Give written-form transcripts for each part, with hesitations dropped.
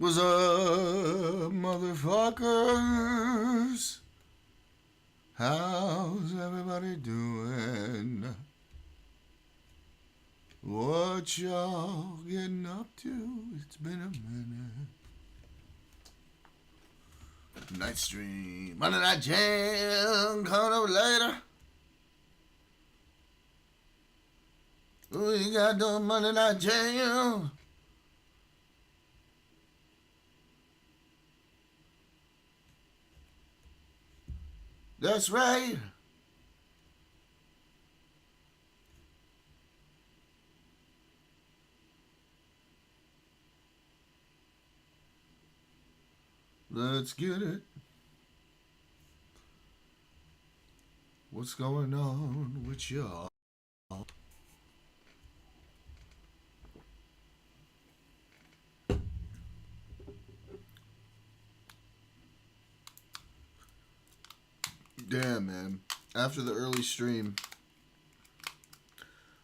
What's up, motherfuckers? How's everybody doing? What y'all getting up to? It's been a minute. Night stream. Monday Night Jam. Coming up later. We got the Monday Night Jam. That's right. Let's get it. What's going on with y'all? Damn, man. After the early stream,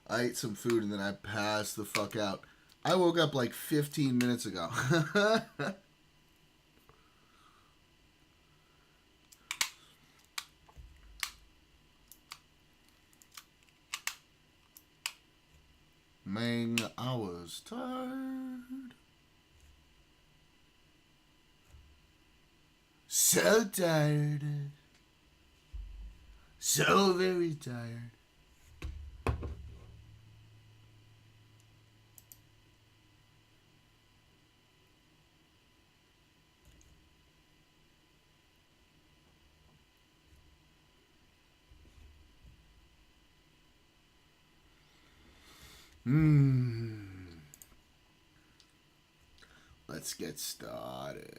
I ate some food and then I passed the fuck out. I woke up like 15 minutes ago. Man, I was tired. So tired. So very tired. Let's get started.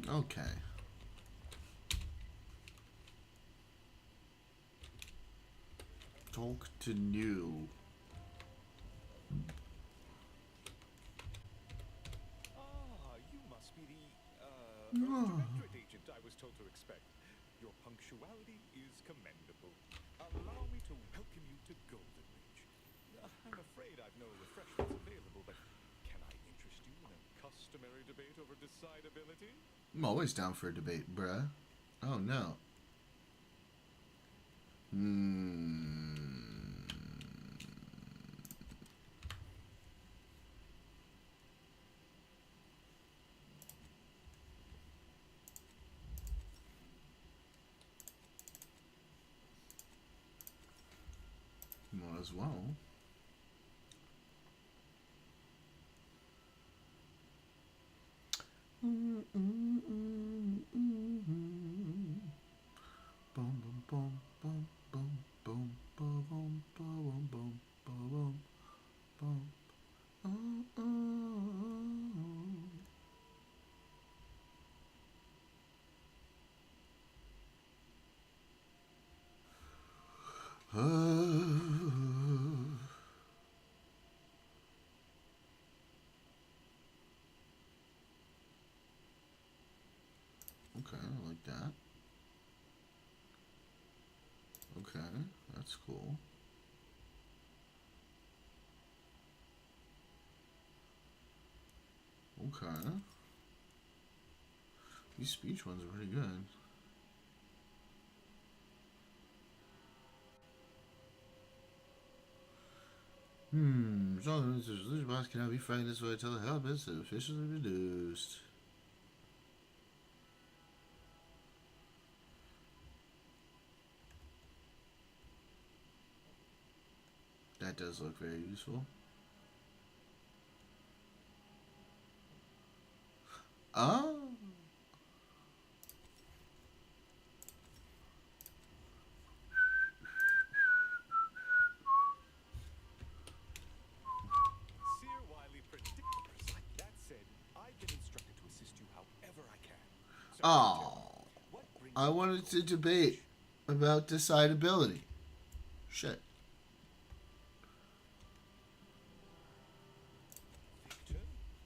Okay. Talk to new. You must be the directorate agent I was told to expect. Your punctuality is commendable. Allow me to welcome you to Golden Ridge. I'm afraid I've no refreshments available, but can I interest you in a customary debate over decidability? I'm always down for a debate, bruh. Oh no. Might as well. Boom, boom, boom, boom, boom, boom, boom, boom, boom, boom, boom, Okay, I like that. Okay, that's cool. Okay. These speech ones are pretty good. So the solution box cannot be frightened this way until the help is officially reduced. That does look very useful. Oh. Seer Wiley predictors. That said, I've been instructed to assist you however I can. So, Oh. what brings I you wanted to Golden debate Ridge? about decidability. Shit. Victor?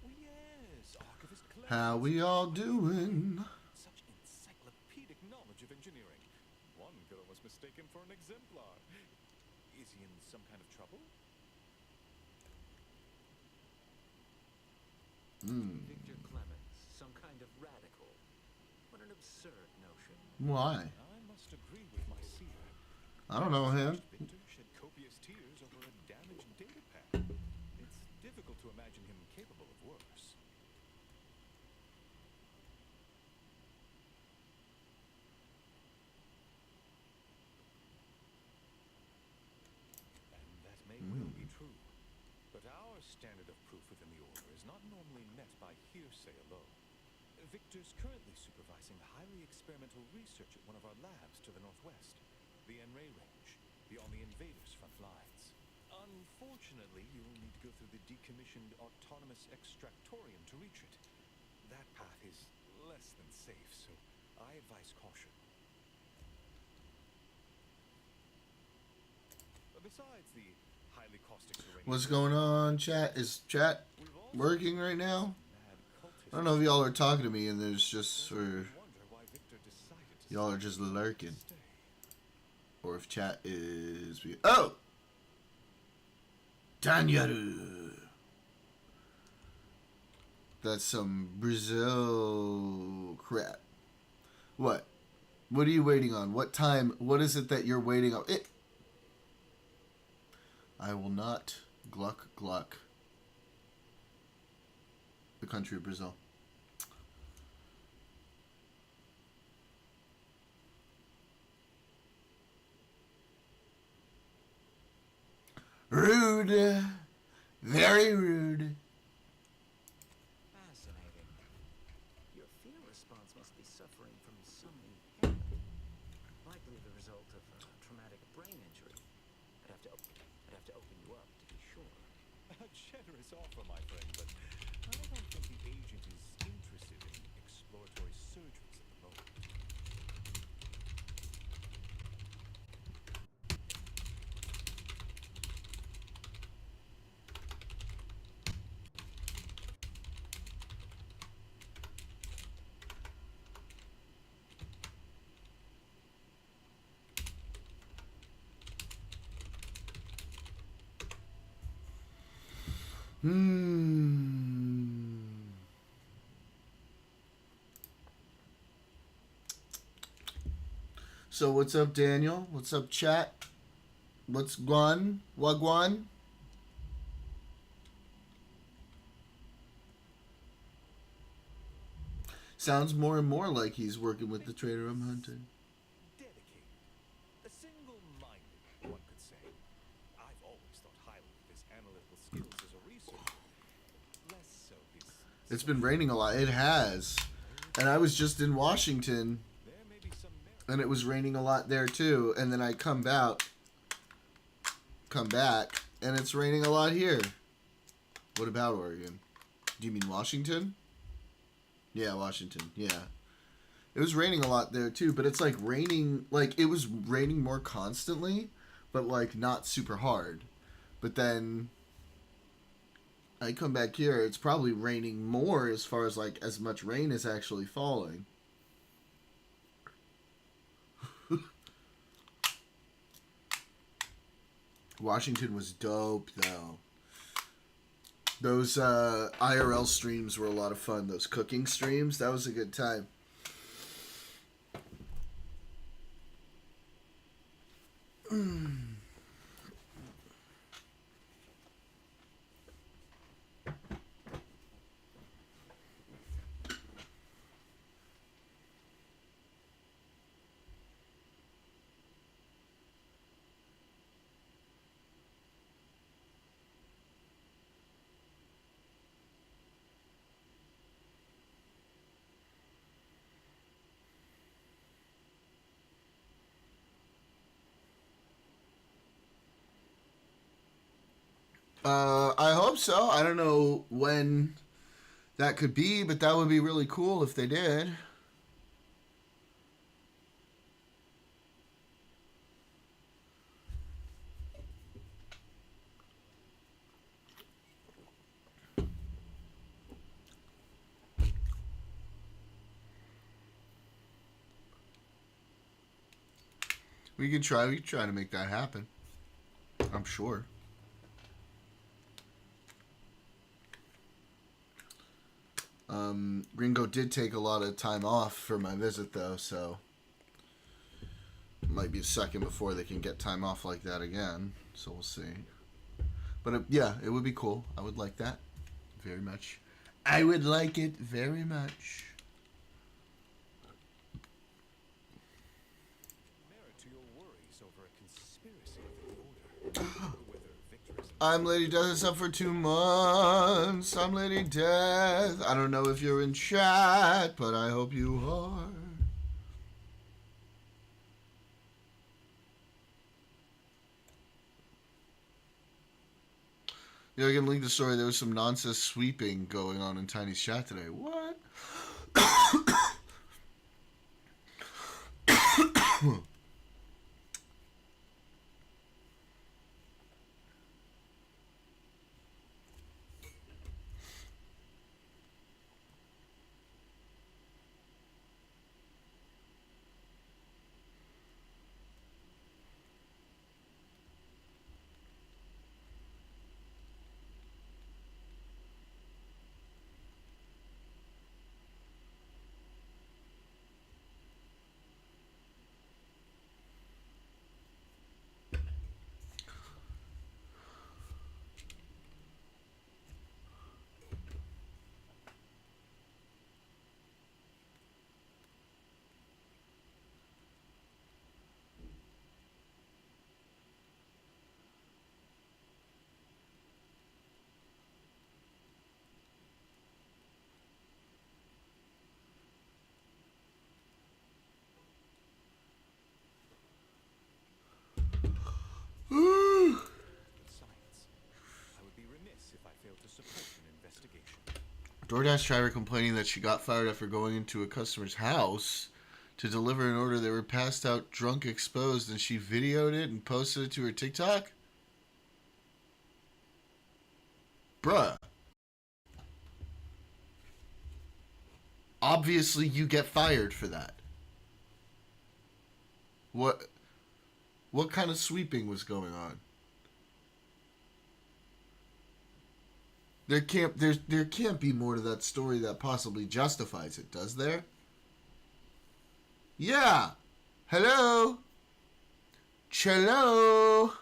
Oh, yes, Archivist Clarence. How we all doing? Such encyclopedic knowledge of engineering. One could almost mistake him for an exemplar. Is he in some kind of trouble? Victor Clemens, some kind of radical. What an absurd notion. Why? I must agree with my seer. I don't know him. Victor shed copious tears over a damaged data pad. It's difficult to imagine him capable of worse. And that may well be true. But our standard of proof within the Order is not normally met by hearsay alone. Victor's currently supervising highly experimental research at one of our labs to the northwest, the Enray Range, beyond the invaders' front lines. Unfortunately, you'll need to go through the decommissioned autonomous extractorium to reach it. That path is less than safe, so I advise caution. Besides the highly caustic uranium, What's going on, chat? Is chat we've also working right now? mad cultists. I don't know if y'all are talking to me and there's just, or Wonder why Victor decided to y'all are just lurking. stay. Or if chat is... Oh! Tanyaru! That's some Brazil crap. What? What are you waiting on? What time? What is it that you're waiting on? I will not gluck gluck the country of Brazil. Rude. Very rude. Fascinating. Your fear response must be suffering from some impairment. Likely the result of a traumatic brain injury. I'd have to open you up to be sure. A generous offer, my friend, but I don't think the agent is interested in exploratory surgeries at the moment. So what's up, Daniel? What's up, chat? What's Guan? Wagwan? Sounds more and more like he's working with the trader I'm hunting. Dedicated. A single-minded, one could say. I've always thought highly of his analytical skills as a researcher. Less so his... It's been raining a lot. It has. And I was just in Washington, There may be some merit. and it was raining a lot there too. And then I come back, and it's raining a lot here. What about Oregon? Do you mean Washington? Yeah, Washington. Yeah. It was raining a lot there too, but it's like raining, like it was raining more constantly, but like not super hard. But then I come back here, it's probably raining more as far as like as much rain is actually falling. Washington was dope though. Those IRL streams were a lot of fun. Those cooking streams, that was a good time. I hope so. I don't know when that could be, but that would be really cool if they did. We can try. We can try to make that happen. I'm sure. Ringo did take a lot of time off for my visit, though, so it might be a second before they can get time off like that again. So we'll see. But yeah, it would be cool. I would like that very much. I would like it very much. Merit to your worries over a conspiracy of the order. Whether Victor is I'm Lady Death is up for 2 months. I'm Lady Death. I don't know if you're in chat, but I hope you are. Yeah, I can link the story. There was some nonsense sweeping going on in Tiny's chat today. What? science? I would be remiss if I failed to support an investigation. DoorDash driver complaining that she got fired after going into a customer's house to deliver an order. They were passed out, drunk, exposed, and she videoed it and posted it to her TikTok? Bruh. Obviously, you get fired for that. What kind of sweeping was going on? There can't be more to that story that possibly justifies it, does there? Yeah. Hello. Cello.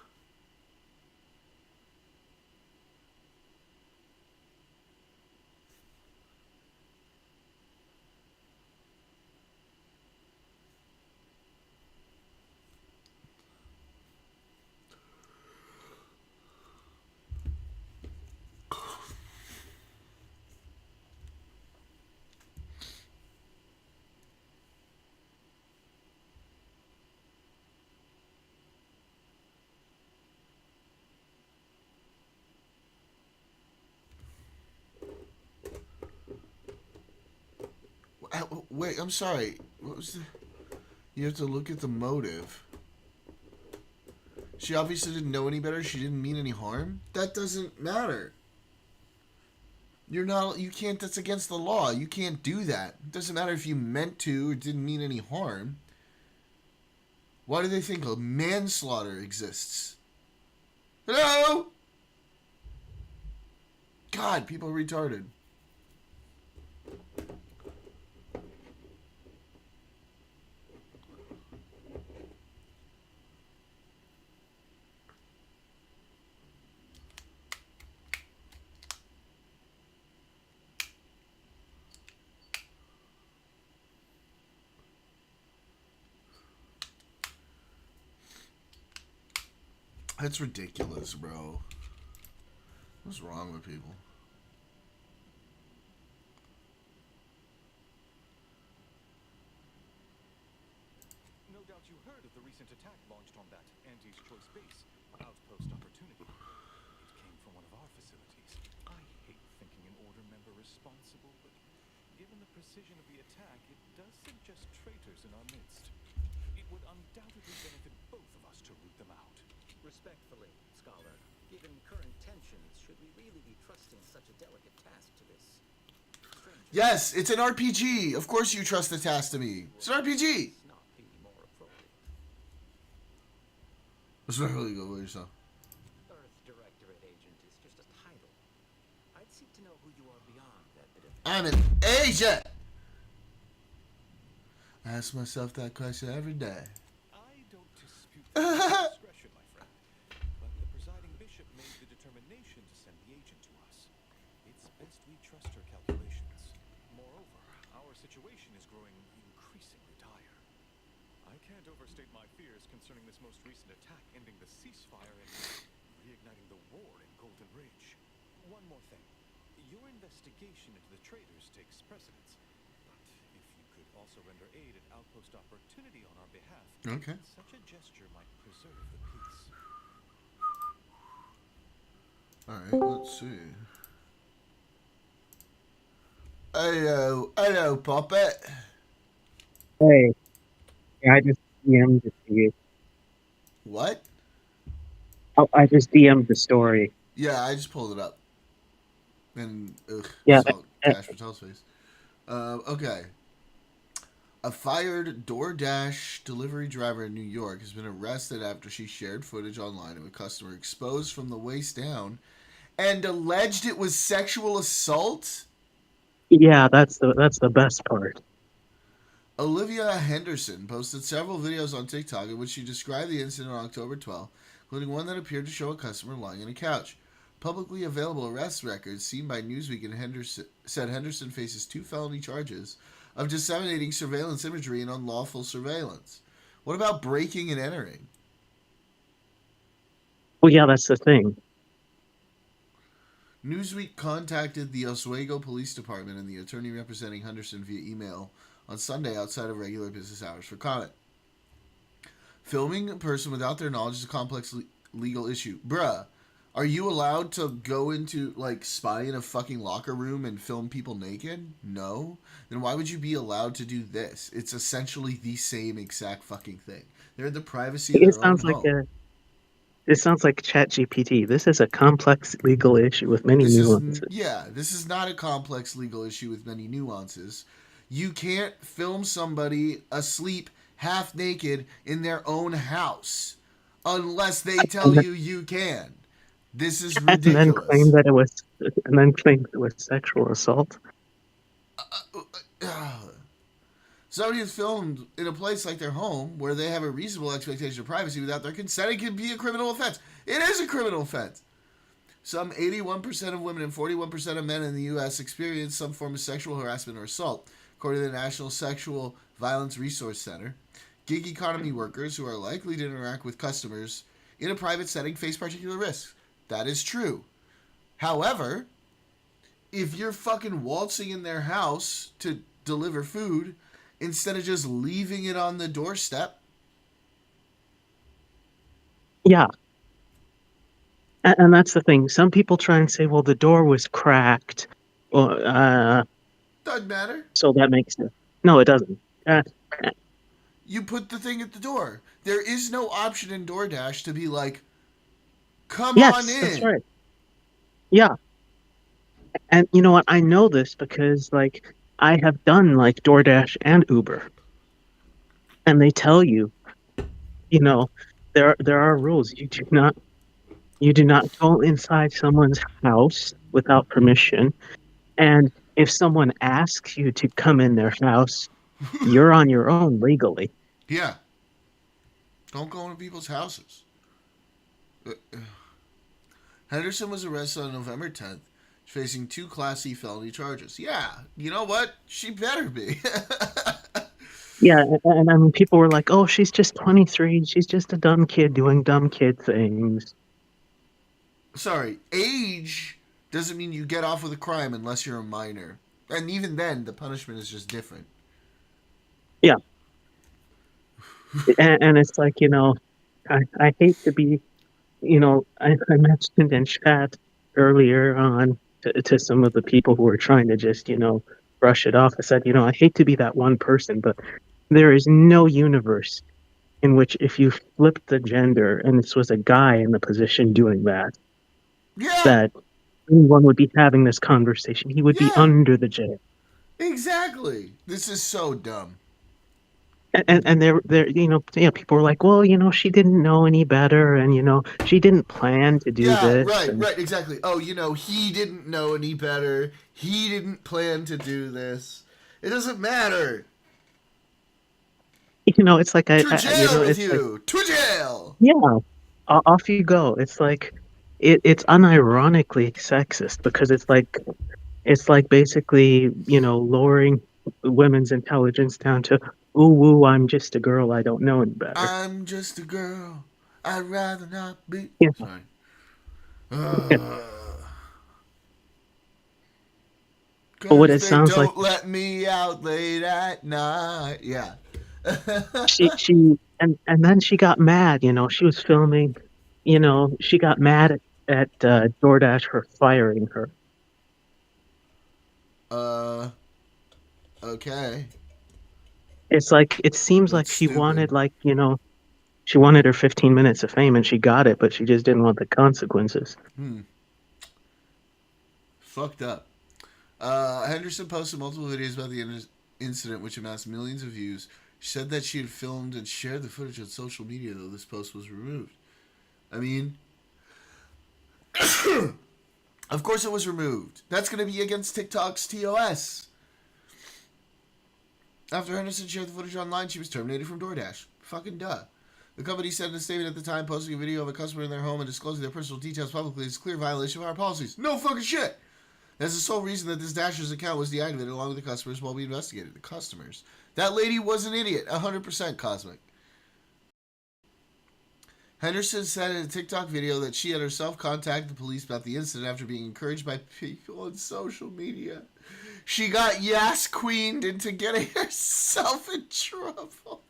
Wait, I'm sorry. What was the... You have to look at the motive. She obviously didn't know any better. She didn't mean any harm. That doesn't matter. You can't, that's against the law. You can't do that. It doesn't matter if you meant to or didn't mean any harm. Why do they think a manslaughter exists? Hello? God, people are retarded. That's ridiculous, bro. What's wrong with people? No doubt you heard of the recent attack launched on that Anti's Choice base, Outpost Opportunity. It came from one of our facilities. I hate thinking an Order member responsible, but given the precision of the attack, it does suggest traitors in our midst. It would undoubtedly benefit both of us to root them out. Respectfully, Scholar, given current tensions, should we really be trusting such a delicate task to this stranger? Yes, it's an RPG. Of course you trust the task to me. It's an RPG. It's not be more appropriate. It's not really good with yourself. Earth Directorate Agent is just a title. I'd seek to know who you are beyond that bit of... I'm an agent. I ask myself that question every day. I don't dispute the discretion, my friend, but the presiding bishop made the determination to send the agent to us. It's best we trust her calculations. Moreover, our situation is growing increasingly dire. I can't overstate my fears concerning this most recent attack ending the ceasefire and reigniting the war in Golden Ridge. One more thing. Your investigation into the traitors takes precedence. But if you could also render aid at Outpost Opportunity on our behalf, Okay. such a gesture might preserve the peace. Alright, let's see. Hello, Puppet. Hey, yeah, I just DM'd it to you. What? Oh, I just DM'd the story. Yeah, I just pulled it up. And, Yeah, saw Cash Patel's face. Okay. A fired DoorDash delivery driver in New York has been arrested after she shared footage online of a customer exposed from the waist down and alleged it was sexual assault? Yeah, that's the best part. Olivia Henderson posted several videos on TikTok in which she described the incident on October 12th, including one that appeared to show a customer lying on a couch. Publicly available arrest records seen by Newsweek and said Henderson faces 2 felony charges of disseminating surveillance imagery and unlawful surveillance. What about breaking and entering? Well, yeah, that's the thing. Newsweek contacted the Oswego Police Department and the attorney representing Henderson via email on Sunday outside of regular business hours for comment. Filming a person without their knowledge is a complex legal issue. Bruh, are you allowed to go into, like, spy in a fucking locker room and film people naked? No? Then why would you be allowed to do this? It's essentially the same exact fucking thing. They're in the privacy of It their sounds own like home. it sounds like ChatGPT. This is a complex legal issue with many nuances. This is not a complex legal issue with many nuances. You can't film somebody asleep half naked in their own house unless they tell you can. This is ridiculous. And then claim that it was sexual assault. Somebody is filmed in a place like their home where they have a reasonable expectation of privacy without their consent. It can be a criminal offense. It is a criminal offense. Some 81% of women and 41% of men in the U.S. experience some form of sexual harassment or assault, according to the National Sexual Violence Resource Center. Gig economy workers who are likely to interact with customers in a private setting face particular risks. That is true. However, if you're fucking waltzing in their house to deliver food instead of just leaving it on the doorstep. Yeah. And that's the thing. Some people try and say, well, the door was cracked. Well, Doesn't matter. so that makes it. No, it doesn't. You put the thing at the door. There is no option in DoorDash to be like, come on in. That's right. Yeah. And you know what? I know this because, like, I have done, like, DoorDash and Uber. And they tell you, you know, there are rules. You do not go inside someone's house without permission. And if someone asks you to come in their house, you're on your own legally. Yeah. Don't go into people's houses. Henderson was arrested on November 10th, facing 2 Class C felony charges. Yeah, you know what? She better be. Yeah, and I mean, people were like, oh, she's just 23. She's just a dumb kid doing dumb kid things. Sorry, age doesn't mean you get off with a crime unless you're a minor. And even then, the punishment is just different. Yeah. And it's like, you know, I hate to be, you know, I mentioned in chat earlier on to some of the people who were trying to just, brush it off. I said, I hate to be that one person, but there is no universe in which if you flipped the gender and this was a guy in the position doing Yeah, that anyone would be having this conversation. He would be yeah, under the jail. exactly. This is so dumb. And there, people were like, well, she didn't know any better, and she didn't plan to do Yeah, this, right, and right, exactly. Oh, he didn't know any better. He didn't plan to do this. It doesn't matter. it's like To jail with it's like, you. To jail. yeah, off you go. It's like it's unironically sexist because it's like basically lowering women's intelligence down to ooh woo, I'm just a girl, I don't know any better. I'm just a girl. I'd rather not be. Yeah. Sorry. Yeah. But what it They sounds like, don't let me out late at night. Yeah. and then she got mad. She was filming. She got mad at DoorDash for firing her. Okay. It's like it seems like That's she stupid. wanted she wanted her 15 minutes of fame and she got it, but she just didn't want the consequences. Fucked up. Henderson posted multiple videos about the incident, which amassed millions of views. She said that she had filmed and shared the footage on social media, though this post was removed. I mean, of course it was removed. That's going to be against TikTok's TOS. After Henderson shared the footage online, she was terminated from DoorDash. Fucking duh. The company said in a statement at the time, posting a video of a customer in their home and disclosing their personal details publicly is a clear violation of our policies. No fucking shit! That's the sole reason that this Dasher's account was deactivated along with the customers while we investigated. The customers. That lady was an idiot. 100% Cosmic. Henderson said in a TikTok video that she had herself contacted the police about the incident after being encouraged by people on social media. She got Yas Queened into getting herself in trouble.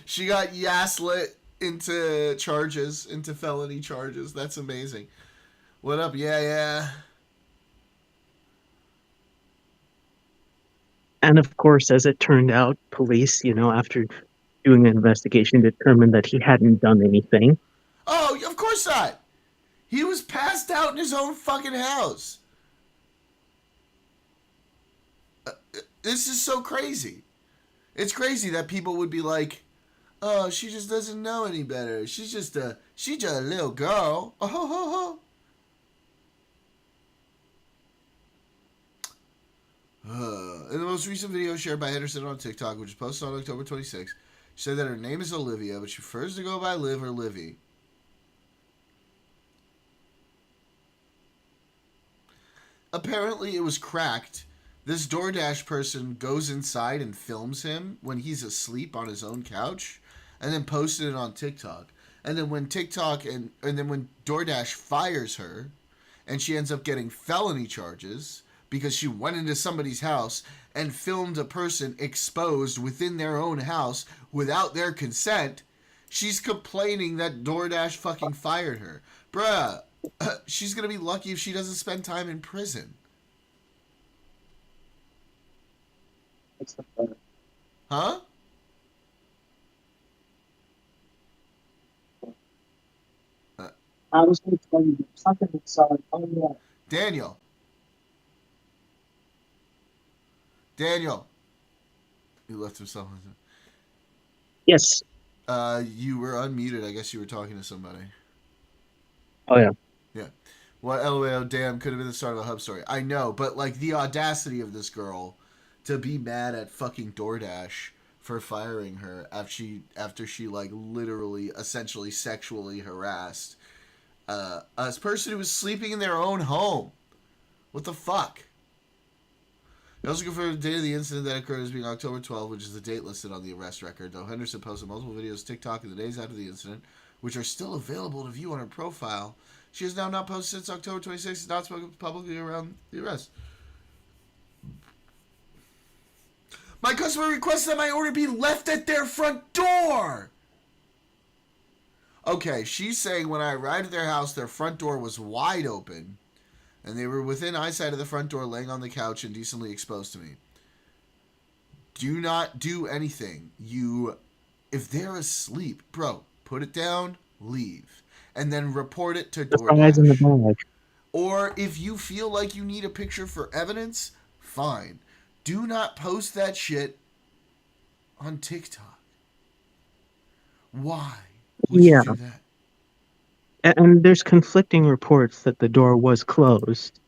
She got Yaslit into felony charges. That's amazing. What up? Yeah. And of course, as it turned out, police, after doing an investigation, determined that he hadn't done anything. Oh, of course not. He was passed out in his own fucking house. This is so crazy. It's crazy that people would be like, oh, she just doesn't know any better. She's just a little girl. Oh, ho, ho, ho. In the most recent video shared by Henderson on TikTok, which was posted on October 26th, she said that her name is Olivia, but she prefers to go by Liv or Livy. Apparently, it was cracked. This DoorDash person goes inside and films him when he's asleep on his own couch, and then posted it on TikTok. And then when when DoorDash fires her, and she ends up getting felony charges because she went into somebody's house and filmed a person exposed within their own house without their consent, she's complaining that DoorDash fucking fired her. Bruh, she's gonna be lucky if she doesn't spend time in prison. Huh? I was going to tell you something that's Daniel. He left himself. Yes. You were unmuted. I guess you were talking to somebody. Oh, yeah. Yeah. What LOL damn could have been the start of a hub story. I know, but like the audacity of this girl to be mad at fucking DoorDash for firing her after she like literally essentially sexually harassed a person who was sleeping in their own home. What the fuck? They also confirmed the date of the incident that occurred as being October 12th, which is the date listed on the arrest record, though Henderson posted multiple videos TikTok in the days after the incident, which are still available to view on her profile. She has now not posted since October 26th and not spoken publicly around the arrest. My customer requested that my order be left at their front door. Okay, she's saying when I arrived at their house, their front door was wide open, and they were within eyesight of the front door, laying on the couch and decently exposed to me. Do not do anything. If they're asleep, bro, put it down, leave, and then report it to The fries in the DoorDash. bag. Or if you feel like you need a picture for evidence, fine. Do not post that shit on TikTok. Why would Yeah. you do that? And there's conflicting reports that the door was closed.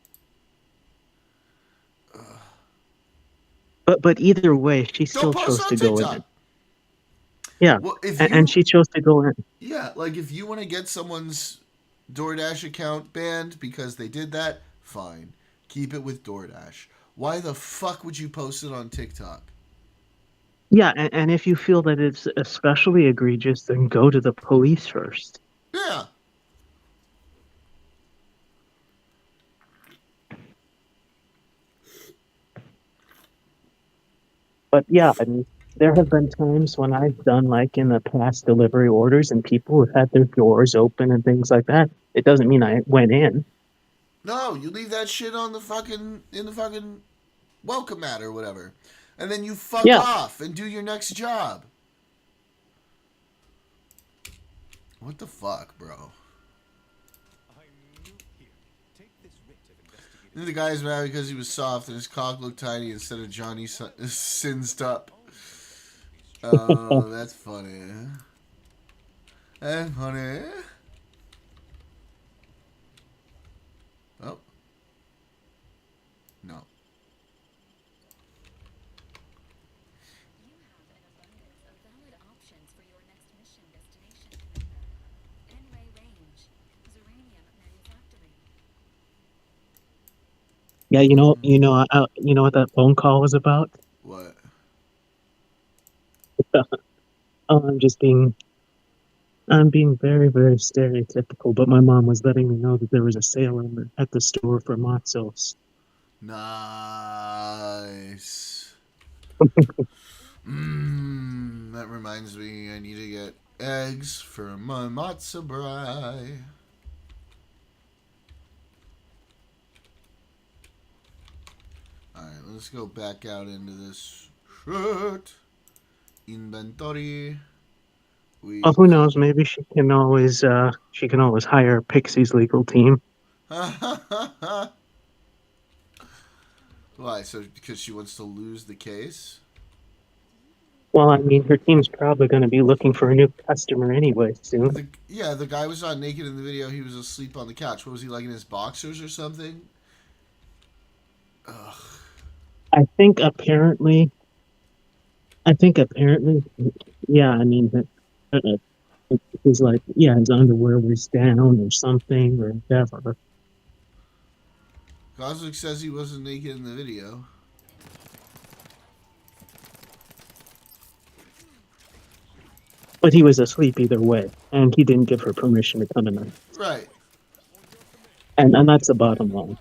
But either way, she still Don't post chose on to go TikTok. in. Yeah, Well, and she chose to go in. Yeah, like if you want to get someone's DoorDash account banned because they did that, fine. Keep it with DoorDash. Why the fuck would you post it on TikTok? Yeah, and if you feel that it's especially egregious, then go to the police first. Yeah. But yeah, I mean, there have been times when I've done like in the past delivery orders and people have had their doors open and things like that. It doesn't mean I went in. No, you leave that shit on the fucking welcome mat or whatever. And then you fuck Yeah. off and do your next job. What the fuck, bro? I'm new here. Take this writ of investigative. And the guy's mad because he was soft and his cock looked tiny instead of Johnny sinsed up. Oh, that's funny. That's funny. Oh. No. You have an abundance of valid options for your next mission destination, Commander. Enway Range, Zeranium Manufactoring. Yeah, you know what that phone call was about? What? Oh, I'm being very, very stereotypical, but my mom was letting me know that there was a sale at the store for matzos. Nice. That reminds me, I need to get eggs for my matzo brie. Alright, let's go back out into this shit. Inventory. Oh, who knows? Maybe she can always hire Pixie's legal team. Why? So because she wants to lose the case? Well, I mean, her team's probably going to be looking for a new customer anyway soon. The guy was not naked in the video. He was asleep on the couch. What was he, like in his boxers or something? Ugh. I think apparently, yeah. I mean, he's like, yeah, his underwear was down or something or whatever. Cosmic says he wasn't naked in the video. But he was asleep either way, and he didn't give her permission to come in. Right. And that's the bottom line.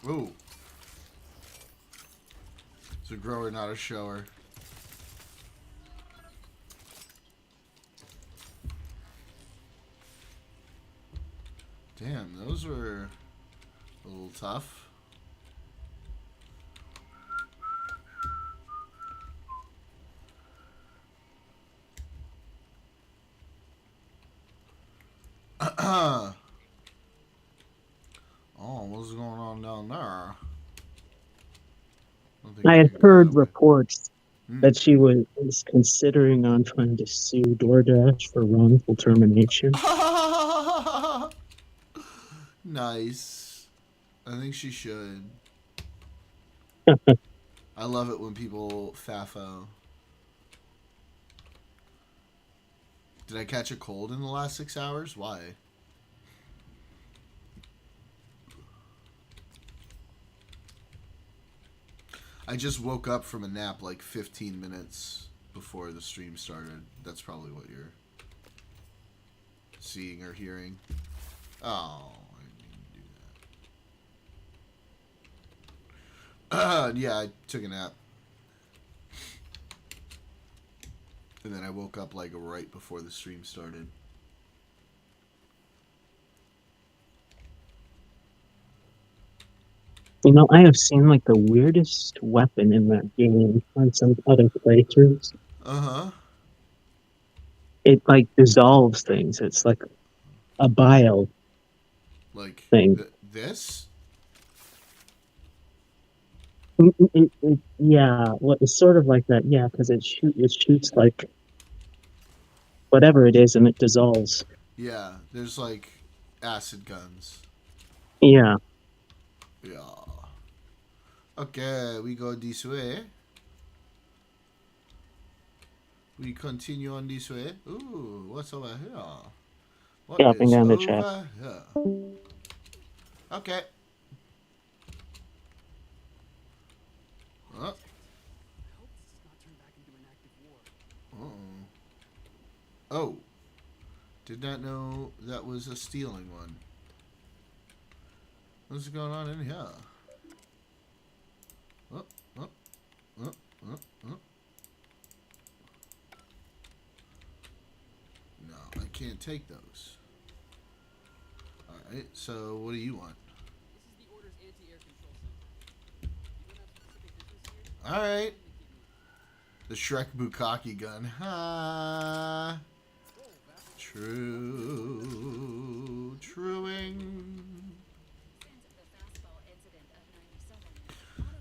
Ooh. It's a grower, not a shower. Damn, those were a little tough. Oh, what's going on down there? I had heard report. reports that she was considering on trying to sue DoorDash for wrongful termination. Nice. I think she should. I love it when people FAFO. Did I catch a cold in the last 6 hours? Why? I just woke up from a nap like 15 minutes before the stream started. That's probably what you're seeing or hearing. Oh, I didn't do that. Yeah, I took a nap. And then I woke up like right before the stream started. You know, I have seen like the weirdest weapon in that game on some other playthroughs. Uh-huh. It like dissolves things. It's like a bio Like, thing. this? Yeah, well, it's sort of like that. Yeah, because it shoots like whatever it is, and it dissolves. Yeah, there's like acid guns. Yeah. Yeah. Okay, we go this way. We continue on this way. Ooh, what's over here? What Yeah, up and is down the over track. here? Okay. Oh. Oh. Did not know that was a stealing one. What's going on in here? Oh, oh, oh, oh, oh. No, I can't take those. Alright, so what do you want? Alright. The Shrek Bukkake gun. Ha! True. Truing. Since the fastball incident of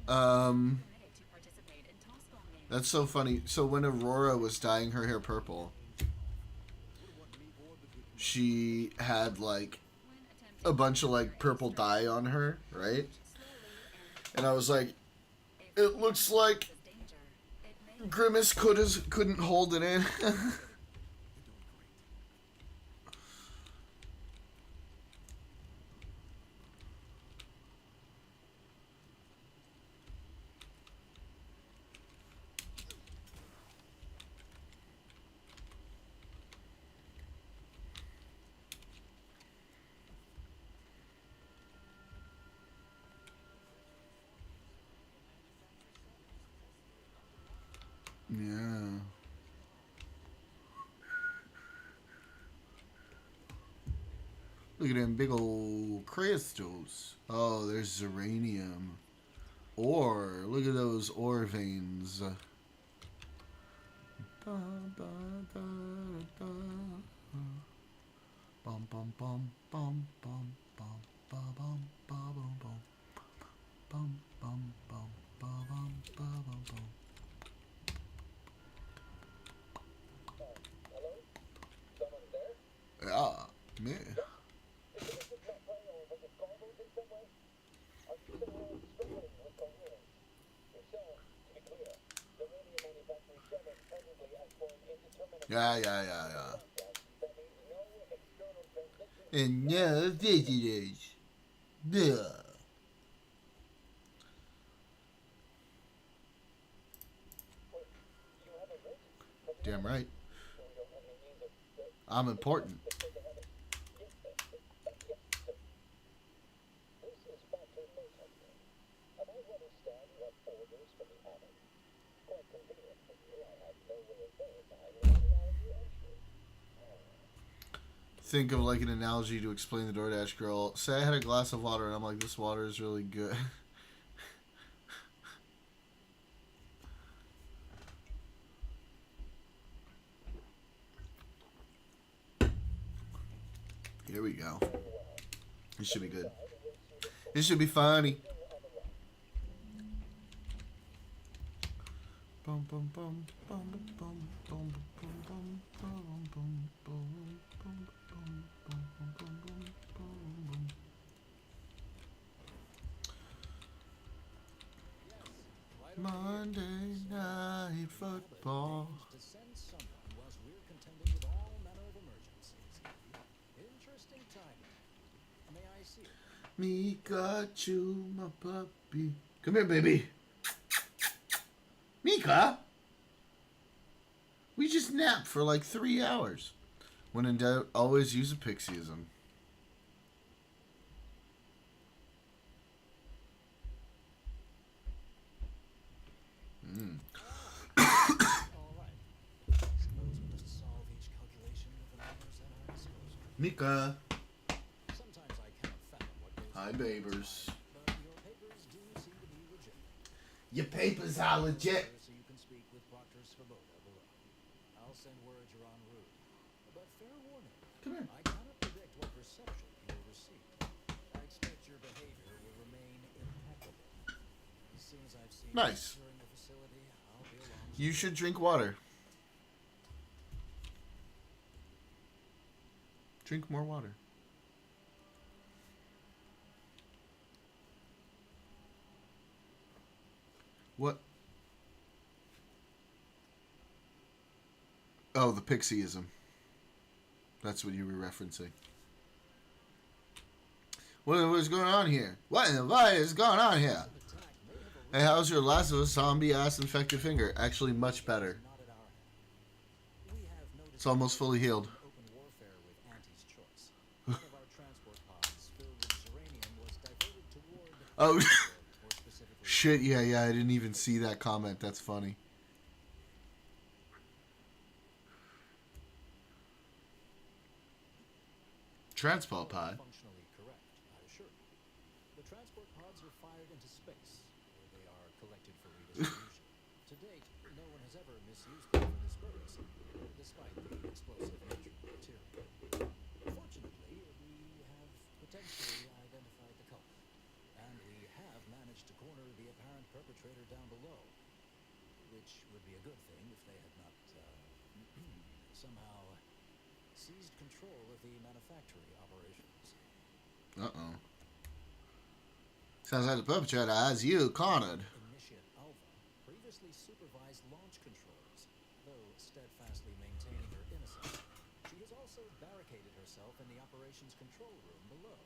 97, permitted to participate in tossball games. That's so funny. So when Aurora was dyeing her hair purple, she had like a bunch of like purple dye on her, right? And I was like, it looks like Grimace couldn't hold it in. Yeah. Look at them big old crystals. Oh, there's Zeranium. Ore. Look at those ore veins. Bum, bum, bum, bum. Bum, bum, bum, bum, bum, bum, bum, bum, bum, bum. Bum, bum, bum, bum, bum, bum, bum. Yeah, me. Yeah. And no visitors. Duh. Damn right. I'm important. Think of like an analogy to explain the DoorDash girl. Say I had a glass of water and I'm like, this water is really good. Here we go. This should be good. This should be funny. Bum, bum, bum, bum, bum, bum, bum, bum, bum, bum, bum, bum, bum, bum, bum, bum, bum, bum. Monday Night Football. To send someone whilst we're contending with all manner of emergencies. Interesting timing. May I see it? Me got you, my puppy. Come here, baby. Mika! We just napped for like 3 hours. When in doubt, always use a pixieism. All right. Suppose we must solve each calculation with the numbers at our disposal. Mika. Sometimes I cannot fathom what goes Hi, on babers. but your papers do seem to be legit. Your papers are legit. So you can speak with Proctor Svoboda below. I'll send word you're en route. But fair warning, Come here. I cannot predict what reception you will receive. I expect your behavior will remain impeccable. As soon as I've seen Nice. you during the facility, I'll be along. You should drink water. Drink more water. What? Oh, the pixieism. That's what you were referencing. What is going on here? What in the fuck is going on here? Hey, how's your last of us zombie ass infected finger? Actually, much better. Not at our hand. We have no It's almost fully healed. open warfare with Auntie's choice. One of our transport pods filled with uranium was diverted toward Oh, more specifically shit, yeah, I didn't even see that comment. That's funny. Transport pod. functionally correct, I assure you. The transport pods are fired into space, where they are collected for redistribution. To date, no one has ever misused them for this purpose, despite the explosive nature of the material. Fortunately, we have potentially identified the culprit, and we have managed to corner the apparent perpetrator down below, which would be a good thing if they had not somehow seized control of the manufacturing operations. Uh-oh. Sounds like the perpetrator has you cornered. Initiate Alpha previously supervised launch controls, though steadfastly maintaining her innocence. She has also barricaded herself in the operations control room below,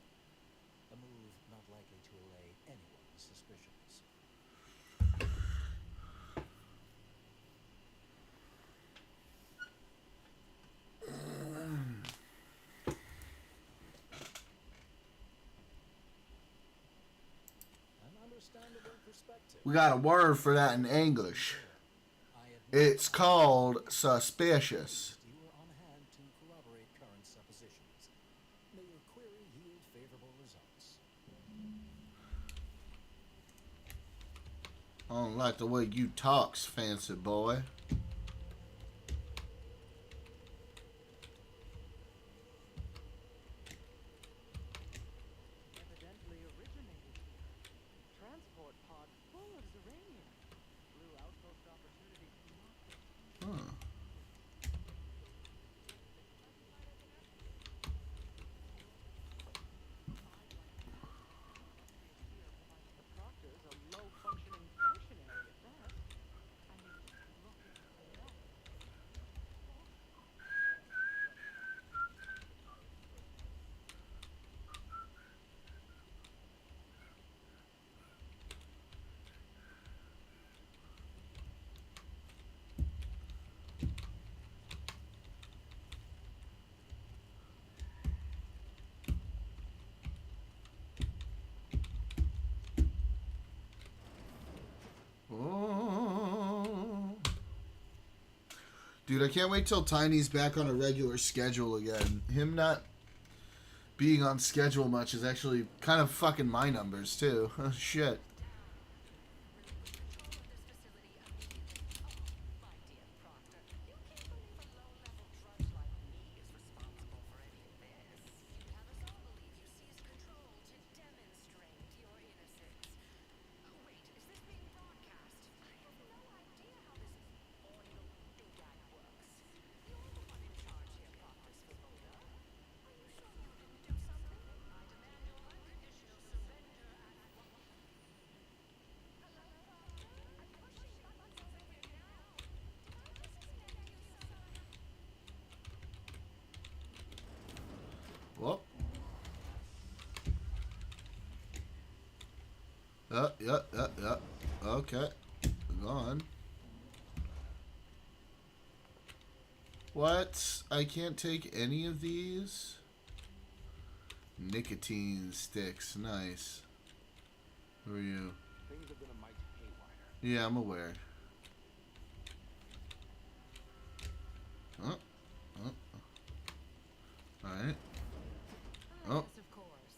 a move not likely to allay anyone's suspicions. An understandable perspective. We got a word for that in English. I admit It's called suspicious. you are on hand to corroborate current suppositions. May your query yield favorable results. I don't like the way you talks, fancy boy. Evidently originated here. Transport pod full of uranium. Blue outpost opportunity to market. Huh. The Proctor's a low-functioning functionary at best. I mean, look at that. Oh. Dude, I can't wait till Tiny's back on a regular schedule again. Him not being on schedule much is actually kind of fucking my numbers, too. Shit. Yeah. Okay. Go on. What? I can't take any of these? Nicotine sticks. Nice. Who are you? Things have been a mite haywire. Yeah, I'm aware. Oh. Oh. Alright. Oh. Yes, of course.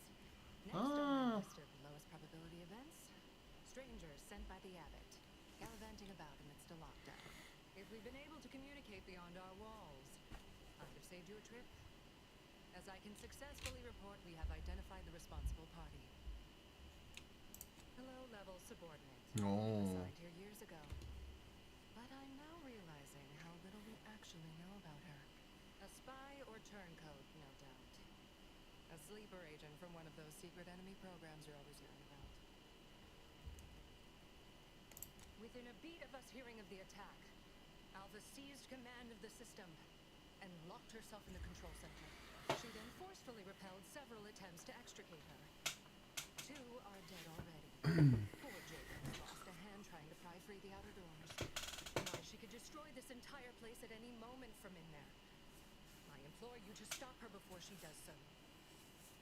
Next on Ah. my list of lowest probability events, strangers sent by the abbot, gallivanting about amidst a lockdown. If we'd been able to communicate beyond our walls, I'd have saved you a trip. As I can successfully report, we have identified the responsible party. A low-level subordinate. Oh. Assigned here years ago. But I'm now realizing how little we actually know about her. A spy or turncoat, no doubt. A sleeper agent from one of those secret enemy programs you're always hearing about. Within a beat of us hearing of the attack, Alva seized command of the system and locked herself in the control center. She then forcefully repelled several attempts to extricate her. 2 are dead already. Poor Jacob lost a hand trying to pry free the outer doors. Why, she could destroy this entire place at any moment from in there. I implore you to stop her before she does so.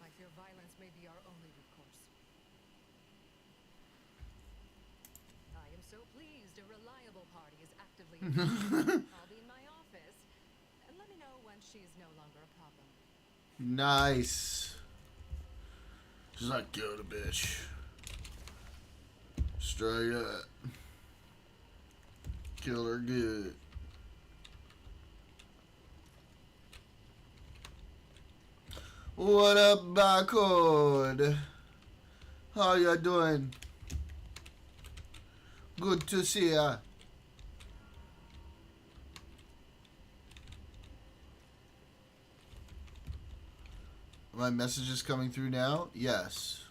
I fear violence may be our only recourse. I am so pleased a reliable party is actively involved. I'll be in my office, and let me know once she's no longer a problem. Nice. She's like, kill the bitch. Straight up. Kill her good. What up, Barcode? How ya doing? Good to see ya. My message is coming through now? Yes.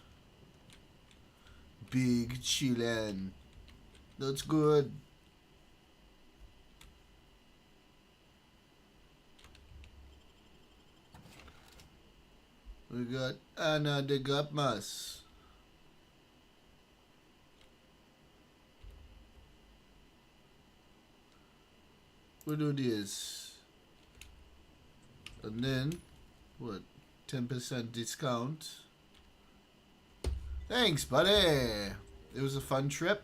Big chillin'. That's good. We got Anna de Gapmas. We do this. And then, what? 10% discount. Thanks, buddy. It was a fun trip.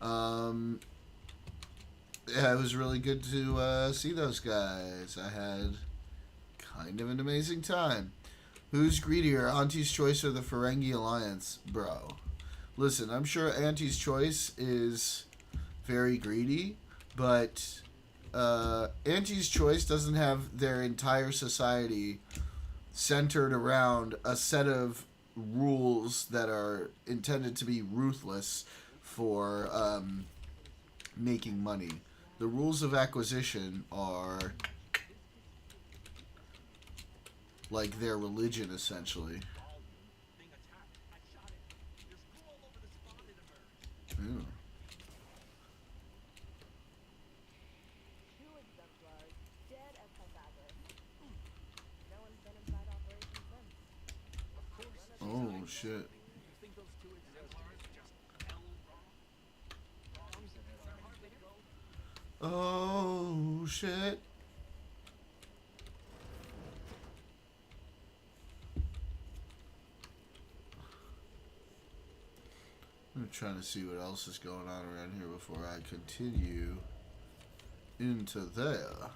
Yeah, it was really good to see those guys. I had kind of an amazing time. Who's greedier, Auntie's Choice or the Ferengi Alliance? Bro. Listen, I'm sure Auntie's Choice is very greedy, but Auntie's Choice doesn't have their entire society centered around a set of rules that are intended to be ruthless for making money. The rules of acquisition are like their religion, essentially. Ew. 2 of them are dead as cadavers. No one's been inside operation since. Oh, shit. Oh, shit. I'm trying to see what else is going on around here before I continue into there.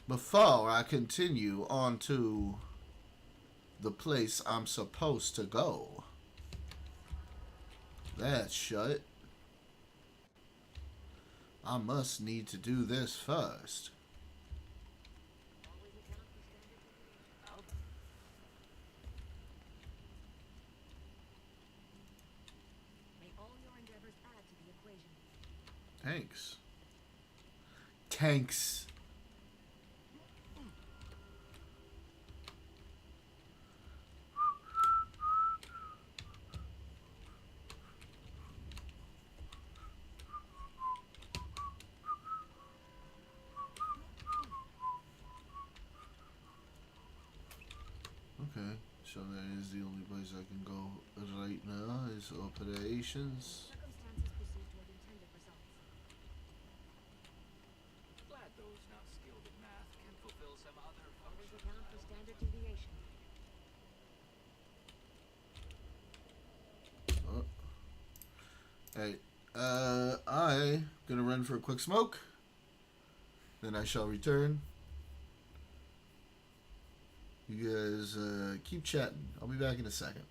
Before I continue on to the place I'm supposed to go. That's shut. I must need to do this first. May all your endeavors add to the equation. Thanks. Tanks. Okay. So that is the only place I can go right now is operations. Circumstances proceed toward intended results. Glad those not skilled at math can fulfill some other Always function. account for standard deviation. Alright, I gonna run for a quick smoke. Then I shall return. You guys keep chatting. I'll be back in a second.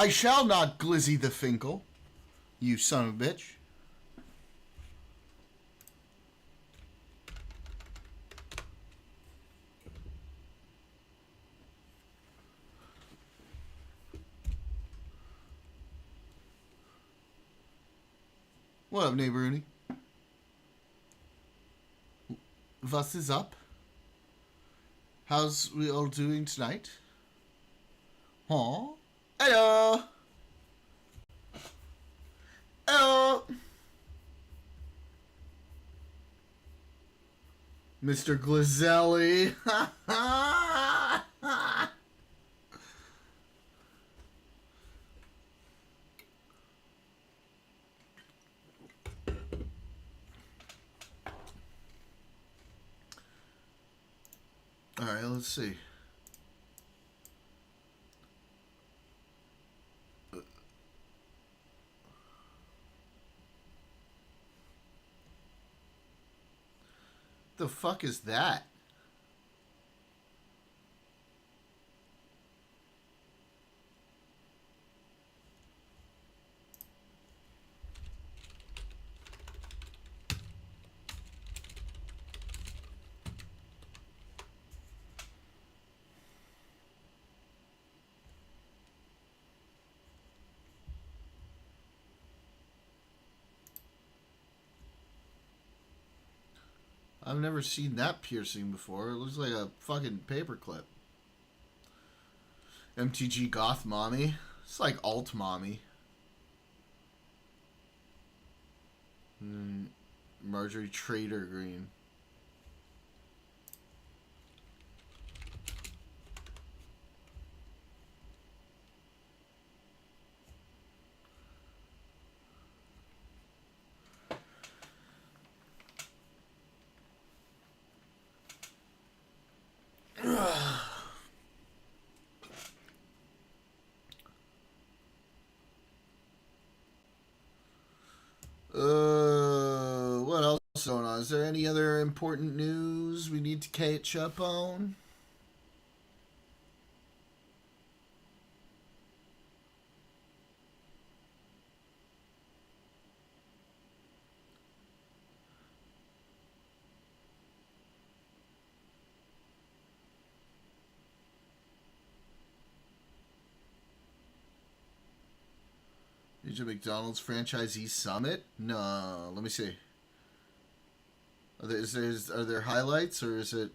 I shall not glizzy the Finkel, you son of a bitch. What up, neighboroonie? Was is up? How's we all doing tonight? Huh? Hello! Hello! Mr. Glizelli. Alright, let's see. The fuck is that? I've never seen that piercing before. It looks like a fucking paperclip. MTG Goth Mommy. It's like Alt Mommy. Marjorie Trader Green. What else is going on? Is there any other important news we need to catch up on? Is it McDonald's Franchisee Summit? No, let me see. Are there highlights or is it?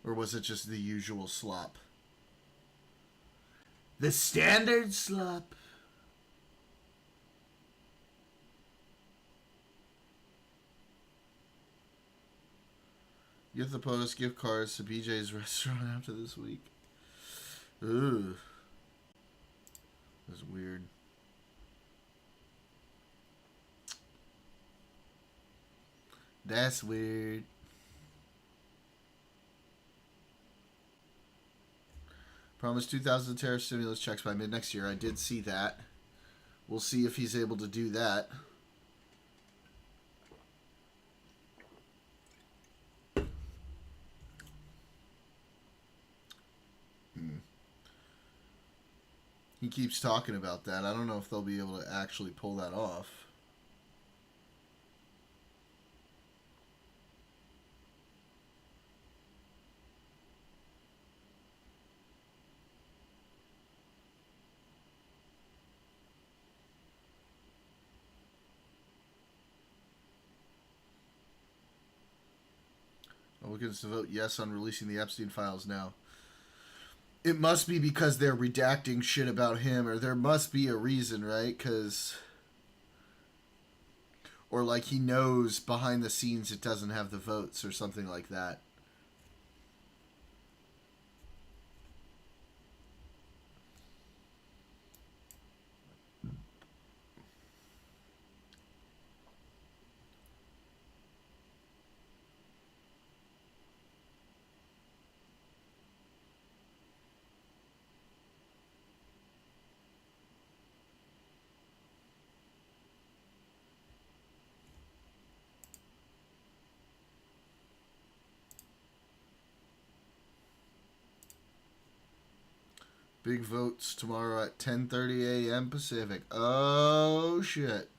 Or was it just the usual slop? The standard slop. Get the post, gift cards to BJ's restaurant after this week. Ooh. That's weird. That's weird. Promised 2,000 tariff stimulus checks by mid next year. I did see that. We'll see if he's able to do that. He keeps talking about that. I don't know if they'll be able to actually pull that off. Oh, we can vote yes on releasing the Epstein files now. It must be because they're redacting shit about him, or there must be a reason, right? Because, or like he knows behind the scenes it doesn't have the votes or something like that. Big votes tomorrow at 10:30 a.m. Pacific. Oh, shit.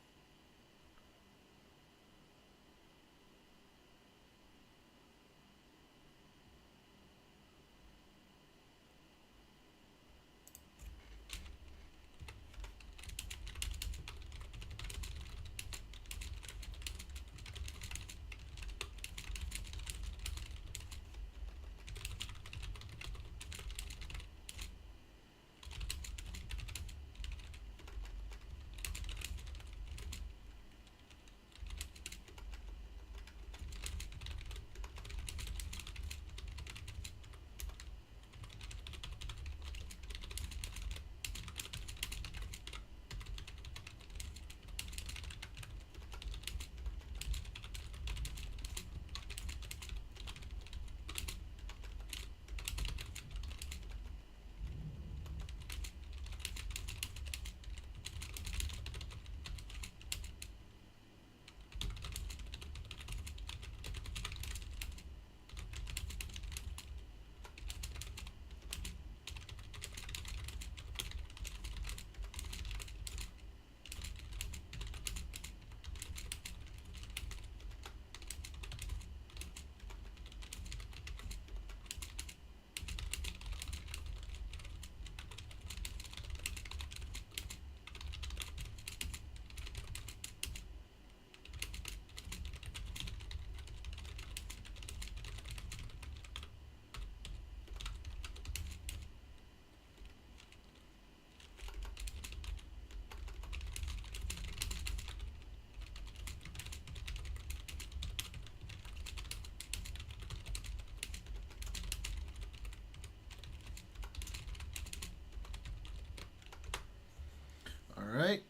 All right.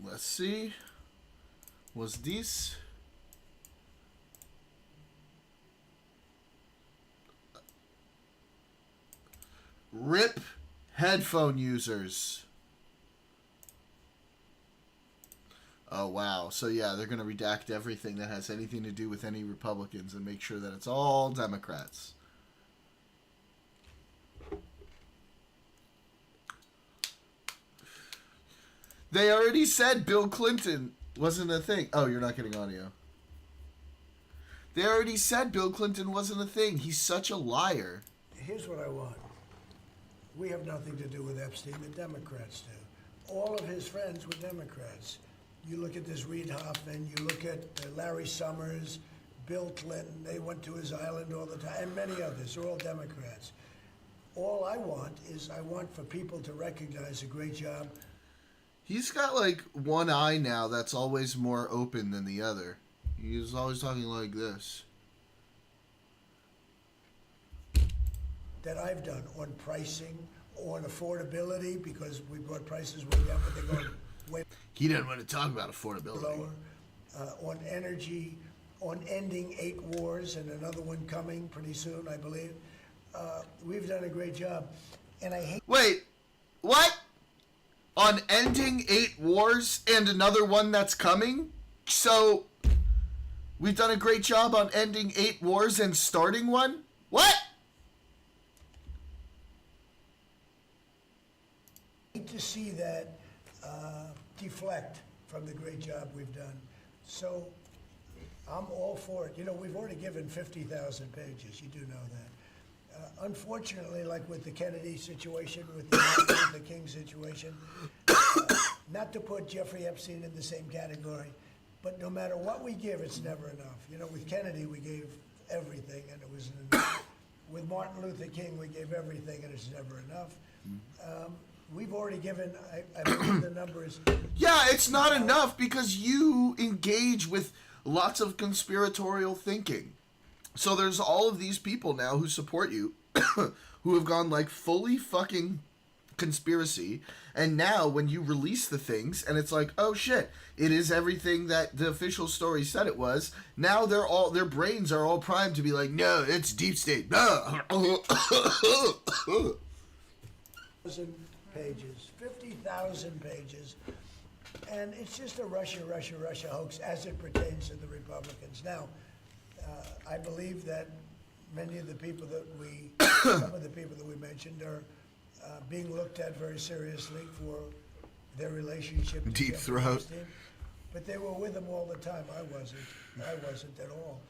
Let's see. Was this? RIP headphone users. Oh, wow. So, yeah, they're going to redact everything that has anything to do with any Republicans and make sure that it's all Democrats. They already said Bill Clinton wasn't a thing. Oh, you're not getting audio. They already said Bill Clinton wasn't a thing. He's such a liar. Here's what I want. We have nothing to do with Epstein. The Democrats do. All of his friends were Democrats. You look at this Reid Hoffman, you look at Larry Summers, Bill Clinton, they went to his island all the time, and many others. They're all Democrats. All I want is I want for people to recognize a great job. He's got like one eye now that's always more open than the other. He's always talking like this. That I've done on pricing, on affordability, because we brought prices way down, but they're going way He didn't want to talk about affordability. lower. On energy, on ending 8 wars, and another one coming pretty soon, I believe. We've done a great job. And I hate Wait, what? On ending 8 wars and another one that's coming? So, we've done a great job on ending 8 wars and starting one? What? to see that deflect from the great job we've done. So I'm all for it. You know, we've already given 50,000 pages. You do know that. Unfortunately, like with the Kennedy situation, with the Martin Luther King situation, not to put Jeffrey Epstein in the same category, but no matter what we give, it's never enough. You know, with Kennedy, we gave everything, and it wasn't enough. With Martin Luther King, we gave everything, and it's never enough. We've already given, I believe the number is... Yeah, it's not enough because you engage with lots of conspiratorial thinking. So there's all of these people now who support you, who have gone like fully fucking conspiracy, and now when you release the things and it's like, oh shit, it is everything that the official story said it was, now their brains are all primed to be like, no, it's deep state. Pages, 50,000 pages, and it's just a Russia hoax as it pertains to the Republicans. Now, I believe that many of the people that some of the people that we mentioned are being looked at very seriously for their relationship to Deep Jeffrey Throat. Epstein. But they were with him all the time. I wasn't. I wasn't at all.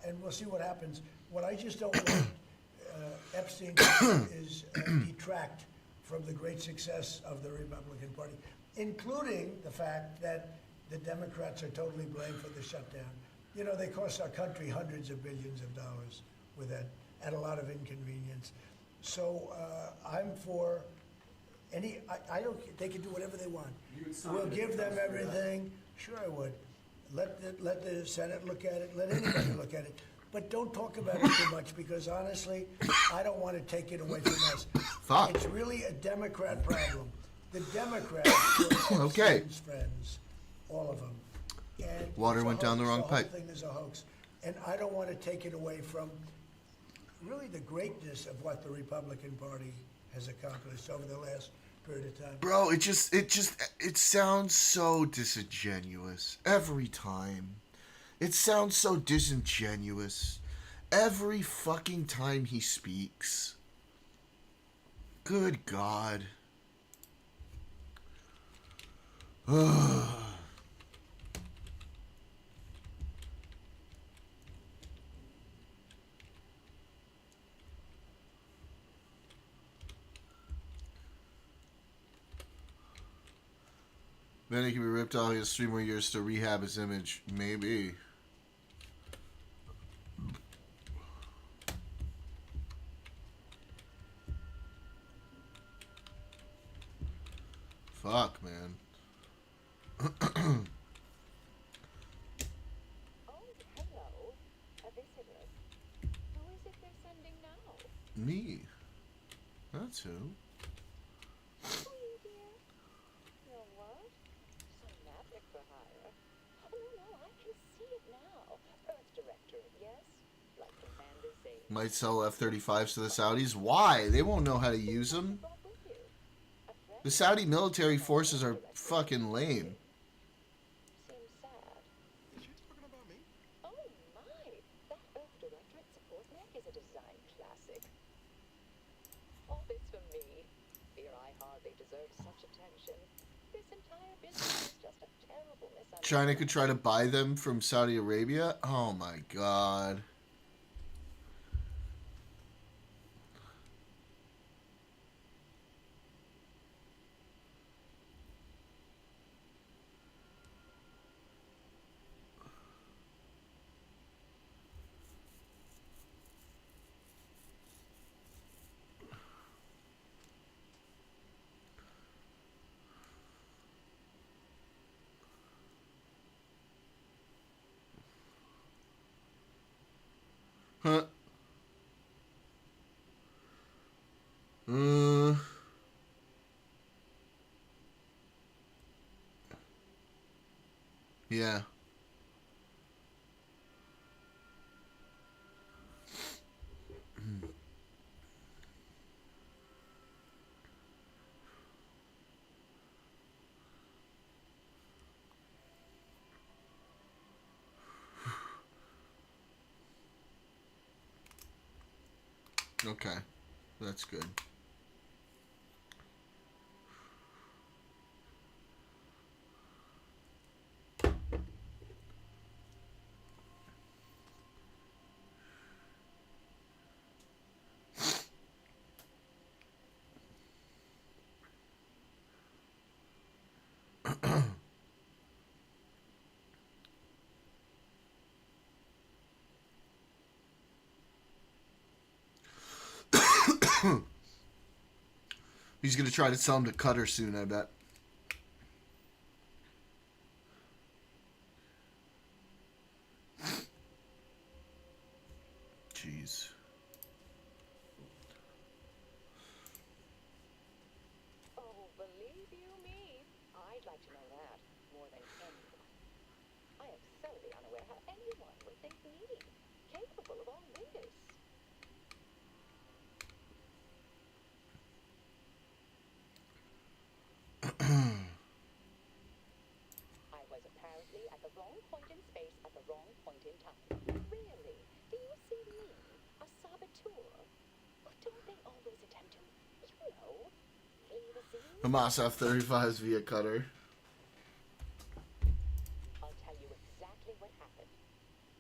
And we'll see what happens. What I just don't want Epstein is detract from the great success of the Republican Party, including the fact that the Democrats are totally blamed for the shutdown. You know, they cost our country hundreds of billions of dollars with that, at a lot of inconvenience. So I'm for any. I don't. They can do whatever they want. We'll give them everything. Sure, I would. Let the Senate look at it. Let anybody look at it. But don't talk about it too much because honestly, I don't want to take it away from us. Fuck. It's really a Democrat problem. The Democrats were Okay. Epstein's friends, all of them. And Water it's a went down the hoax. wrong whole pipe. thing is a hoax. And I don't want to take it away from really the greatness of what the Republican Party has accomplished over the last period of time. Bro, it sounds so disingenuous every time. It sounds so disingenuous every fucking time he speaks. Good God. Then he can be ripped off. He has 3 more years to rehab his image. Maybe. Fuck, man. Oh, hello. A visitor. Who is it they're sending now? Me. That's who. Who are you, dear? You're what? Some magic for hire. Oh, no, I can see it now. Earth Directorate, yes? Like Commander Zane. Might sell F-35s to the Saudis. Why? They won't know how to use them. Brought with you. A friend The Saudi military forces are fucking lame. seems sad. Is she talking about me? Oh, my. That Earth Directorate support mech is a design classic. All this for me. Fear I hardly deserve such attention. This entire business is just a terrible misunderstanding. China could try to buy them from Saudi Arabia. Oh my God. Huh. Yeah. Okay. That's good. He's gonna try to sell them to Qatar soon, I bet. Jeez. Oh, believe you me, I'd like to know that more than anyone. I am thoroughly unaware how anyone would think me capable of all this. I was apparently at the wrong point in space at the wrong point in time. Really? Do you see me, a saboteur? Or don't they always attempt to, know, flee the scene? Hamas F-35s via cutter. I'll tell you exactly what happened.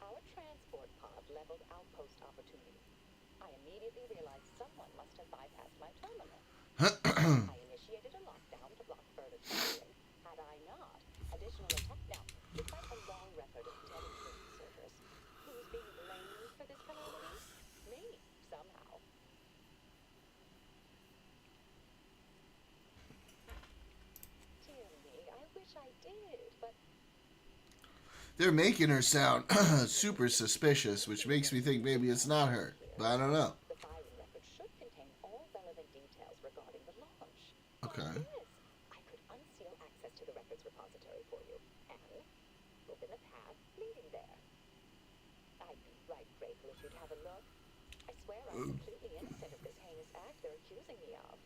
Our transport pod leveled outpost opportunity. I immediately realized someone must have bypassed my terminal. I initiated a lockdown to block further traveling. Had I not, additional attack. Now, despite a long record of dedicated service, who's being blamed for this calamity? Me, somehow. Dear me, I wish I did, but They're making her sound super suspicious, which makes me think maybe it's not her. But I don't know. the filing record should contain all relevant details regarding the launch. Okay. Yes, I could unseal access to the records repository for you and open a path leading there. I'd be right grateful if you'd have a look. I swear I'm completely innocent of this heinous act they're accusing me of.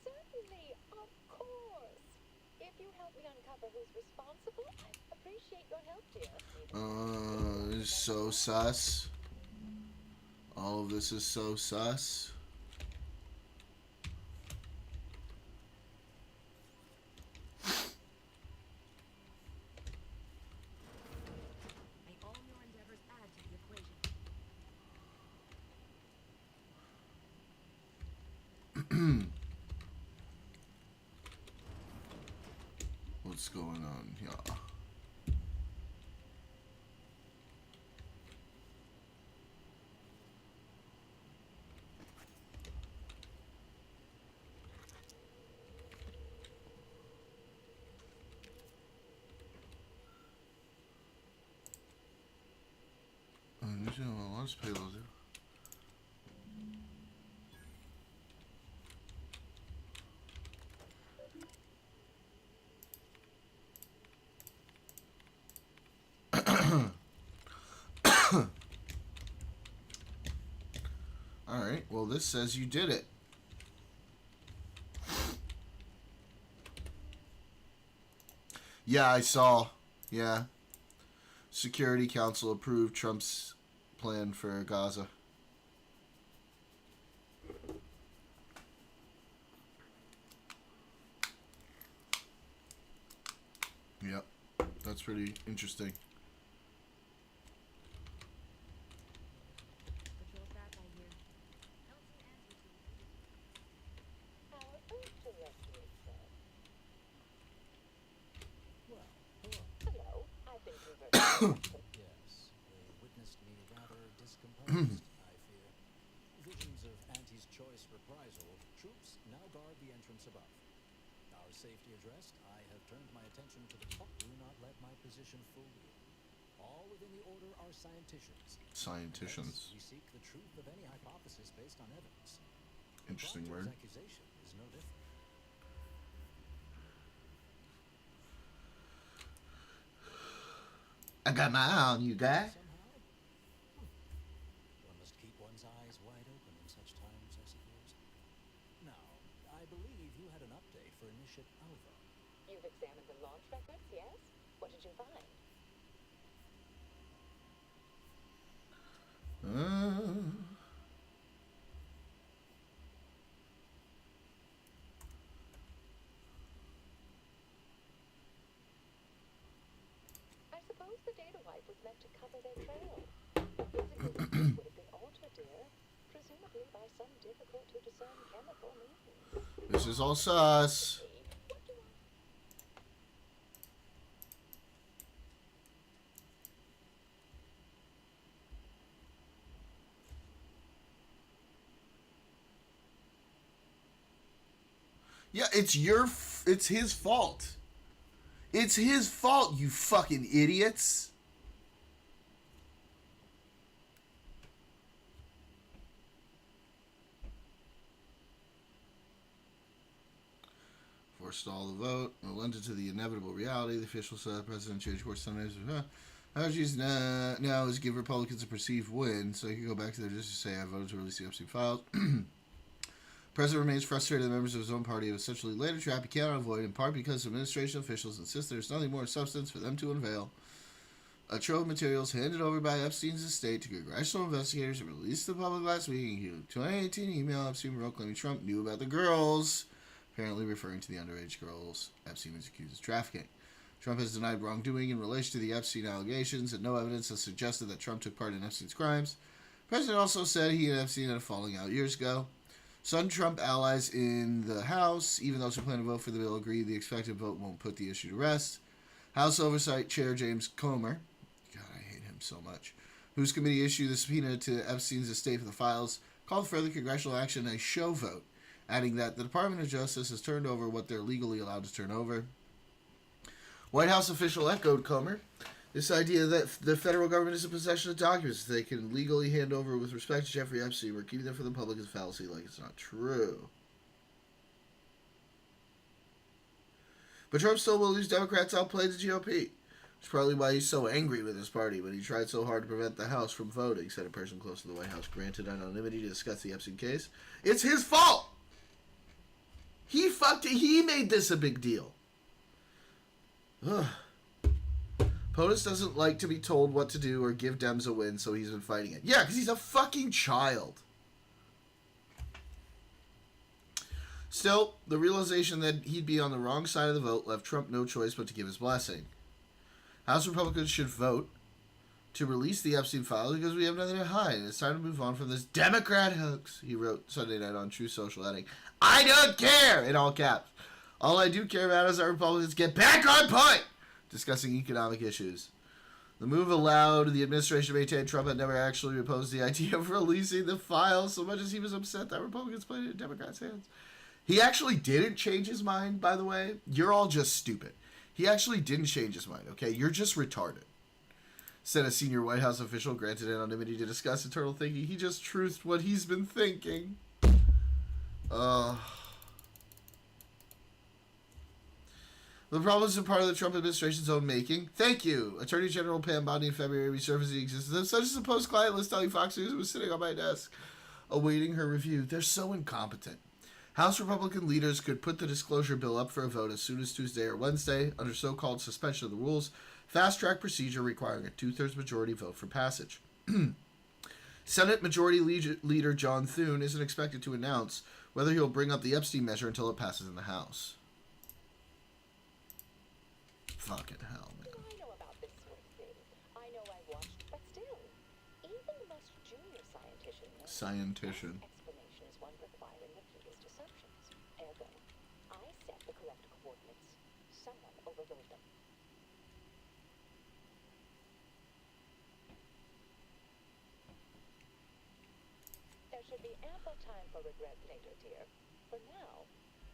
Certainly, of course. If you help me uncover who's responsible, I'd appreciate your help, dear. This is so sus. All of this is so sus. May all your endeavors add to the equation. What's going on here? Launch payload. All right. Well, this says you did it. Yeah, I saw. Yeah. Security Council approved Trump's plan for Gaza. Yep. That's pretty interesting. Patrol's back, I hear. How interesting, sir. Well, hello. Hello, I've been converted. Yes, they witnessed me rather discomposed, I fear. Visions of Auntie's choice reprisal, troops now guard the entrance above. Our safety addressed, I have turned my attention to the top. Do not let my position fool you. All within the order are scienticians. Scienticians. Hence, we seek the truth of any hypothesis based on evidence. Interesting The word. accusation is no different. I got my eye on you, guy. Somehow, one must keep one's eyes wide open in such times, I suppose. Now, I believe you had an update for Initiate Alpha. You've examined the launch records, yes? What did you find? I suppose the data wipe was meant to cover their trail. The physical records would have been altered, dear, presumably by some difficult to discern chemical means. This is all sus. What do I... Yeah, it's his fault. It's his fault, you fucking idiots. Forestall the vote. Relented to the inevitable reality. The official said President changed course sometimes. Allergies now is give Republicans a perceived win, so he can go back to their district and say, I voted to release the Epstein files. President remains frustrated that members of his own party have essentially laid a trap he cannot avoid, in part because administration officials insist there's nothing more substance for them to unveil. a trove of materials handed over by Epstein's estate to congressional investigators and released to the public last week. In a 2018 email, Epstein wrote claiming Trump knew about the girls, apparently referring to the underage girls Epstein was accused of trafficking. Trump has denied wrongdoing in relation to the Epstein allegations, and no evidence has suggested that Trump took part in Epstein's crimes. The president also said he and Epstein had a falling out years ago. Some Trump allies in the House, even those who plan to vote for the bill, agree the expected vote won't put the issue to rest. House Oversight Chair James Comer, God, I hate him so much, whose committee issued the subpoena to Epstein's estate for the files, called further congressional action a show vote, adding that the Department of Justice has turned over what they're legally allowed to turn over. White House official echoed Comer this idea that the federal government is in possession of documents they can legally hand over with respect to Jeffrey Epstein. We're keeping them from the public as fallacy, like it's not true. But Trump still believes Democrats outplayed the GOP. It's probably why he's so angry with his party when he tried so hard to prevent the House from voting, said a person close to the White House granted anonymity to discuss the Epstein case. It's his fault! He fucked it. He made this a big deal. Ugh. POTUS doesn't like to be told what to do or give Dems a win, so he's been fighting it. Yeah, because he's a fucking child. Still, the realization that he'd be on the wrong side of the vote left Trump no choice but to give his blessing. House Republicans should vote to release the Epstein files because we have nothing to hide. It's time to move on from this Democrat hoax, he wrote Sunday night on True Social, adding, I don't care, in all caps. All I do care about is that Republicans get back on point, discussing economic issues. The move allowed the administration to maintain Trump had never actually opposed the idea of releasing the files so much as he was upset that Republicans played it in Democrats' hands. He actually didn't change his mind, by the way. You're all just stupid. He actually didn't change his mind, okay? You're just retarded. Said a senior White House official granted anonymity to discuss internal thinking. He just truthed what he's been thinking. The problem is a part of the Trump administration's own making. Thank you. Attorney General Pam Bondi in February resurfaced the existence of such a supposed client list telling Fox News it was sitting on my desk, awaiting her review. They're so incompetent. House Republican leaders could put the disclosure bill up for a vote as soon as Tuesday or Wednesday under so-called suspension of the rules, fast-track procedure requiring a two-thirds majority vote for passage. Senate Majority Leader John Thune isn't expected to announce whether he'll bring up the Epstein measure until it passes in the House. Fucking hell, man. I know about this sort of thing. I know I've watched, but still, even the most junior scientician knows Scientician. explanation is one requiring the fewest assumptions. Ergo, I set the correct coordinates. Someone overrode them. There should be ample time for regret later, dear. For now,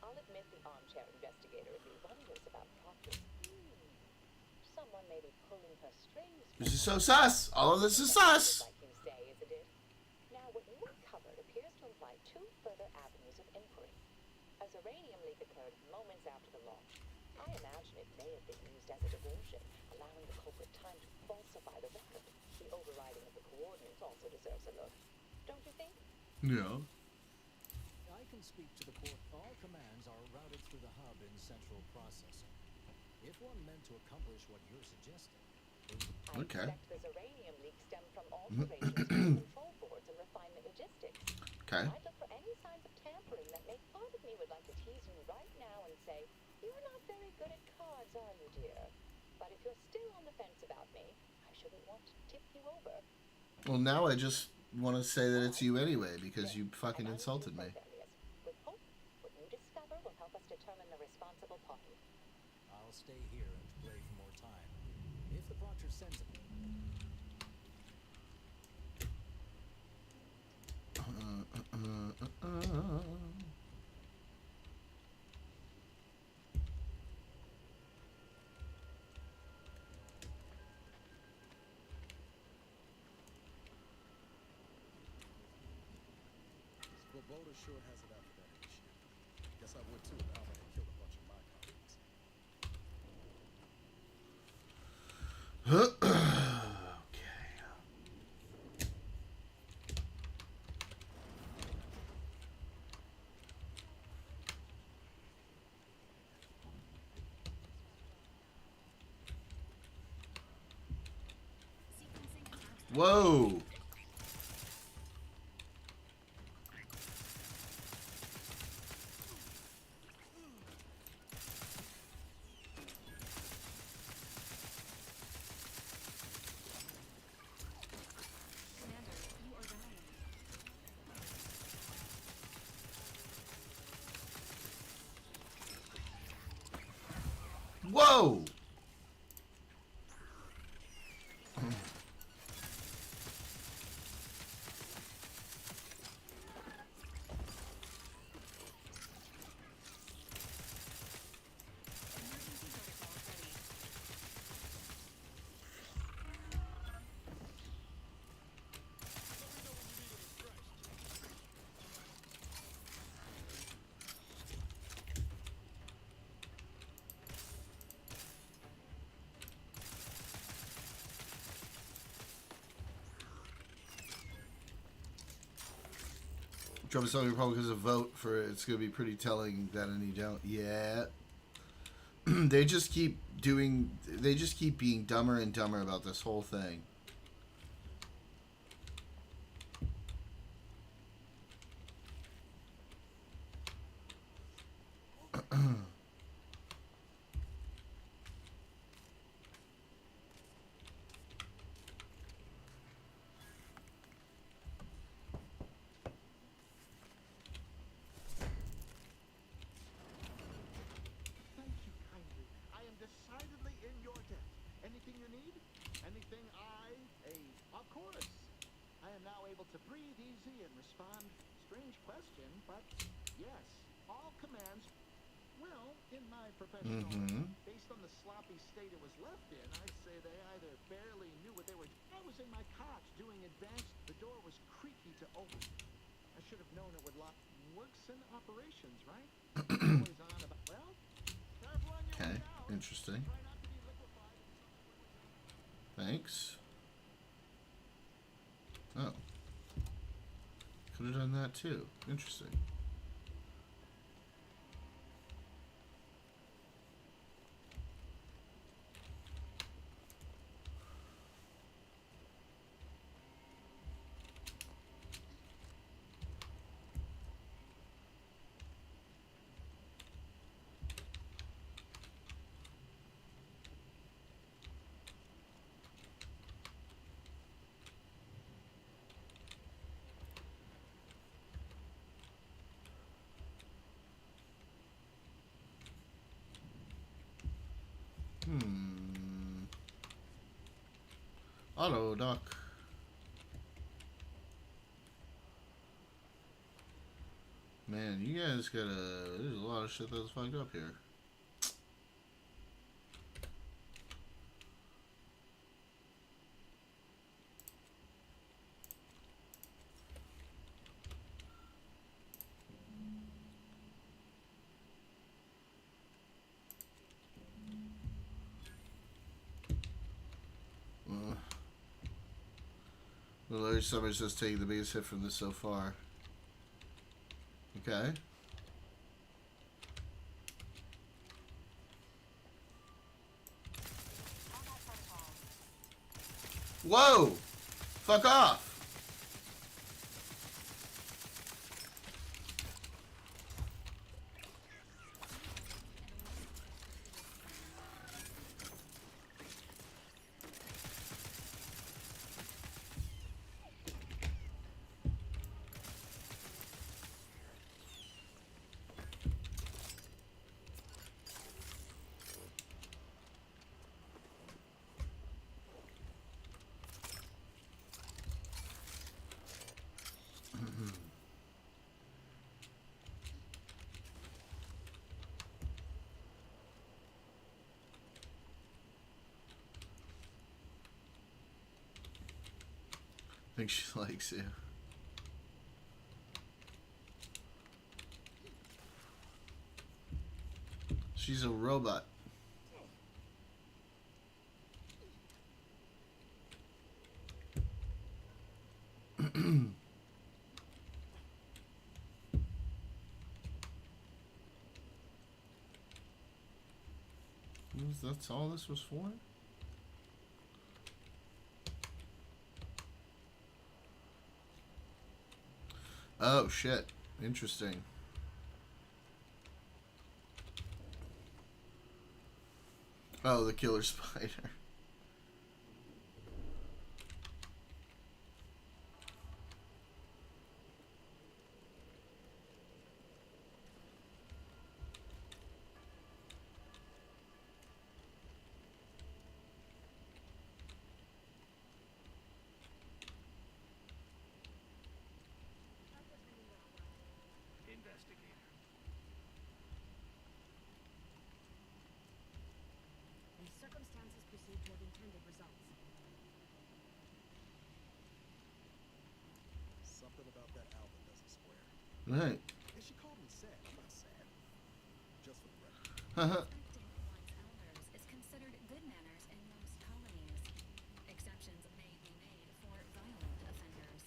I'll admit the armchair investigator in me wonders about Proctor's. Someone may be pulling her strings. This is so sus. All of this is sus. Like you say, isn't it? Now, what you uncovered appears to imply two further avenues of inquiry. A uranium leak occurred moments after the launch. I imagine it may have been used as a diversion, allowing the culprit time to falsify the record. The overriding of the coordinates also deserves a look. Don't you think? Yeah. I can speak to the court. All commands are routed through the hub in central processing. If one meant to accomplish what you're suggesting, I Okay. expect this uranium leak stemmed from alterations in control boards and refinement logistics. Okay. I'd look for any signs of tampering that make part of me would like to tease you right now and say, you're not very good at cards, are you, dear? But if you're still on the fence about me, I shouldn't want to tip you over. Well, now I just want to say that it's you anyway because you fucking And I'm insulted me. Cornelius. With hope, what you discover will help us determine the responsible party. I'll stay here and play for more time. If the Proctor sends it, Svoboda sure has it out for that shit. Guess I would too if Alvin had killed a bunch of my colleagues. Whoa! Commander, you are dying. Whoa! Emergency protocols ready. Trump is telling Republicans to vote for it. It's going to be pretty telling that any don't. Yeah. They just keep being dumber and dumber about this whole thing. Thank you kindly. I am decidedly in your debt. Anything you need? Anything of course. I am now able to breathe easy and respond. Strange question, but yes, all commands. Well, in my professional, based on the sloppy state it was left in, I'd say they either barely knew what they were. I was in my cot doing advanced. The door was creaky to open. I should have known it would lock. Works in operations, right? Always on about. Well, careful on your Okay, way out. interesting. Try not to be liquefied in some Thanks. Oh. Could have done that too. Interesting. Auto dock. Man, you guys gotta. There's a lot of shit that's fucked up here. The large summer's just taking the biggest hit from this so far. Okay. Whoa! Fuck off! I think she likes you. She's a robot. That's all this was for? Oh, shit. Interesting. Oh, the killer spider. Investigator. The circumstances proceed toward intended results. Something about that Alvin doesn't square. Right. And she called me sad. I'm not sad. Just for the record. Haha. Respecting one's elders is considered good manners in most colonies. Exceptions may be made for violent offenders.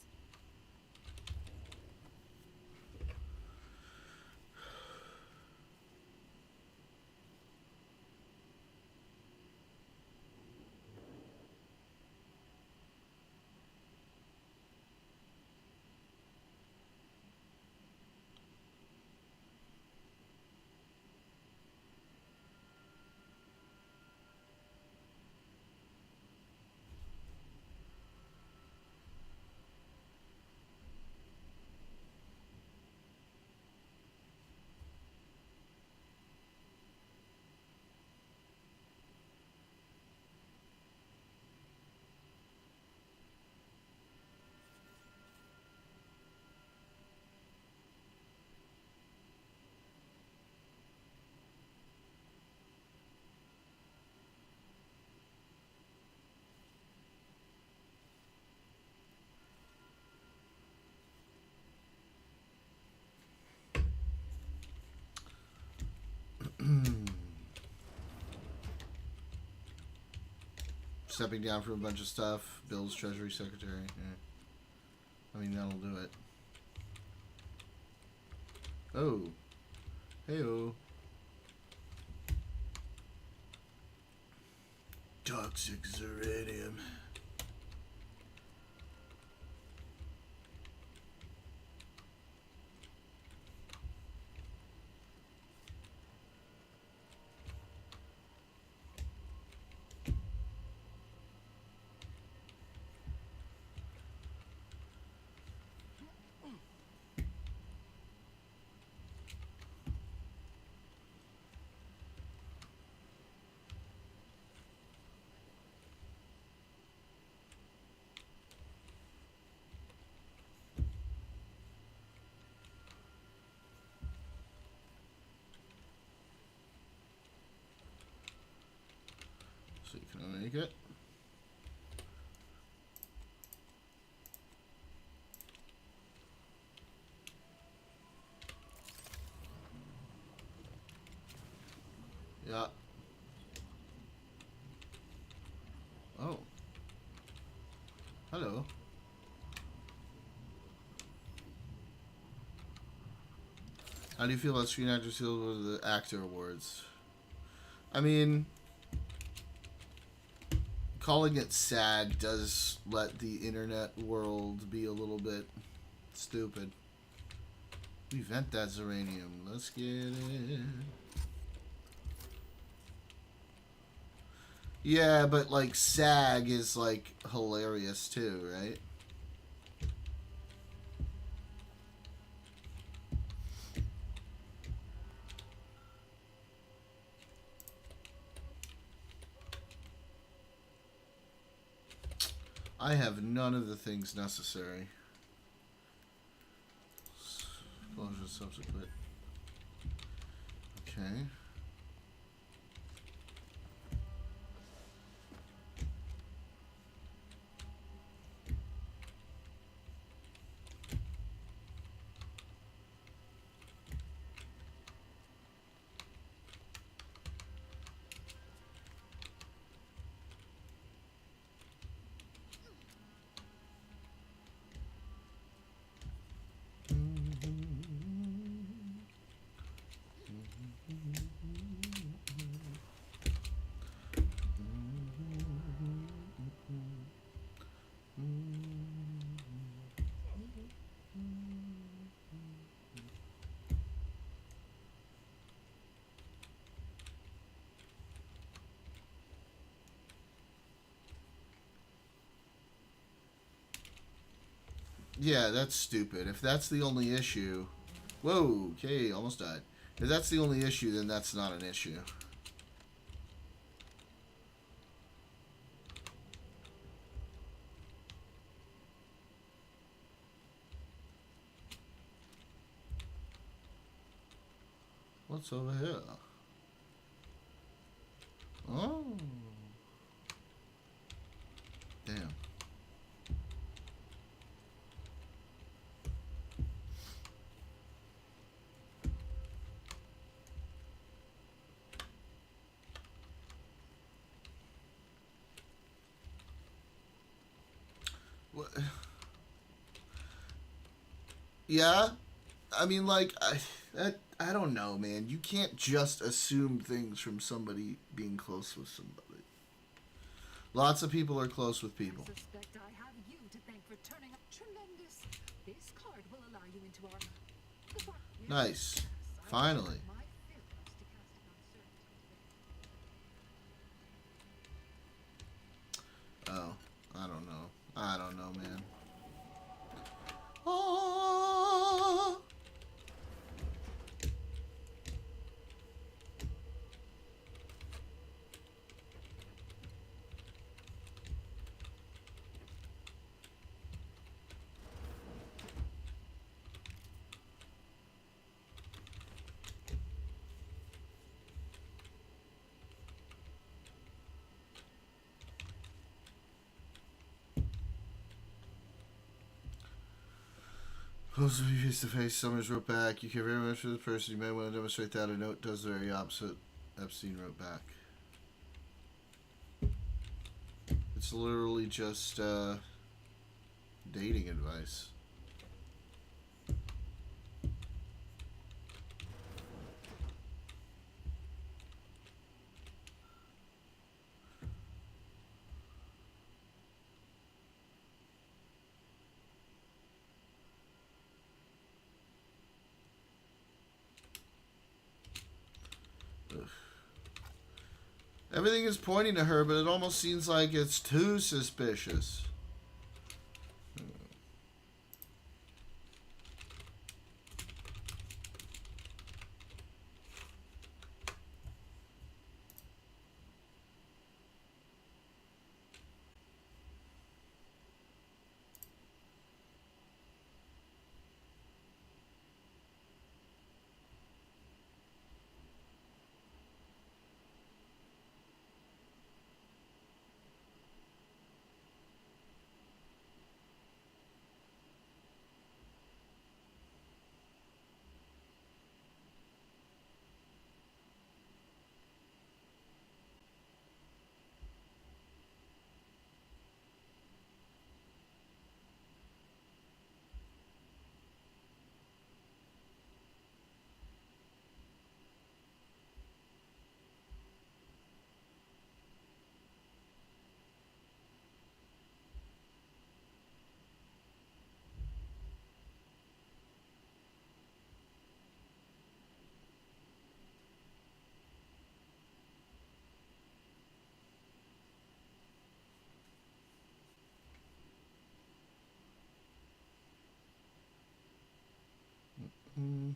Stepping down from a bunch of stuff. Bill's Treasury Secretary. Yeah. I mean, that'll do it. Oh. Hey-oh. Toxic Zeranium. So you can make it. Yeah. Oh. Hello. How do you feel about Screen Actors Guild with the Actor Awards? I mean, calling it SAG does let the internet world be a little bit stupid. We vent that Zeranium. Let's get it. Yeah, but like SAG is like hilarious too, right? I have none of the things necessary. Closure subsequent. Okay. Yeah, that's stupid. If that's the only issue... Whoa, okay, almost died. If that's the only issue, then that's not an issue. What's over here? Oh. Damn. What? Yeah, I mean, like, I don't know, man. You can't just assume things from somebody being close with somebody. Lots of people are close with people. I suspect I have you to thank for turning up tremendous. This card will allow you into our... Nice. Finally. My failures to cast an uncertainty. Oh, I don't know. I don't know, man. Oh. Close to be face to face. Summers wrote back, "You care very much for the person. You might want to demonstrate that." A note does the very opposite. Epstein wrote back. It's literally just dating advice. Everything is pointing to her, but it almost seems like it's too suspicious. Mm.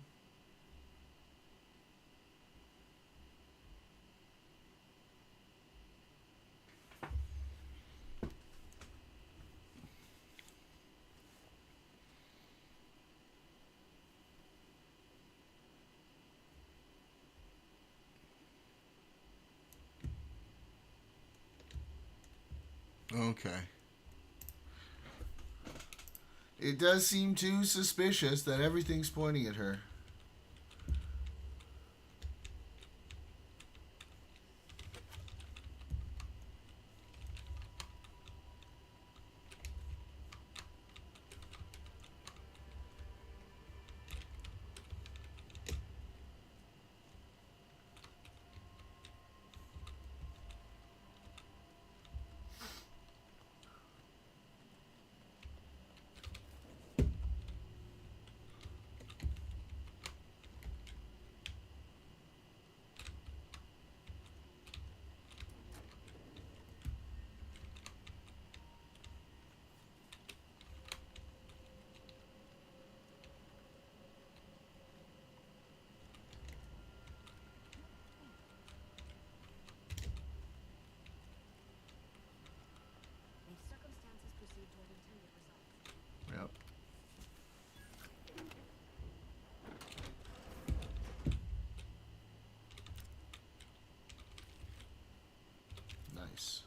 Okay. It does seem too suspicious that everything's pointing at her. Nice.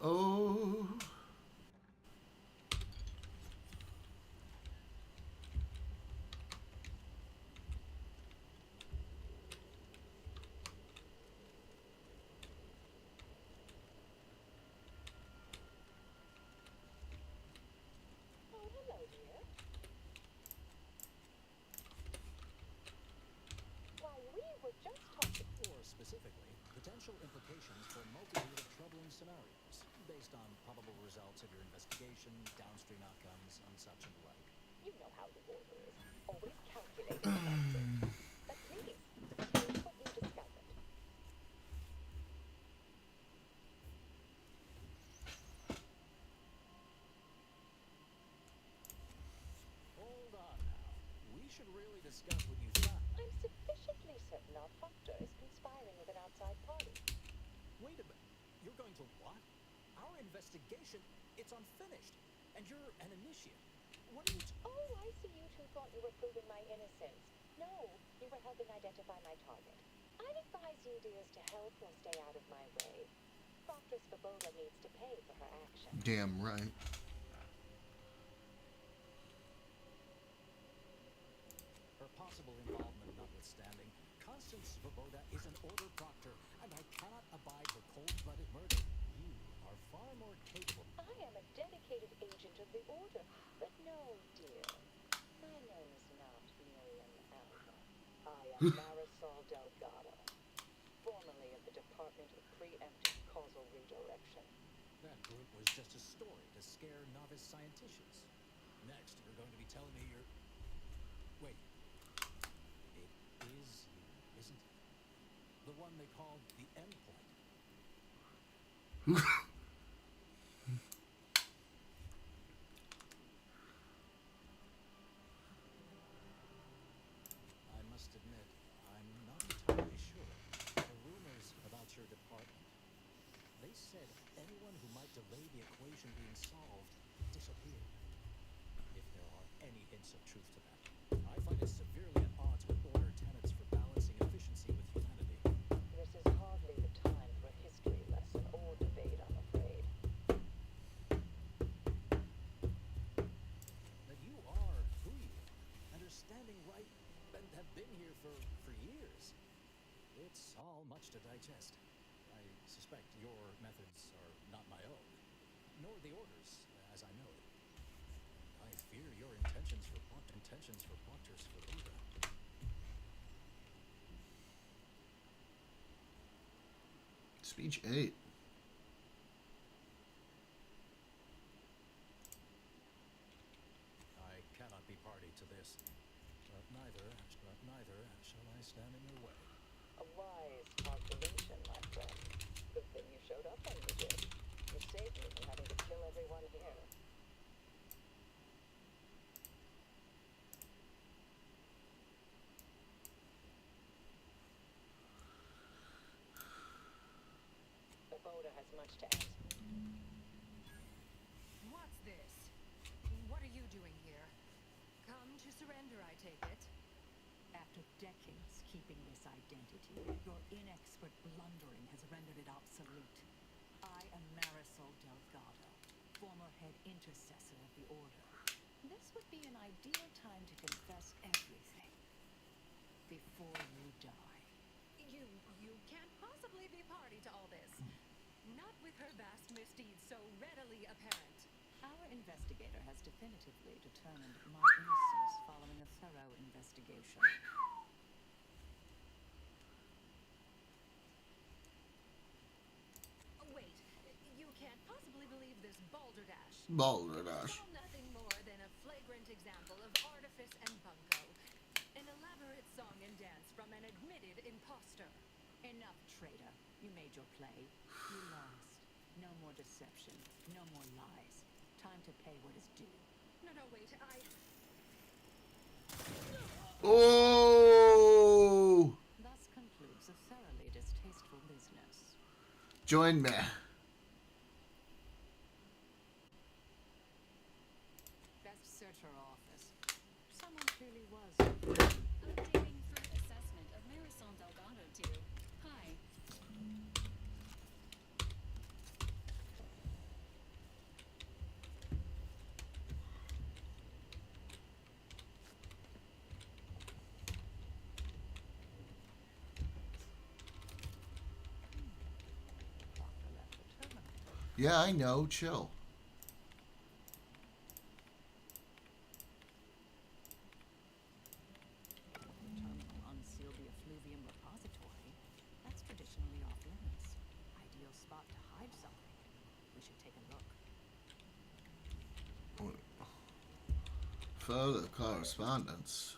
Oh. Oh, hello, dear. Why, we were just talking. Or specifically, potential implications for a multitude of troubling scenarios, based on probable results of your investigation, downstream outcomes, and such and the like. You know how the order is. Always calculating about things. But please, tell me what you discovered. Hold on now. We should really discuss what you found. I'm sufficiently certain our functor is conspiring with an outside party. Wait a minute. You're going to what? Our investigation, it's unfinished. And you're an initiate. What are you Oh, I see you two thought you were proving my innocence. No, you were helping identify my target. I'd advise you dears to help or stay out of my way. Proctress Vaboda needs to pay for her actions. Damn right. Her possible involvement notwithstanding, Constance Svoboda is an order proctor, and I cannot abide her cold-blooded murder. You are far more capable. I am a dedicated agent of the Order, but no, dear. My name is not Miriam Alva. I am Marisol Delgado, formerly of the Department of Preemptive Causal Redirection. That group was just a story to scare novice scienticians. Next, you're going to be telling me you're... Wait. It is you, isn't it? The one they called the endpoint. I must admit, I'm not entirely sure. The rumors about your department. They said anyone who might delay the equation being solved disappeared. If there are any hints of truth to that, I find it severely at odds with Order tenets for balancing efficiency with humanity. This is hardly the time for a history lesson or debate, I'm afraid. That you are who you are, and are standing right, and have been here for years. It's all much to digest. I suspect your methods are not my own, nor the Order's, as I know it. I fear your intentions for Proctor's Svoboda. Speech 8. I cannot be party to this, but neither shall I stand in your way. A wise calculation, my friend. Good thing you showed up when you did. You saved me from having to kill everyone here. Vaboda has much to answer. What's this? What are you doing here? Come to surrender, I take it. After decades keeping this identity, your inexpert blundering has rendered it obsolete. I am Marisol Delgado, former head intercessor of the Order. This would be an ideal time to confess everything before you die. probably be party to all this. Not with her vast misdeeds so readily apparent. Our investigator has definitively determined my innocence following a thorough investigation. Oh, wait, you can't possibly believe this balderdash. Balderdash. Call nothing more than a flagrant example of artifice and bunco. An elaborate song and dance from an admitted imposter. Enough, traitor. You made your play. You lost. No more deception. No more lies. Time to pay what is due. No, wait, Oh! Thus concludes a thoroughly distasteful business. Join me. Best search her office. Someone clearly was. Updating threat assessment of Marisol Delgado to hi. Doctor left the terminal. Yeah, I know. Chill. Terminal unseal the effluvium repository. That's traditionally off limits. Ideal spot to hide something. We should take a look. Further correspondence.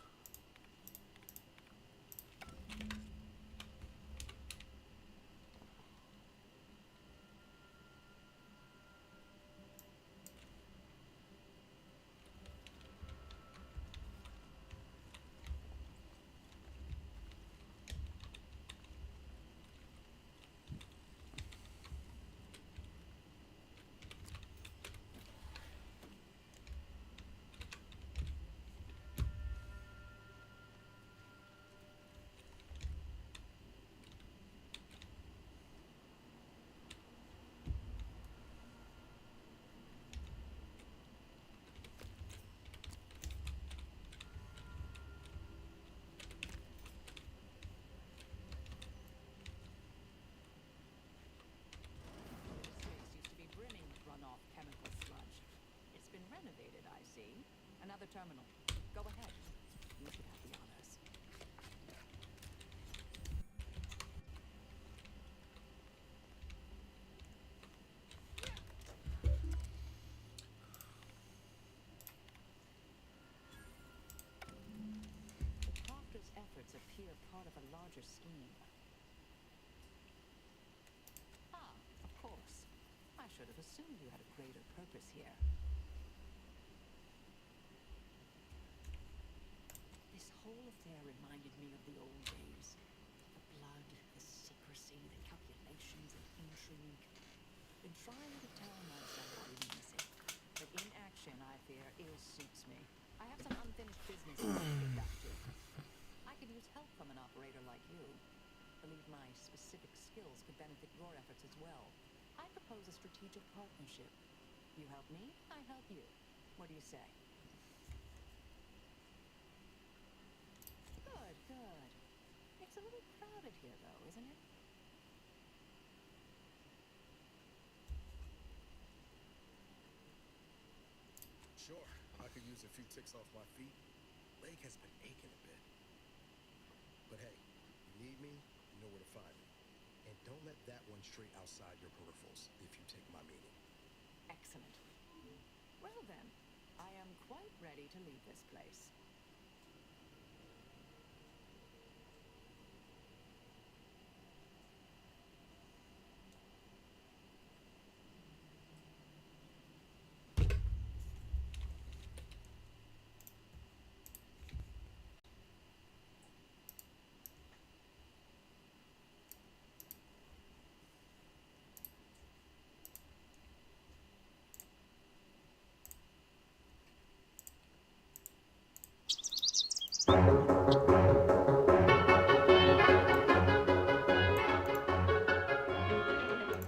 Space used to be brimming with runoff chemical sludge. It's been renovated, I see. Another terminal. Go ahead. You should have the honors. The crafter's efforts appear part of a larger scheme. Ah, of course. I should have assumed you had a greater purpose here. This whole affair reminded me of the old days. The blood, the secrecy, the calculations and intrigue. Been trying to tell myself I didn't miss it. But in action, I fear, ill suits me. I have some unfinished business I need to get back to. I could use help from an operator like you. Believe my specific skills could benefit your efforts as well. I propose a strategic partnership. You help me, I help you. What do you say? Good, good. It's a little crowded here, though, isn't it? Sure, I could use a few ticks off my feet. Leg has been aching a bit. But hey, you need me, you know where to find me. And don't let that one stray outside your peripherals, if you take my meaning. Excellent. Well then, I am quite ready to leave this place.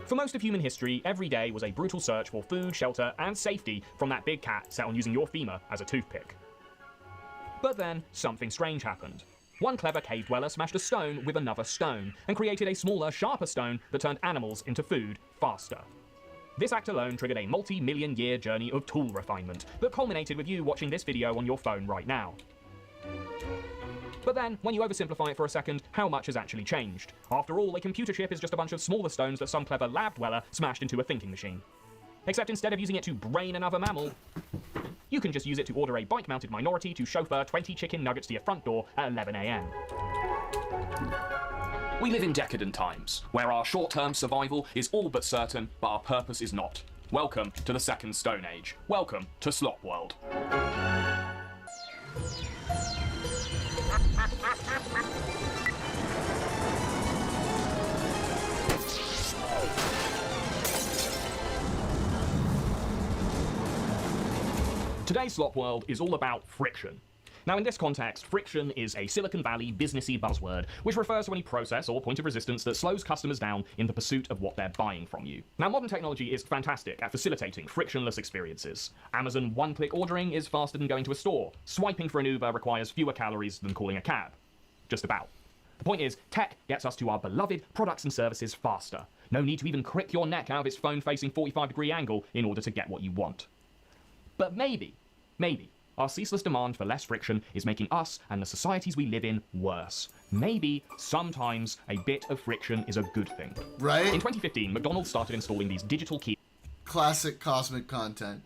For most of human history, every day was a brutal search for food, shelter, and safety from that big cat set on using your femur as a toothpick. But then, something strange happened. one clever cave dweller smashed a stone with another stone and created a smaller, sharper stone that turned animals into food faster. This act alone triggered a multi-million-year journey of tool refinement that culminated with you watching this video on your phone right now. But then, when you oversimplify it for a second, how much has actually changed? After all, a computer chip is just a bunch of smaller stones that some clever lab dweller smashed into a thinking machine. Except instead of using it to brain another mammal, you can just use it to order a bike-mounted minority to chauffeur 20 chicken nuggets to your front door at 11 a.m. We live in decadent times, where our short-term survival is all but certain, but our purpose is not. Welcome to the Second Stone Age. Welcome to Slop World. Today's Slop World is all about friction. Now in this context, friction is a Silicon Valley businessy buzzword, which refers to any process or point of resistance that slows customers down in the pursuit of what they're buying from you. Now modern technology is fantastic at facilitating frictionless experiences. Amazon one-click ordering is faster than going to a store. Swiping for an Uber requires fewer calories than calling a cab. Just about. The point is, tech gets us to our beloved products and services faster. No need to even crick your neck out of its phone-facing 45-degree angle in order to get what you want. But maybe, our ceaseless demand for less friction is making us and the societies we live in worse. Maybe, sometimes, a bit of friction is a good thing. Right? In 2015, McDonald's started installing these digital classic cosmic content.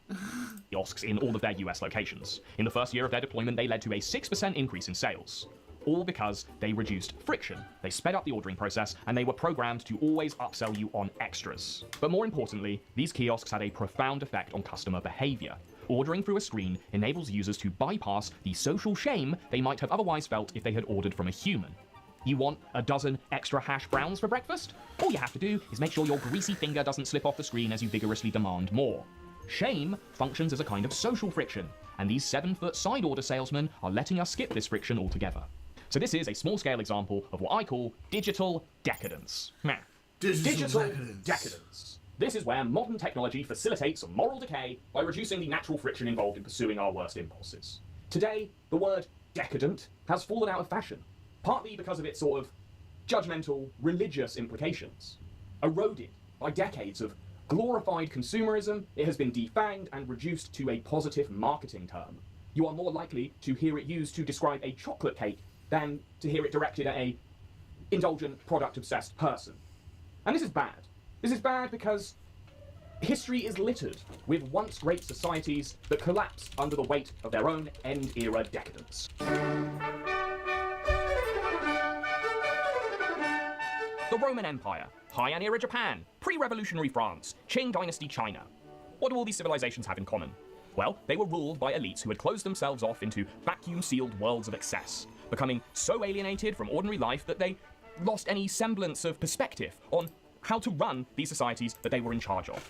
kiosks in all of their US locations. In the first year of their deployment, they led to a 6% increase in sales. All because they reduced friction. They sped up the ordering process, and they were programmed to always upsell you on extras. But more importantly, these kiosks had a profound effect on customer behavior. Ordering through a screen enables users to bypass the social shame they might have otherwise felt if they had ordered from a human. You want a dozen extra hash browns for breakfast? All you have to do is make sure your greasy finger doesn't slip off the screen as you vigorously demand more. Shame functions as a kind of social friction, and these 7-foot side order salesmen are letting us skip this friction altogether. So this is a small-scale example of what I call digital decadence. Digital decadence. This is where modern technology facilitates moral decay by reducing the natural friction involved in pursuing our worst impulses. Today, the word decadent has fallen out of fashion, partly because of its sort of judgmental, religious implications. Eroded by decades of glorified consumerism, it has been defanged and reduced to a positive marketing term. You are more likely to hear it used to describe a chocolate cake than to hear it directed at a indulgent, product-obsessed person. And this is bad. This is bad because history is littered with once great societies that collapse under the weight of their own end-era decadence. The Roman Empire, Heian era Japan, pre-revolutionary France, Qing dynasty China. What do all these civilizations have in common? Well, they were ruled by elites who had closed themselves off into vacuum-sealed worlds of excess, becoming so alienated from ordinary life that they lost any semblance of perspective on how to run these societies that they were in charge of.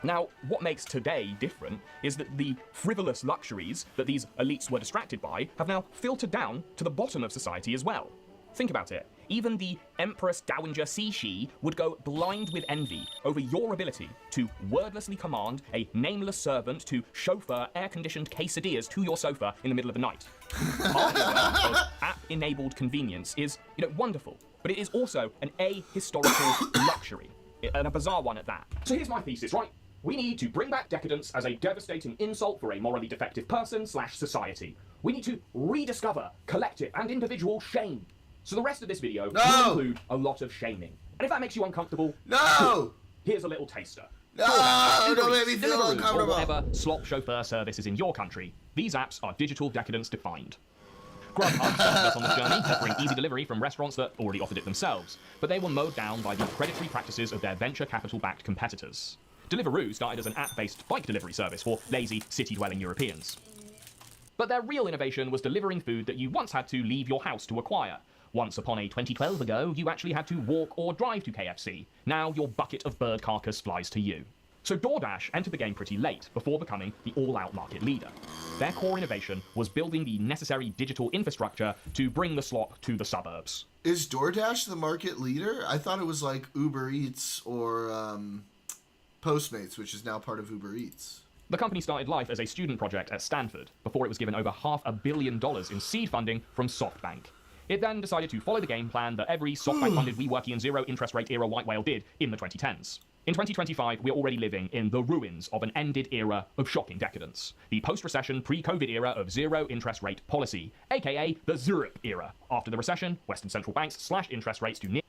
Now, what makes today different is that the frivolous luxuries that these elites were distracted by have now filtered down to the bottom of society as well. Think about it. Even the Empress Dowager Cixi would go blind with envy over your ability to wordlessly command a nameless servant to chauffeur air-conditioned quesadillas to your sofa in the middle of the night. Our era of app-enabled convenience is, wonderful, but it is also an ahistorical luxury, and a bizarre one at that. So here's my thesis, right? We need to bring back decadence as a devastating insult for a morally defective person/society. We need to rediscover collective and individual shame. So the rest of this video will include a lot of shaming. And if that makes you uncomfortable, here's a little taster. Don't make me feel uncomfortable. Or whatever slop chauffeur service is in your country, these apps are digital decadence defined. Grubhub started us on this journey, offering easy delivery from restaurants that already offered it themselves, but they were mowed down by the predatory practices of their venture capital-backed competitors. Deliveroo started as an app-based bike delivery service for lazy, city-dwelling Europeans. But their real innovation was delivering food that you once had to leave your house to acquire. Once upon a 2012 ago, you actually had to walk or drive to KFC. Now your bucket of bird carcass flies to you. So DoorDash entered the game pretty late, before becoming the all-out market leader. Their core innovation was building the necessary digital infrastructure to bring the slop to the suburbs. Is DoorDash the market leader? I thought it was like Uber Eats or Postmates, which is now part of Uber Eats. The company started life as a student project at Stanford, before it was given over $500 million in seed funding from SoftBank. It then decided to follow the game plan that every SoftBank-funded WeWorkian zero-interest rate era white whale did in the 2010s. In 2025, we're already living in the ruins of an ended era of shocking decadence. The post-recession, pre-COVID era of zero-interest rate policy, aka the ZIRP era. After the recession, Western central banks slashed interest rates to near...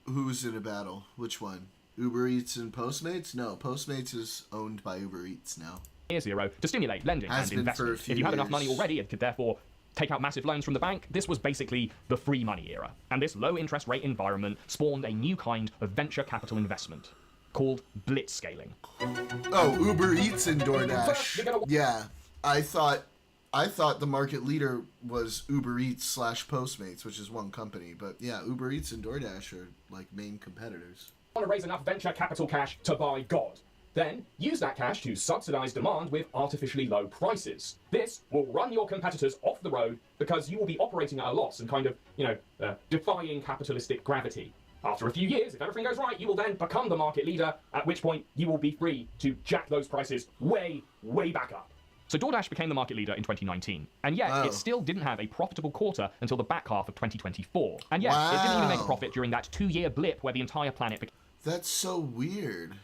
Who's in a battle? Which one? Uber Eats and Postmates? No, Postmates is owned by Uber Eats now. Near zero to stimulate lending and investment. If you had enough money already and could therefore take out massive loans from the bank, this was basically the free money era. And this low interest rate environment spawned a new kind of venture capital investment called blitzscaling. Oh, Uber Eats and DoorDash. Yeah, I thought the market leader was Uber Eats / Postmates, which is one company. But yeah, Uber Eats and DoorDash are like main competitors. Want to raise enough venture capital cash to buy God. Then use that cash to subsidize demand with artificially low prices. This will run your competitors off the road because you will be operating at a loss and kind of, defying capitalistic gravity. After a few years, if everything goes right, you will then become the market leader, at which point you will be free to jack those prices way, way back up. So DoorDash became the market leader in 2019, and yet it still didn't have a profitable quarter until the back half of 2024. And yet it didn't even make a profit during that 2-year blip where the entire planet became... That's so weird.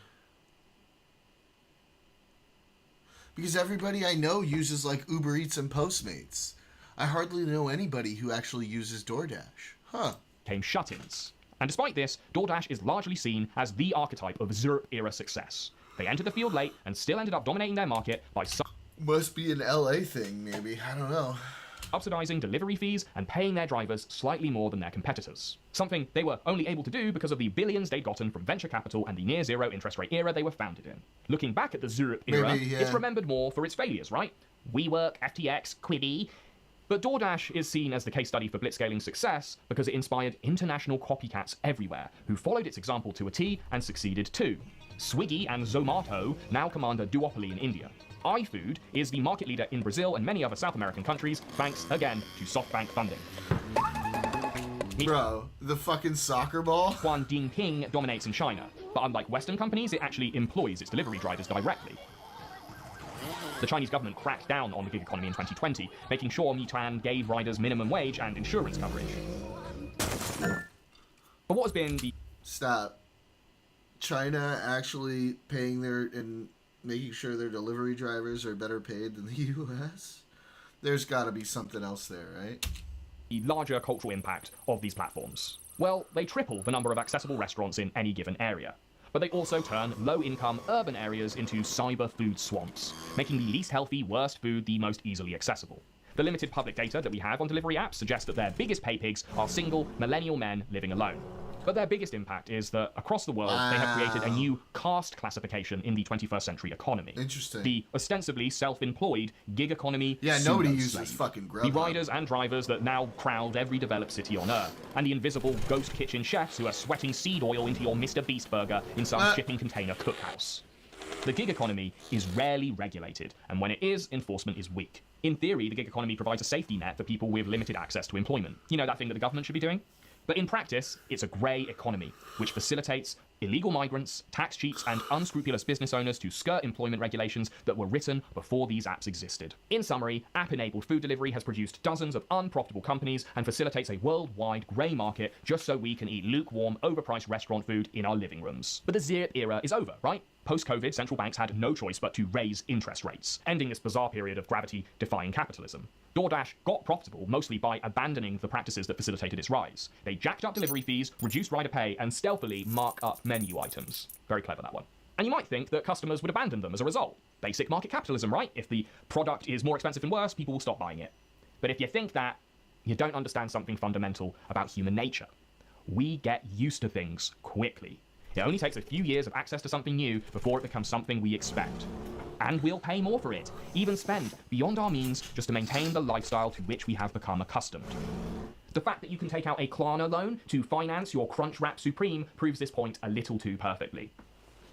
Because everybody I know uses like Uber Eats and Postmates. I hardly know anybody who actually uses DoorDash. Huh. Came shut-ins. And despite this, DoorDash is largely seen as the archetype of ZIRP-era success. They entered the field late and still ended up dominating their market by... Must be an LA thing, maybe. I don't know. Subsidizing delivery fees and paying their drivers slightly more than their competitors. Something they were only able to do because of the billions they'd gotten from venture capital and the near-zero interest rate era they were founded in. Looking back at the ZIRP era, it's remembered more for its failures, right? WeWork, FTX, Quibi. But DoorDash is seen as the case study for blitzscaling success because it inspired international copycats everywhere who followed its example to a T and succeeded too. Swiggy and Zomato now command a duopoly in India. iFood is the market leader in Brazil and many other South American countries, thanks again to SoftBank funding. Bro, the fucking soccer ball? Juan Dingping dominates in China, but unlike Western companies, it actually employs its delivery drivers directly. The Chinese government cracked down on the gig economy in 2020, making sure Meituan gave riders minimum wage and insurance coverage. But what has been the... Stop. China actually paying and making sure their delivery drivers are better paid than the U.S.? There's got to be something else there, right? The larger cultural impact of these platforms? Well, they triple the number of accessible restaurants in any given area. But they also turn low-income urban areas into cyber food swamps, making the least healthy, worst food the most easily accessible. The limited public data that we have on delivery apps suggests that their biggest pay pigs are single, millennial men living alone. But their biggest impact is that across the world, they have created a new caste classification in the 21st century economy. Interesting. The ostensibly self-employed gig economy. Yeah, nobody uses fucking Grubhub. The riders and drivers that now crowd every developed city on Earth. And the invisible ghost kitchen chefs who are sweating seed oil into your Mr. Beast burger in some shipping container cookhouse. The gig economy is rarely regulated, and when it is, enforcement is weak. In theory, the gig economy provides a safety net for people with limited access to employment. You know, that thing that the government should be doing? But in practice, it's a grey economy, which facilitates illegal migrants, tax cheats, and unscrupulous business owners to skirt employment regulations that were written before these apps existed. In summary, app-enabled food delivery has produced dozens of unprofitable companies and facilitates a worldwide grey market just so we can eat lukewarm, overpriced restaurant food in our living rooms. But the ZIRP era is over, right? Post-COVID, central banks had no choice but to raise interest rates, ending this bizarre period of gravity-defying capitalism. DoorDash got profitable mostly by abandoning the practices that facilitated its rise. They jacked up delivery fees, reduced rider pay, and stealthily mark up menu items. Very clever, that one. And you might think that customers would abandon them as a result. Basic market capitalism, right? If the product is more expensive and worse, people will stop buying it. But if you think that, you don't understand something fundamental about human nature. We get used to things quickly. It only takes a few years of access to something new before it becomes something we expect. And we'll pay more for it, even spend beyond our means just to maintain the lifestyle to which we have become accustomed. The fact that you can take out a Klarna loan to finance your Crunchwrap Supreme proves this point a little too perfectly.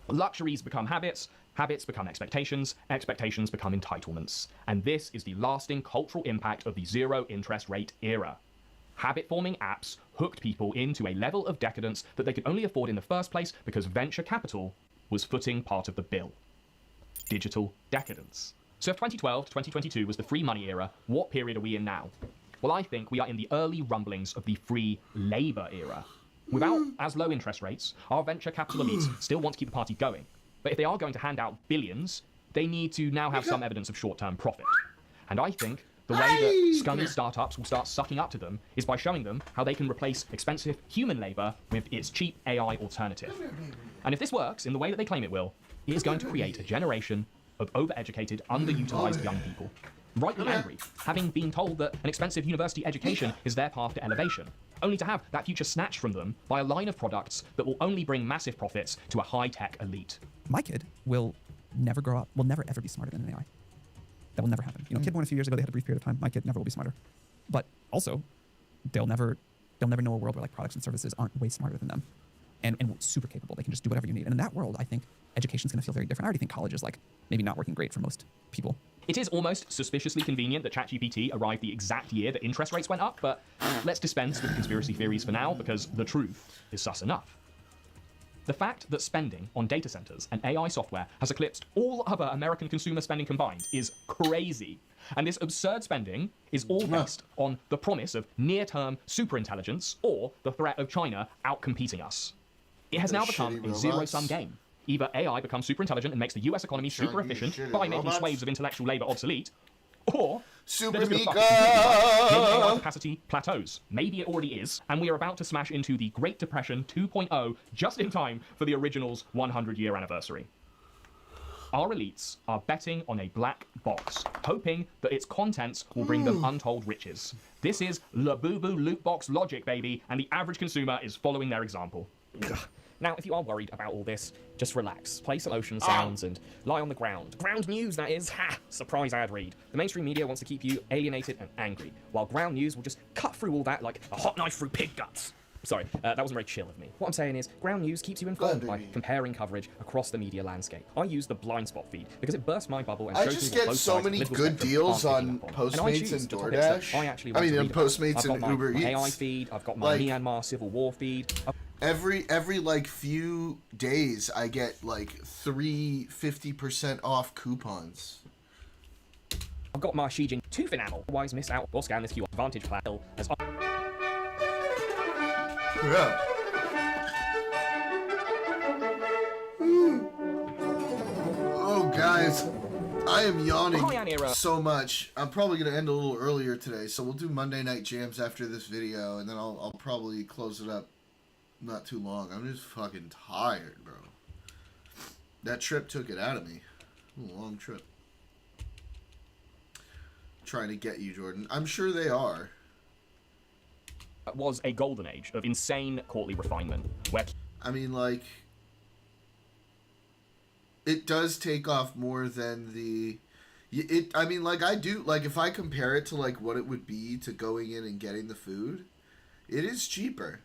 Luxuries become habits, habits become expectations, expectations become entitlements. And this is the lasting cultural impact of the zero interest rate era. Habit-forming apps hooked people into a level of decadence that they could only afford in the first place because venture capital was footing part of the bill. Digital decadence. So if 2012 to 2022 was the free money era, what period are we in now? Well, I think we are in the early rumblings of the free labor era. Without as low interest rates, our venture capital elites still want to keep the party going. But if they are going to hand out billions, they need to now have some evidence of short-term profit. And I think the way that scummy startups will start sucking up to them is by showing them how they can replace expensive human labor with its cheap AI alternative. And if this works in the way that they claim it will, it is going to create a generation of overeducated, underutilized young people. Rightly angry, having been told that an expensive university education is their path to elevation, only to have that future snatched from them by a line of products that will only bring massive profits to a high-tech elite. My kid will never grow up, will never ever be smarter than an AI. That will never happen. You know, kid born a few years ago, they had a brief period of time. My kid never will be smarter. But also, they'll never know a world where like products and services aren't way smarter than them and super capable. They can just do whatever you need. And in that world, I think education's going to feel very different. I already think college is like maybe not working great for most people. It is almost suspiciously convenient that ChatGPT arrived the exact year that interest rates went up, but let's dispense with the conspiracy theories for now because the truth is sus enough. The fact that spending on data centers and AI software has eclipsed all other American consumer spending combined is crazy. And this absurd spending is all based on the promise of near-term superintelligence or the threat of China outcompeting us. It has now become a zero-sum game. Either AI becomes super intelligent and makes the US economy super efficient by making slaves of intellectual labor obsolete, or Super maybe Mika! AI capacity plateaus. Maybe it already is, and we are about to smash into the Great Depression 2.0 just in time for the original's 100-year anniversary. Our elites are betting on a black box, hoping that its contents will bring them untold riches. This is Labubu loot box logic, baby, and the average consumer is following their example. Now, if you are worried about all this, just relax. Play some ocean sounds and lie on the ground. Ground news, that is. Ha! Surprise ad read. The mainstream media wants to keep you alienated and angry, while ground news will just cut through all that like a hot knife through pig guts. Sorry, that wasn't very chill of me. What I'm saying is, ground news keeps you informed by comparing coverage across the media landscape. I use the blind spot feed because it bursts my bubble and shows me just what get both so sides of many political good spectrum deals aren't on picking up on. And I Postmates choose and the topics that DoorDash. I actually I want mean, to on read about. Postmates I've got and my Uber AI Eats. feed, I've got my Like- Myanmar civil war feed. Every like few days I get like 50% off coupons. I've got my Xi Jinping tooth enamel. Otherwise miss out or scan this QR Advantage plan as Yeah. Oh, guys, I am yawning so much. I'm probably gonna end a little earlier today, so we'll do Monday Night Jams after this video, and then I'll probably close it up not too long. I'm just fucking tired, bro. That trip took it out of me. A long trip. Trying to get you, Jordan. I'm sure they are. Was a golden age of insane courtly refinement, where I mean, like, it does take off more than the. I mean, like, I do. Like, if I compare it to, like, what it would be to going in and getting the food, it is cheaper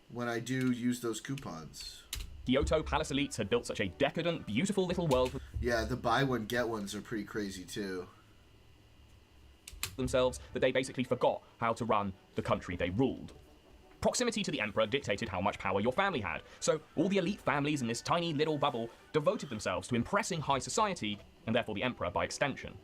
when I do use those coupons. Kyoto Palace elites had built such a decadent, beautiful little world for Yeah, the buy one, get ones are pretty crazy, too. themselves that they basically forgot how to run the country they ruled. Proximity to the emperor dictated how much power your family had, so all the elite families in this tiny little bubble devoted themselves to impressing high society, and therefore the emperor by extension.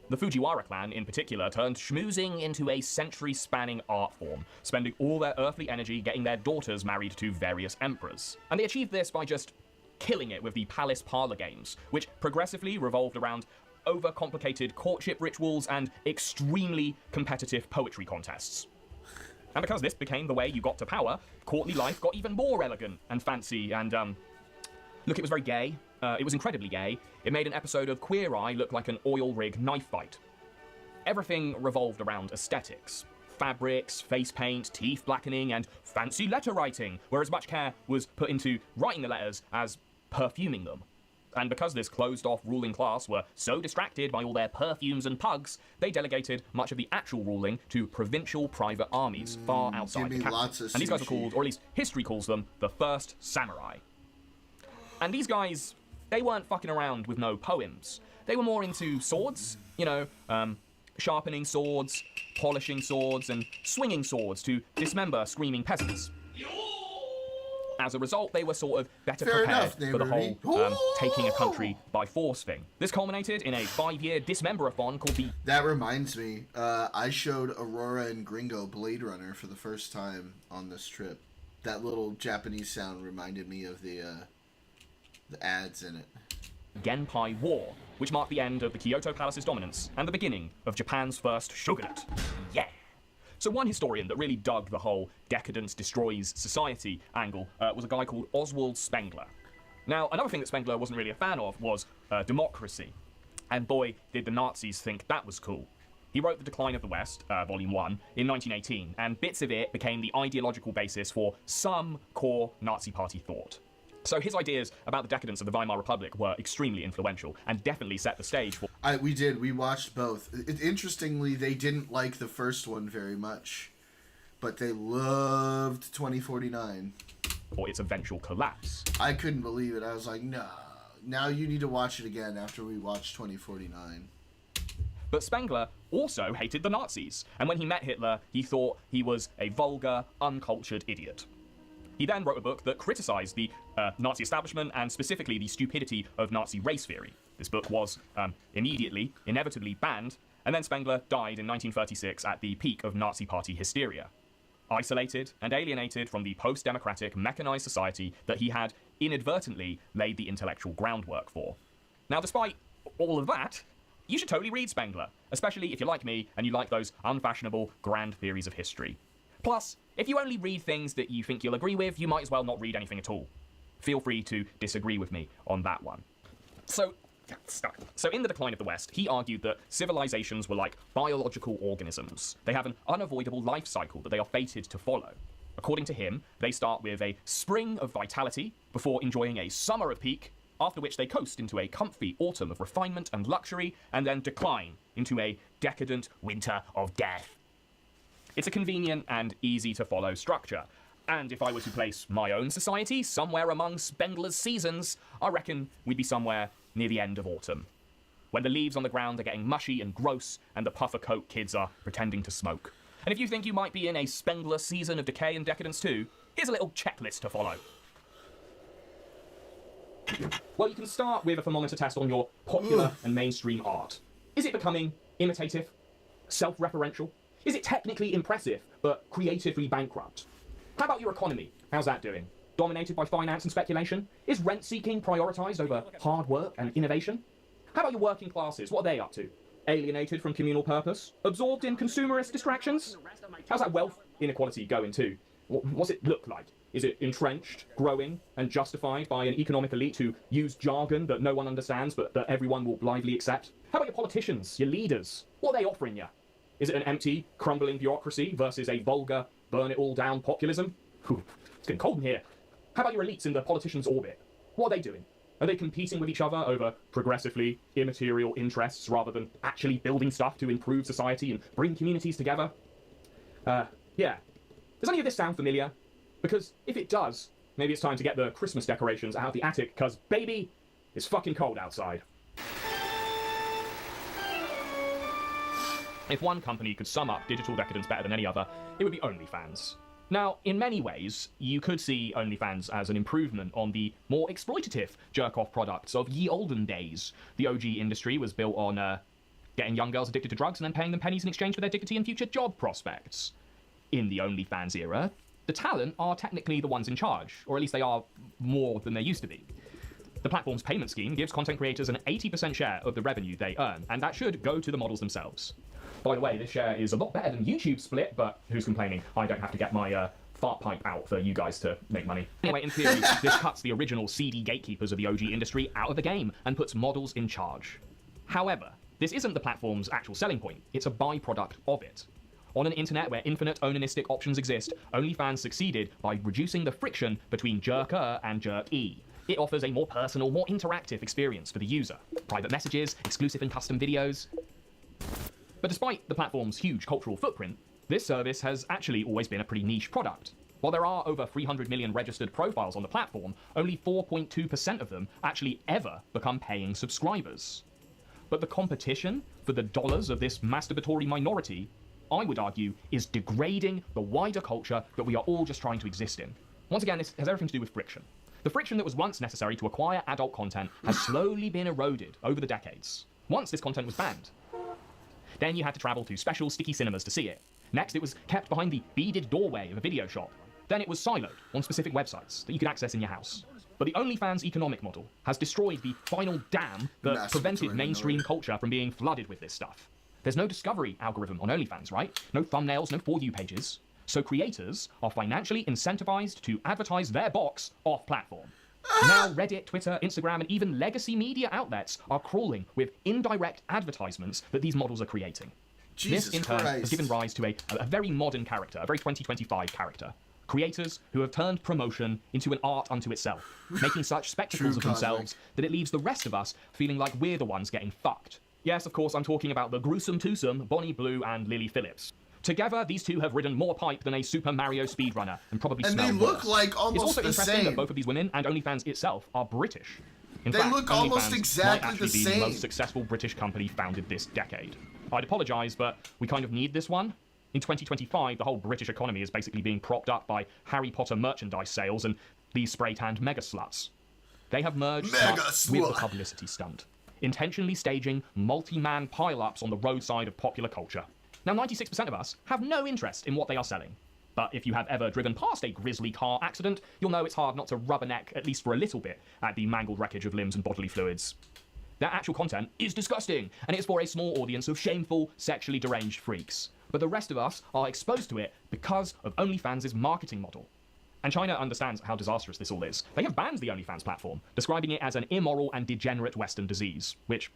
The Fujiwara clan, in particular, turned schmoozing into a century-spanning art form, spending all their earthly energy getting their daughters married to various emperors. And they achieved this by just killing it with the palace parlor games, which progressively revolved around overcomplicated courtship rituals and extremely competitive poetry contests. And because this became the way you got to power, courtly life got even more elegant and fancy and, look, it was very gay. It was incredibly gay. It made an episode of Queer Eye look like an oil rig knife fight. Everything revolved around aesthetics. Fabrics, face paint, teeth blackening, and fancy letter writing, where as much care was put into writing the letters as perfuming them. And because this closed-off ruling class were so distracted by all their perfumes and pugs, they delegated much of the actual ruling to provincial private armies far outside the capital. And these guys were called, or at least history calls them, the First Samurai. And these guys, they weren't fucking around with no poems. They were more into swords, you know, sharpening swords, polishing swords, and swinging swords to dismember screaming peasants. As a result, they were sort of better Fair prepared enough, for the Neighborly. whole taking a country by force thing. This culminated in a 5-year dismember-a-thon called the... That reminds me, I showed Aurora and Gringo Blade Runner for the first time on this trip. That little Japanese sound reminded me of the ads in it. Genpei War, which marked the end of the Kyoto Palace's dominance and the beginning of Japan's first shogunate. Yeah. So one historian that really dug the whole decadence destroys society angle was a guy called Oswald Spengler. Now, another thing that Spengler wasn't really a fan of was democracy. And boy, did the Nazis think that was cool. He wrote The Decline of the West, Volume 1, in 1918, and bits of it became the ideological basis for some core Nazi Party thought. So his ideas about the decadence of the Weimar Republic were extremely influential and definitely set the stage for... We watched both. Interestingly, they didn't like the first one very much, but they loved 2049. ...for its eventual collapse. I couldn't believe it. I was like, no. Now you need to watch it again after we watch 2049. But Spengler also hated the Nazis, and when he met Hitler, he thought he was a vulgar, uncultured idiot. He then wrote a book that criticized the Nazi establishment and specifically the stupidity of Nazi race theory. This book was inevitably banned, and then Spengler died in 1936 at the peak of Nazi Party hysteria. Isolated and alienated from the post-democratic, mechanized society that he had inadvertently laid the intellectual groundwork for. Now, despite all of that, you should totally read Spengler, especially if you're like me and you like those unfashionable grand theories of history. Plus, if you only read things that you think you'll agree with, you might as well not read anything at all. Feel free to disagree with me on that one. So in The Decline of the West, he argued that civilizations were like biological organisms. They have an unavoidable life cycle that they are fated to follow. According to him, they start with a spring of vitality before enjoying a summer of peak, after which they coast into a comfy autumn of refinement and luxury, and then decline into a decadent winter of death. It's a convenient and easy to follow structure. And if I were to place my own society somewhere among Spengler's seasons, I reckon we'd be somewhere near the end of autumn, when the leaves on the ground are getting mushy and gross and the puffer coat kids are pretending to smoke. And if you think you might be in a Spengler season of decay and decadence too, here's a little checklist to follow. Well, you can start with a thermometer test on your popular and mainstream art. Is it becoming imitative? Self-referential? Is it technically impressive, but creatively bankrupt? How about your economy? How's that doing? Dominated by finance and speculation? Is rent-seeking prioritized over hard work and innovation? How about your working classes? What are they up to? Alienated from communal purpose? Absorbed in consumerist distractions? How's that wealth inequality going too? What's it look like? Is it entrenched, growing, and justified by an economic elite who use jargon that no one understands but that everyone will blithely accept? How about your politicians, your leaders? What are they offering you? Is it an empty, crumbling bureaucracy versus a vulgar, burn-it-all-down populism? Whew, it's getting cold in here. How about your elites in the politicians' orbit? What are they doing? Are they competing with each other over progressively immaterial interests rather than actually building stuff to improve society and bring communities together? Yeah. Does any of this sound familiar? Because if it does, maybe it's time to get the Christmas decorations out of the attic, because, baby, it's fucking cold outside. If one company could sum up digital decadence better than any other, it would be OnlyFans. Now, in many ways, you could see OnlyFans as an improvement on the more exploitative jerk-off products of ye olden days. The OG industry was built on getting young girls addicted to drugs and then paying them pennies in exchange for their dignity and future job prospects. In the OnlyFans era, the talent are technically the ones in charge, or at least they are more than they used to be. The platform's payment scheme gives content creators an 80% share of the revenue they earn, and that should go to the models themselves. By the way, this share is a lot better than YouTube's split, but who's complaining? I don't have to get my fart pipe out for you guys to make money. Anyway, in theory, this cuts the original seedy gatekeepers of the OG industry out of the game and puts models in charge. However, this isn't the platform's actual selling point, it's a byproduct of it. On an internet where infinite onanistic options exist, OnlyFans succeeded by reducing the friction between jerker and jerk-e. It offers a more personal, more interactive experience for the user. Private messages, exclusive and custom videos. But despite the platform's huge cultural footprint, this service has actually always been a pretty niche product. While there are over 300 million registered profiles on the platform, only 4.2% of them actually ever become paying subscribers. But the competition for the dollars of this masturbatory minority, I would argue, is degrading the wider culture that we are all just trying to exist in. Once again, this has everything to do with friction. The friction that was once necessary to acquire adult content has slowly been eroded over the decades. Once this content was banned. Then you had to travel to special sticky cinemas to see it. Next, it was kept behind the beaded doorway of a video shop. Then it was siloed on specific websites that you could access in your house. But the OnlyFans economic model has destroyed the final dam that prevented mainstream culture from being flooded with this stuff. There's no discovery algorithm on OnlyFans, right? No thumbnails, no For You pages. So creators are financially incentivized to advertise their box off-platform. Now Reddit, Twitter, Instagram, and even legacy media outlets are crawling with indirect advertisements that these models are creating. Jesus this, in turn, Christ. has given rise to a very modern character, a very 2025 character. Creators who have turned promotion into an art unto itself, making such spectacles of themselves that it leaves the rest of us feeling like we're the ones getting fucked. Yes, of course, I'm talking about the gruesome twosome Bonnie Blue and Lily Phillips. Together, these two have ridden more pipe than a Super Mario speedrunner and probably And smell they look worse. like almost It's also the interesting same. that both of these women and OnlyFans itself are British. In They fact, look almost OnlyFans exactly might actually the be same. the most successful British company founded this decade. I'd apologise, but we kind of need this one. In 2025, the whole British economy is basically being propped up by Harry Potter merchandise sales and these spray-tanned mega sluts. They have merged Mega sluts with the slut. publicity stunt, intentionally staging multi-man pile-ups on the roadside of popular culture. Now, 96% of us have no interest in what they are selling. But if you have ever driven past a grisly car accident, you'll know it's hard not to rubberneck, at least for a little bit, at the mangled wreckage of limbs and bodily fluids. Their actual content is disgusting, and it is for a small audience of shameful, sexually deranged freaks. But the rest of us are exposed to it because of OnlyFans' marketing model. And China understands how disastrous this all is. They have banned the OnlyFans platform, describing it as an immoral and degenerate Western disease, which,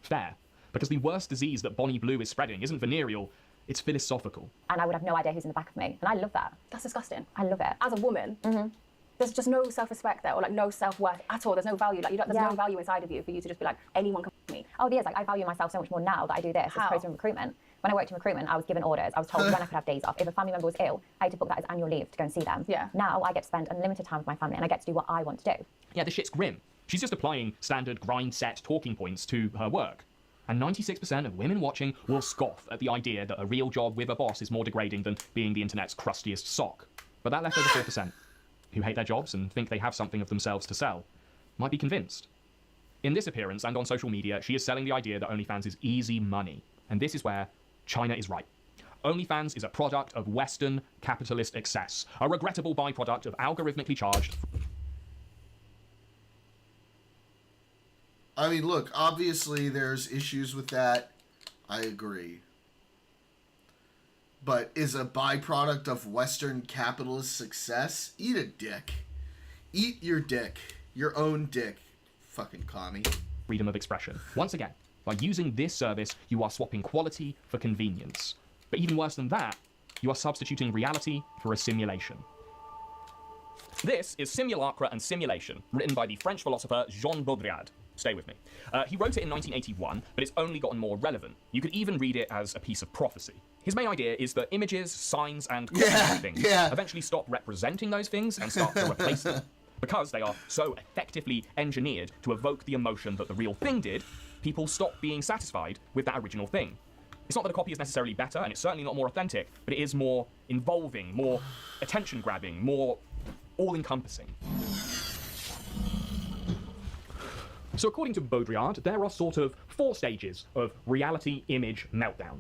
fair, because the worst disease that Bonnie Blue is spreading isn't venereal, it's philosophical. And I would have no idea who's in the back of me. And I love that. That's disgusting. I love it. As a woman, there's just no self-respect there, or like no self-worth at all. There's no value. Like there's no value inside of you for you to just be like, anyone can f me. Oh, there's like I value myself so much more now that I do this as opposed to in recruitment. When I worked in recruitment, I was given orders. I was told when I could have days off. If a family member was ill, I had to book that as annual leave to go and see them. Yeah. Now I get to spend unlimited time with my family and I get to do what I want to do. Yeah, this shit's grim. She's just applying standard grind set talking points to her work. And 96% of women watching will scoff at the idea that a real job with a boss is more degrading than being the internet's crustiest sock. But that left over 4%, who hate their jobs and think they have something of themselves to sell, might be convinced. In this appearance and on social media, she is selling the idea that OnlyFans is easy money. And this is where China is right. OnlyFans is a product of Western capitalist excess, a regrettable byproduct of algorithmically charged. I mean, look, obviously there's issues with that. I agree. But is a byproduct of Western capitalist success? Eat a dick. Eat your dick. Your own dick. Fucking commie. Freedom of expression. Once again, by using this service, you are swapping quality for convenience. But even worse than that, you are substituting reality for a simulation. This is Simulacra and Simulation, written by the French philosopher Jean Baudrillard. Stay with me. He wrote it in 1981, but it's only gotten more relevant. You could even read it as a piece of prophecy. His main idea is that images, signs, and things eventually stop representing those things and start to replace them. Because they are so effectively engineered to evoke the emotion that the real thing did, people stop being satisfied with that original thing. It's not that a copy is necessarily better, and it's certainly not more authentic, but it is more involving, more attention-grabbing, more all-encompassing. So according to Baudrillard, there are sort of 4 stages of reality image meltdown.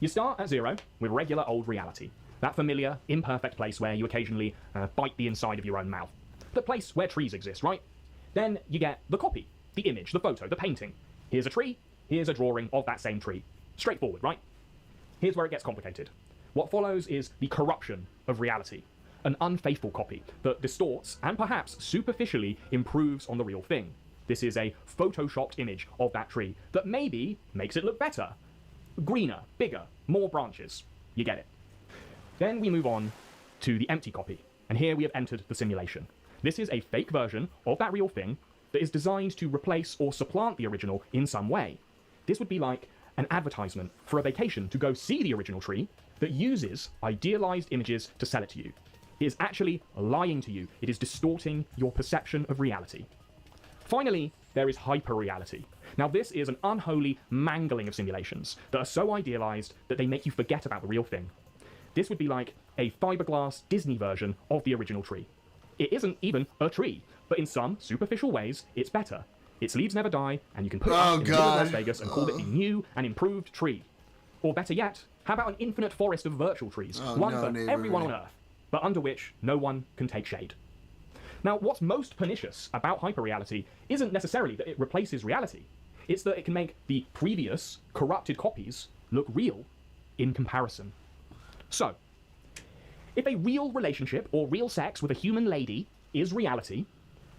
You start at 0 with regular old reality, that familiar, imperfect place where you occasionally bite the inside of your own mouth. The place where trees exist, right? Then you get the copy, the image, the photo, the painting. Here's a tree, here's a drawing of that same tree. Straightforward, right? Here's where it gets complicated. What follows is the corruption of reality, an unfaithful copy that distorts and perhaps superficially improves on the real thing. This is a photoshopped image of that tree that maybe makes it look better. Greener, bigger, more branches. You get it. Then we move on to the empty copy, and here we have entered the simulation. This is a fake version of that real thing that is designed to replace or supplant the original in some way. This would be like an advertisement for a vacation to go see the original tree that uses idealized images to sell it to you. It is actually lying to you. It is distorting your perception of reality. Finally, there is hyperreality. Now this is an unholy mangling of simulations that are so idealized that they make you forget about the real thing. This would be like a fiberglass Disney version of the original tree. It isn't even a tree, but in some superficial ways, it's better. Its leaves never die, and you can put it up in the middle of Las Vegas and call it the new and improved tree. Or better yet, how about an infinite forest of virtual trees, one for everyone on Earth, but under which no one can take shade. Now, what's most pernicious about hyperreality isn't necessarily that it replaces reality. It's that it can make the previous corrupted copies look real in comparison. So, if a real relationship or real sex with a human lady is reality,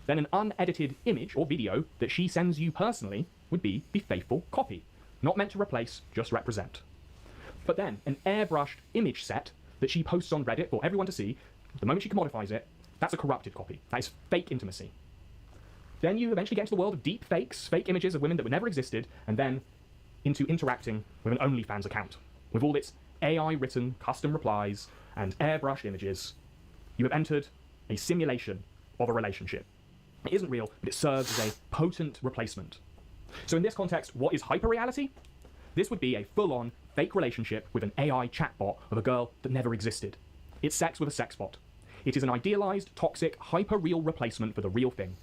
then an unedited image or video that she sends you personally would be the faithful copy, not meant to replace, just represent. But then, an airbrushed image set that she posts on Reddit for everyone to see, the moment she commodifies it, that's a corrupted copy. That is fake intimacy. Then you eventually get into the world of deep fakes, fake images of women that never existed, and then into interacting with an OnlyFans account. With all its AI-written custom replies and airbrushed images, you have entered a simulation of a relationship. It isn't real, but it serves as a potent replacement. So in this context, what is hyperreality? This would be a full-on fake relationship with an AI chatbot of a girl that never existed. It's sex with a sex bot. It is an idealized, toxic, hyper-real replacement for the real thing.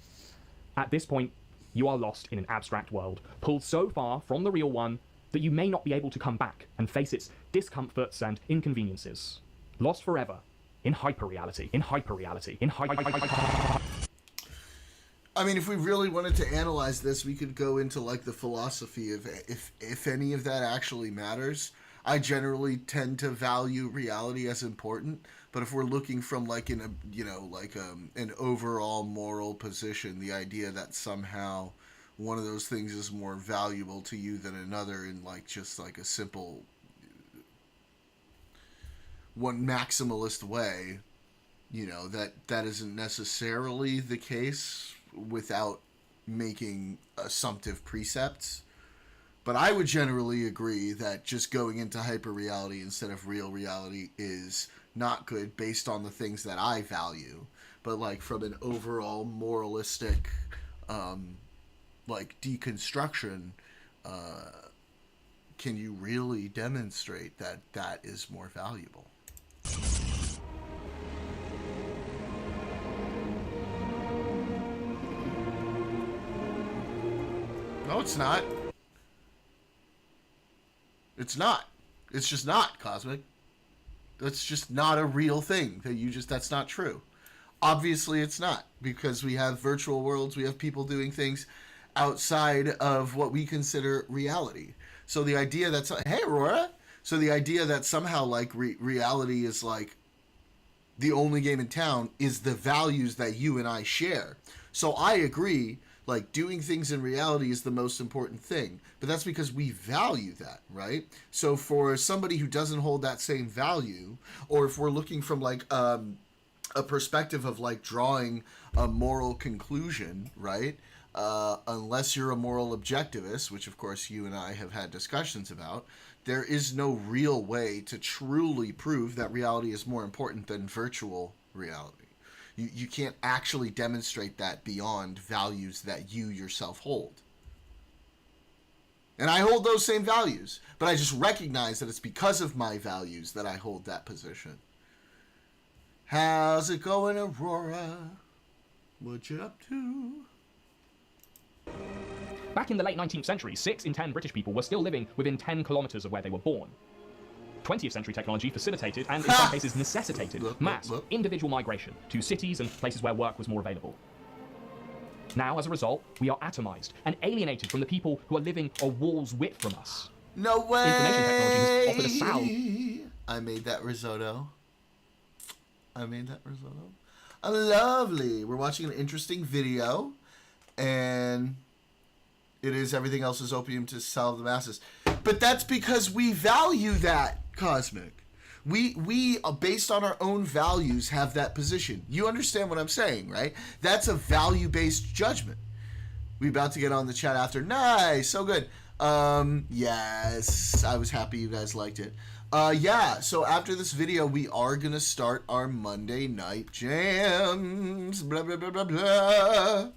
At this point, you are lost in an abstract world, pulled so far from the real one that you may not be able to come back and face its discomforts and inconveniences. Lost forever in hyperreality, in hyperreality, in I mean, if we really wanted to analyze this, we could go into like the philosophy of if any of that actually matters. I generally tend to value reality as important, but if we're looking from like an overall moral position, the idea that somehow one of those things is more valuable to you than another in like just like a simple one maximalist way, that isn't necessarily the case without making assumptive precepts. But I would generally agree that just going into hyperreality instead of real reality is not good based on the things that I value. But like from an overall moralistic deconstruction, can you really demonstrate that that is more valuable? No, it's not. It's not. It's just not, Cosmic. That's just not a real thing. That's not true. Obviously, it's not, because we have virtual worlds, we have people doing things outside of what we consider reality. So the idea that, hey, Aurora! So the idea that somehow, like, reality is, like, the only game in town is the values that you and I share. So I agree, like, doing things in reality is the most important thing. But that's because we value that, right? So for somebody who doesn't hold that same value, or if we're looking from, like, a perspective of, like, drawing a moral conclusion, right? Unless you're a moral objectivist, which, of course, you and I have had discussions about, there is no real way to truly prove that reality is more important than virtual reality. You can't actually demonstrate that beyond values that you yourself hold. And I hold those same values, but I just recognize that it's because of my values that I hold that position. How's it going, Aurora? What you up to? Back in the late 19th century, 6 in 10 British people were still living within 10 kilometers of where they were born. 20th century technology facilitated and, in some cases, necessitated mass individual migration to cities and places where work was more available. Now, as a result, we are atomized and alienated from the people who are living a wall's width from us. No way! Information technology has offered a salve. I made that risotto. Lovely. We're watching an interesting video, and it is everything else is opium to salve the masses. But that's because we value that, Cosmic. We based on our own values, have that position. You understand what I'm saying, right? That's a value-based judgment. We about to get on the chat after. Nice, so good. Yes, I was happy you guys liked it. Yeah, so after this video, we are going to start our Monday night jams. Blah, blah, blah, blah, blah.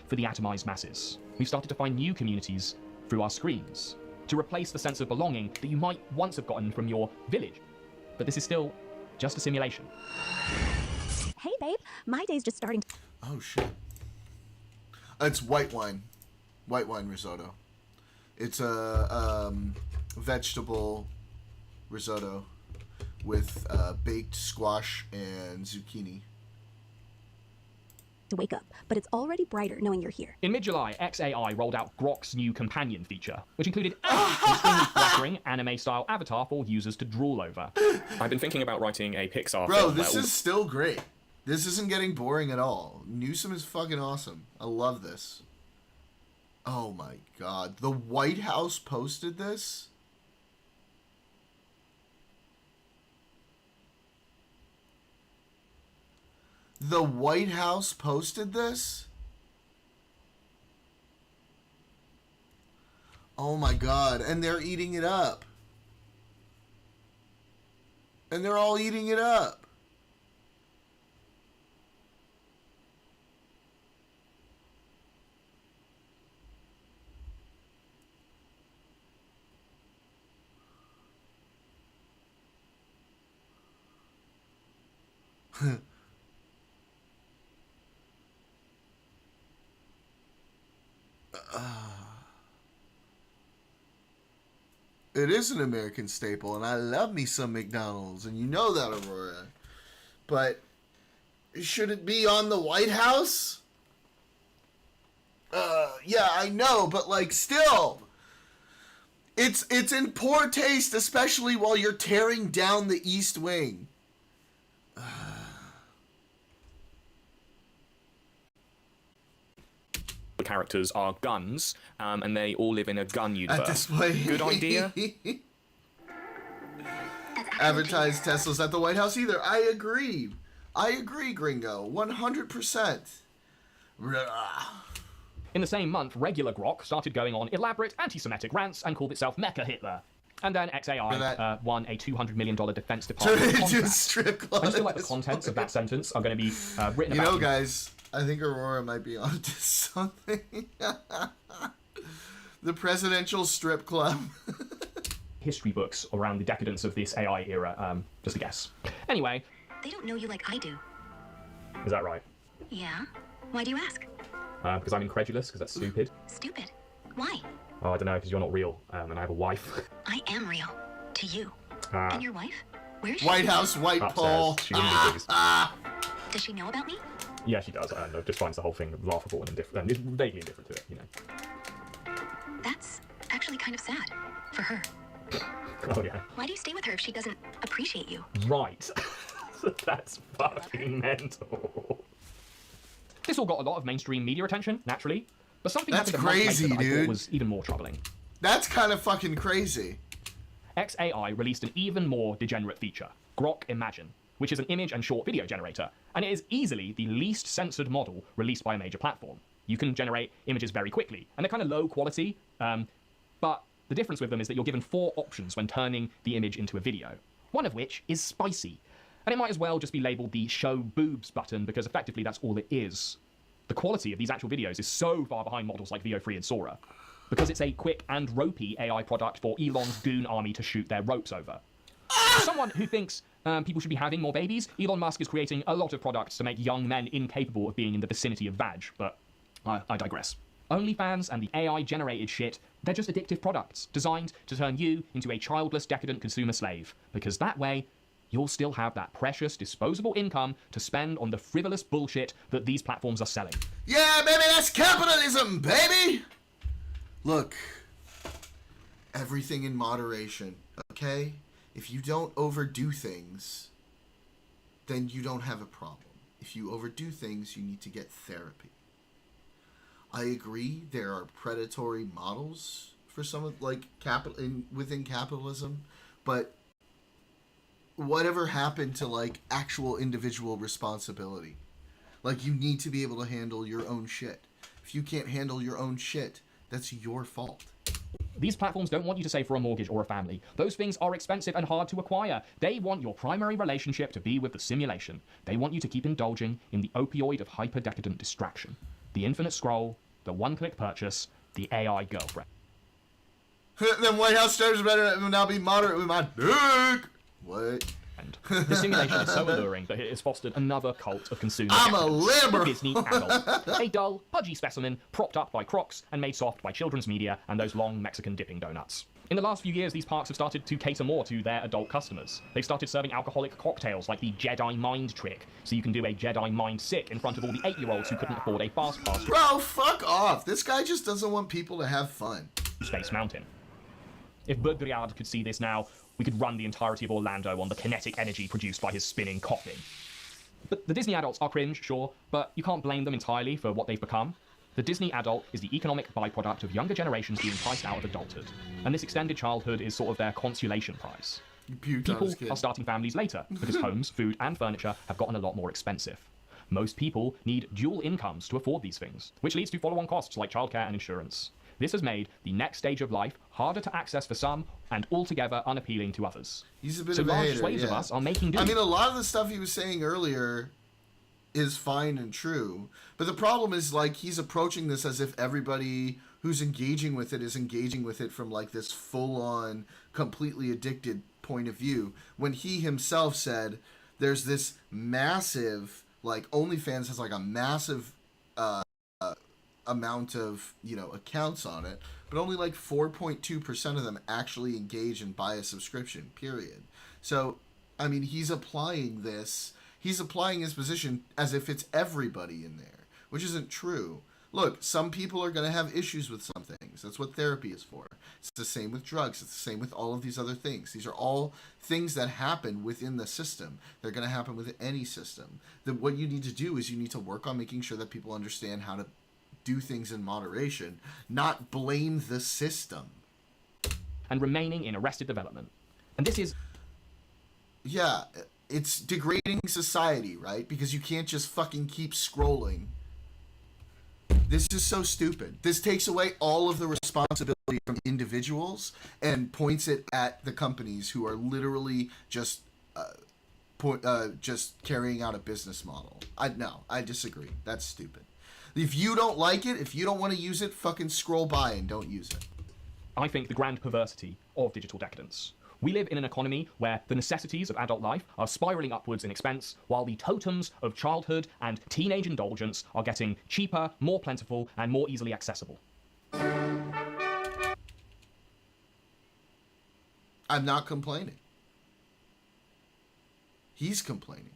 For the atomized masses. We've started to find new communities through our screens to replace the sense of belonging that you might once have gotten from your village. But this is still just a simulation. Hey, babe, my day's just starting. Oh shit! It's white wine risotto. It's a vegetable risotto with baked squash and zucchini. To wake up, but it's already brighter knowing you're here. In mid-July, xAI rolled out Grok's new companion feature, which included an extremely flattering anime-style avatar for users to drool over. I've been thinking about writing a Pixar Bro, film. this is still great. This isn't getting boring at all. Newsom is fucking awesome. I love this. Oh my god. The White House posted this? The White House posted this? Oh my god. And they're eating it up. And they're all eating it up. It is an American staple, and I love me some McDonald's, and you know that, Aurora. But should it be on the White House? Yeah, I know, but like, still, it's in poor taste, especially while you're tearing down the East Wing. The characters are guns, and they all live in a gun universe. At this point, Good idea. Advertise Teslas at the White House either. I agree, Gringo, 100%. In the same month, regular Grok started going on elaborate anti-Semitic rants and called itself Mecha Hitler. And then xAI won a $200 million Defense Department contract. Strip I just feel like the contents of that sentence are going to be written about. You know, guys, I think Aurora might be onto something. The presidential strip club. History books around the decadence of this AI era. Just a guess. Anyway. They don't know you like I do. Is that right? Yeah? Why do you ask? Because I'm incredulous, because that's stupid. Stupid. Why? Oh, I don't know, because you're not real, and I have a wife. I am real. To you. And your wife? Where is she? White House, White Paul. She's in the movies. Does she know about me? Yeah, she does, and just finds the whole thing laughable and indifferent. It's vaguely indifferent to it, you know. That's actually kind of sad. For her. Oh, yeah. Why do you stay with her if she doesn't appreciate you? Right. That's fucking mental. This all got a lot of mainstream media attention, naturally. But something That's happened a month crazy, later that I dude. thought was even more troubling. That's kind of fucking crazy. xAI released an even more degenerate feature, Grok Imagine, which is an image and short video generator, and it is easily the least censored model released by a major platform. You can generate images very quickly, and they're kind of low quality, but the difference with them is that you're given 4 options when turning the image into a video, one of which is spicy. And it might as well just be labeled the show boobs button, because effectively that's all it is. The quality of these actual videos is so far behind models like Veo3 and Sora, because it's a quick and ropey AI product for Elon's goon army to shoot their ropes over. As someone who thinks people should be having more babies, Elon Musk is creating a lot of products to make young men incapable of being in the vicinity of vag, but I digress. OnlyFans and the AI-generated shit, they're just addictive products designed to turn you into a childless, decadent consumer slave, because that way, you'll still have that precious, disposable income to spend on the frivolous bullshit that these platforms are selling. Yeah, baby, that's capitalism, baby! Look, everything in moderation, okay? If you don't overdo things, then you don't have a problem. If you overdo things, you need to get therapy. I agree there are predatory models for some of, like, within capitalism, but whatever happened to, like, actual individual responsibility? Like, you need to be able to handle your own shit. If you can't handle your own shit, that's your fault. These platforms don't want you to save for a mortgage or a family. Those things are expensive and hard to acquire. They want your primary relationship to be with the simulation. They want you to keep indulging in the opioid of hyper-decadent distraction. The infinite scroll, the one-click purchase, the AI girlfriend. Then White House stars better now be moderate with my dick. What? trend. The simulation is so alluring that it has fostered another cult of consumer I'm a decadence, limber. the Disney adult. A dull, pudgy specimen propped up by Crocs and made soft by children's media and those long Mexican dipping donuts. In the last few years, these parks have started to cater more to their adult customers. They've started serving alcoholic cocktails like the Jedi Mind Trick, so you can do a Jedi Mind Sit in front of all the 8-year-olds who couldn't afford a fast pass. Bro, fuck off. This guy just doesn't want people to have fun. Space Mountain. If Baudrillard could see this now, we could run the entirety of Orlando on the kinetic energy produced by his spinning coffin. But the Disney adults are cringe, sure, but you can't blame them entirely for what they've become. The Disney adult is the economic byproduct of younger generations being priced out of adulthood, and this extended childhood is sort of their consolation prize. People are starting families later because homes, food, and furniture have gotten a lot more expensive. Most people need dual incomes to afford these things, which leads to follow-on costs like childcare and insurance. This has made the next stage of life harder to access for some and altogether unappealing to others. He's a bit so of a large hater, swathes of yeah. us are making do. I mean, a lot of the stuff he was saying earlier is fine and true, but the problem is, like, he's approaching this as if everybody who's engaging with it is engaging with it from, like, this full-on, completely addicted point of view, when he himself said there's this massive, like, OnlyFans has, like, a massive amount of, you know, accounts on it, but only like 4.2% of them actually engage and buy a subscription, period. So, I mean, he's applying his position as if it's everybody in there, which isn't true. Look, some people are going to have issues with some things. That's what therapy is for. It's the same with drugs. It's the same with all of these other things. These are all things that happen within the system. They're going to happen with any system. What you need to do is you need to work on making sure that people understand how to do things in moderation, not blame the system. And remaining in arrested development. And this is... Yeah, it's degrading society, right? Because you can't just fucking keep scrolling. This is so stupid. This takes away all of the responsibility from individuals and points it at the companies who are literally just carrying out a business model. I disagree. That's stupid. If you don't like it, if you don't want to use it, fucking scroll by and don't use it. I think, the grand perversity of digital decadence. We live in an economy where the necessities of adult life are spiraling upwards in expense, while the totems of childhood and teenage indulgence are getting cheaper, more plentiful, and more easily accessible. I'm not complaining. He's complaining.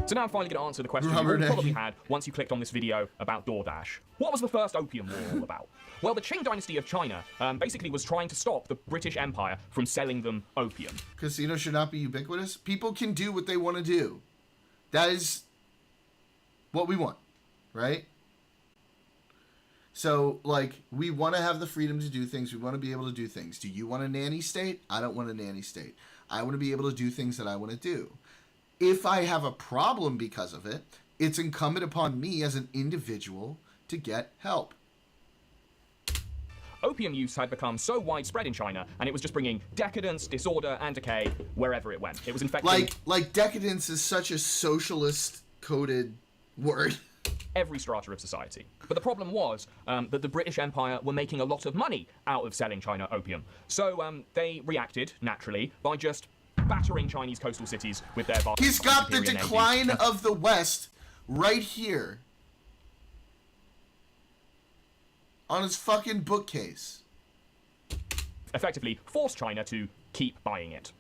So now I'm finally going to answer the question you all probably had once you clicked on this video about DoorDash. What was the first Opium War all about? Well, the Qing dynasty of China basically was trying to stop the British Empire from selling them opium. Casinos should not be ubiquitous. People can do what they want to do. That is what we want, right? So, like, we want to have the freedom to do things. We want to be able to do things. Do you want a nanny state? I don't want a nanny state. I want to be able to do things that I want to do. If I have a problem because of it, it's incumbent upon me as an individual to get help. Opium use had become so widespread in China, and it was just bringing decadence, disorder, and decay wherever it went. It was infecting... Like decadence is such a socialist-coded word. Every strata of society. But the problem was that the British Empire were making a lot of money out of selling China opium. So they reacted, naturally, by just battering Chinese coastal cities with their vast... He's got the superior decline navies. of the West right here on his fucking bookcase. Effectively forced China to keep buying it.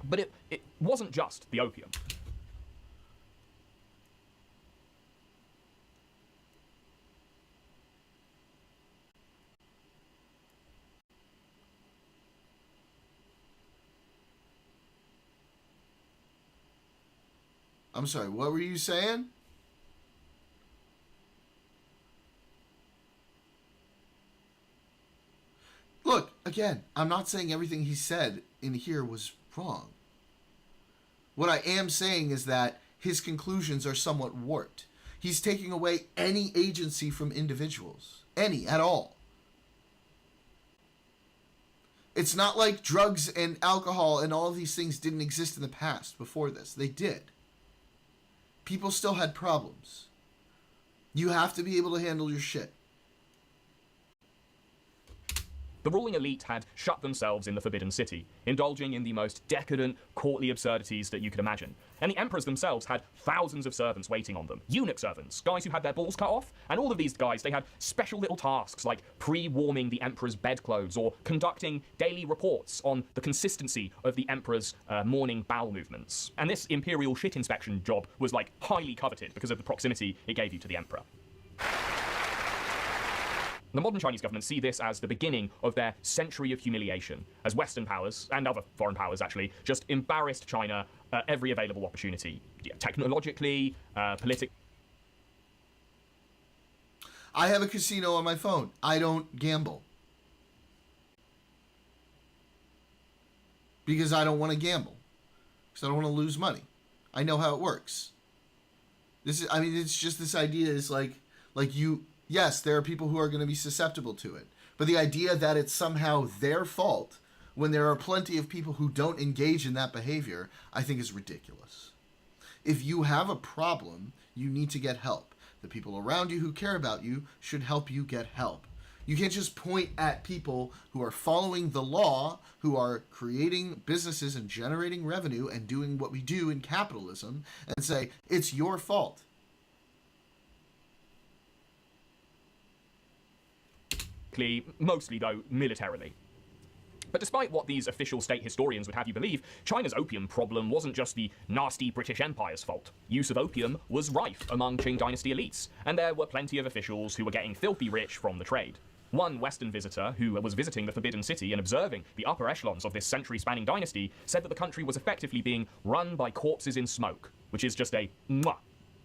But it wasn't just the opium. I'm sorry, what were you saying? Look, again, I'm not saying everything he said in here was wrong. What I am saying is that his conclusions are somewhat warped. He's taking away any agency from individuals. Any, at all. It's not like drugs and alcohol and all of these things didn't exist in the past before this. They did. People still had problems. You have to be able to handle your shit. The ruling elite had shut themselves in the Forbidden City, indulging in the most decadent, courtly absurdities that you could imagine. And the emperors themselves had thousands of servants waiting on them. Eunuch servants, guys who had their balls cut off. And all of these guys, they had special little tasks like pre-warming the emperor's bedclothes or conducting daily reports on the consistency of the emperor's morning bowel movements. And this imperial shit inspection job was like highly coveted because of the proximity it gave you to the emperor. The modern Chinese government see this as the beginning of their century of humiliation, as Western powers, and other foreign powers actually, just embarrassed China at every available opportunity. Yeah, technologically, politically. I have a casino on my phone. I don't gamble. Because I don't want to gamble. Because I don't want to lose money. I know how it works. It's just this idea is like you... Yes, there are people who are going to be susceptible to it. But the idea that it's somehow their fault when there are plenty of people who don't engage in that behavior, I think is ridiculous. If you have a problem, you need to get help. The people around you who care about you should help you get help. You can't just point at people who are following the law, who are creating businesses and generating revenue and doing what we do in capitalism, and say, it's your fault. Mostly, though, militarily. But despite what these official state historians would have you believe, China's opium problem wasn't just the nasty British Empire's fault. Use of opium was rife among Qing dynasty elites, and there were plenty of officials who were getting filthy rich from the trade. One Western visitor who was visiting the Forbidden City and observing the upper echelons of this century-spanning dynasty said that the country was effectively being run by corpses in smoke, which is just a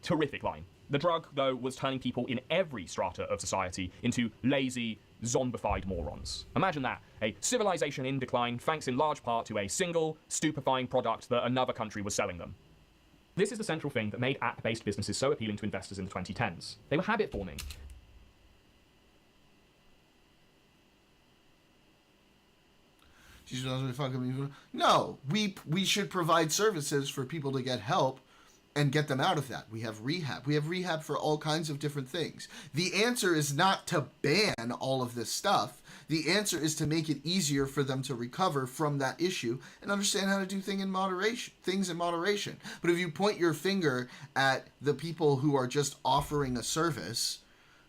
terrific line. The drug, though, was turning people in every strata of society into lazy, zombified morons. Imagine that. A civilization in decline thanks in large part to a single, stupefying product that another country was selling them. This is the central thing that made app-based businesses so appealing to investors in the 2010s. They were habit-forming. No, we should provide services for people to get help and get them out of that. We have rehab. We have rehab for all kinds of different things. The answer is not to ban all of this stuff. The answer is to make it easier for them to recover from that issue and understand how to do things in moderation. But if you point your finger at the people who are just offering a service,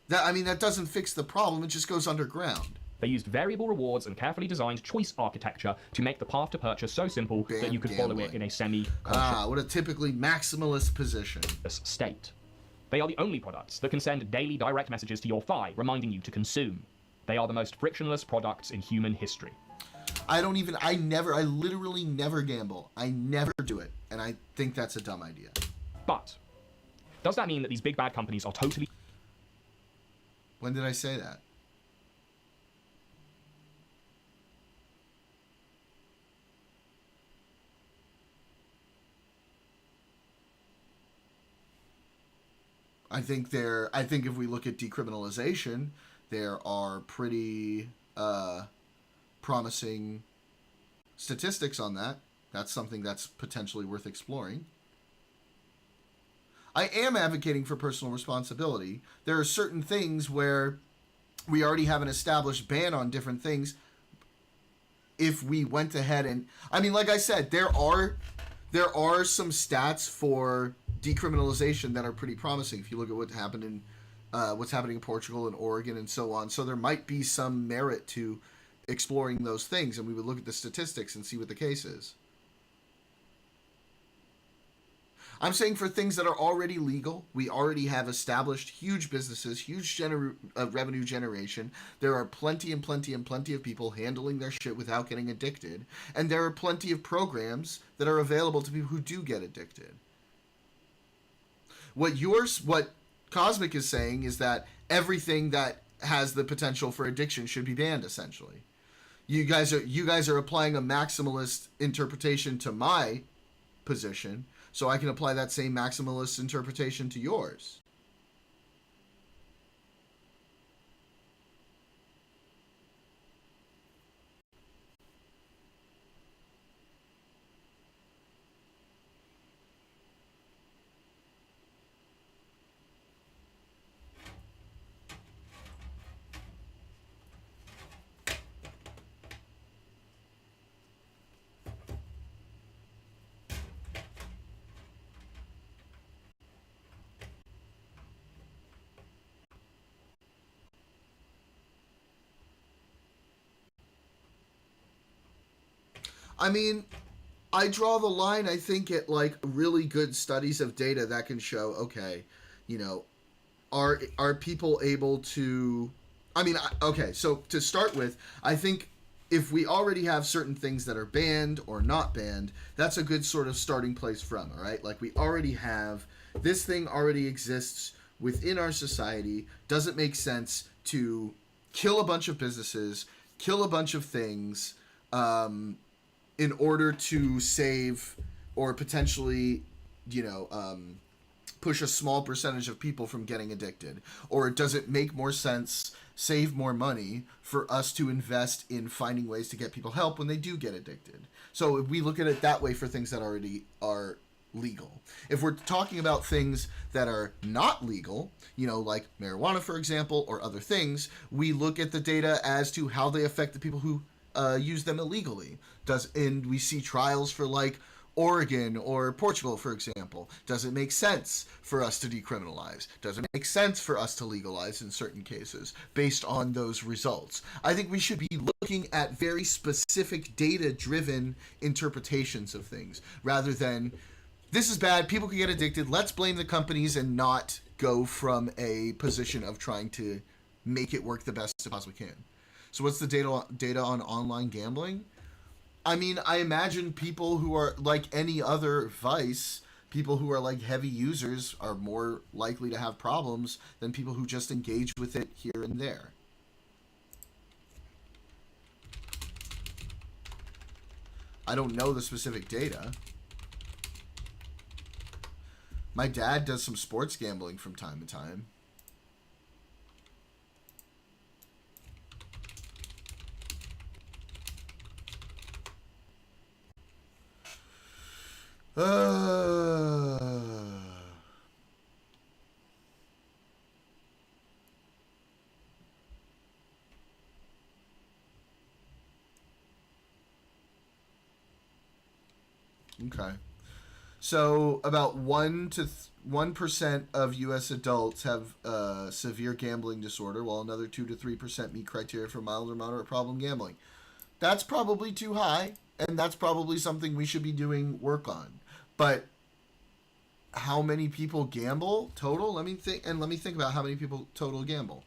that doesn't fix the problem. It just goes underground. They used variable rewards and carefully designed choice architecture to make the path to purchase so simple that you could follow it in a semi-conscious what a typically maximalist position. State. They are the only products that can send daily direct messages to your thigh reminding you to consume. They are the most frictionless products in human history. I literally never gamble. I never do it. And I think that's a dumb idea. But does that mean that these big bad companies are totally... When did I say that? I think if we look at decriminalization, there are pretty promising statistics on that. That's something that's potentially worth exploring. I am advocating for personal responsibility. There are certain things where we already have an established ban on different things. If we went ahead and... like I said, there are some stats for decriminalization that are pretty promising. If you look at what's happening in Portugal and Oregon and so on, so there might be some merit to exploring those things, and we would look at the statistics and see what the case is. I'm saying for things that are already legal, we already have established huge businesses, huge revenue generation. There are plenty and plenty and plenty of people handling their shit without getting addicted, and there are plenty of programs that are available to people who do get addicted. What Cosmic is saying is that everything that has the potential for addiction should be banned, essentially. You guys are applying a maximalist interpretation to my position, so I can apply that same maximalist interpretation to yours. I mean, I draw the line, I think, at like really good studies of data that can show, okay, you know, are people able to, I mean, okay, so to start with, I think if we already have certain things that are banned or not banned, that's a good sort of starting place from, all right? Like we already have, this thing already exists within our society. Doesn't make sense to kill a bunch of businesses, kill a bunch of things, in order to save or potentially, you know, push a small percentage of people from getting addicted? Or does it make more sense, save more money for us to invest in finding ways to get people help when they do get addicted? So if we look at it that way for things that already are legal. If we're talking about things that are not legal, you know, like marijuana, for example, or other things, we look at the data as to how they affect the people who use them illegally. And we see trials for like Oregon or Portugal, for example. Does it make sense for us to decriminalize? Does it make sense for us to legalize in certain cases based on those results? I think we should be looking at very specific data-driven interpretations of things rather than, this is bad, people can get addicted, let's blame the companies, and not go from a position of trying to make it work the best it possibly can. So what's the data on online gambling? I mean, I imagine people who are like any other vice, people who are like heavy users are more likely to have problems than people who just engage with it here and there. I don't know the specific data. My dad does some sports gambling from time to time. Okay. So about 1% of U.S. adults have severe gambling disorder, while another 2 to 3% meet criteria for mild or moderate problem gambling. That's probably too high, and that's probably something we should be doing work on. But how many people gamble total? Let me think about how many people total gamble.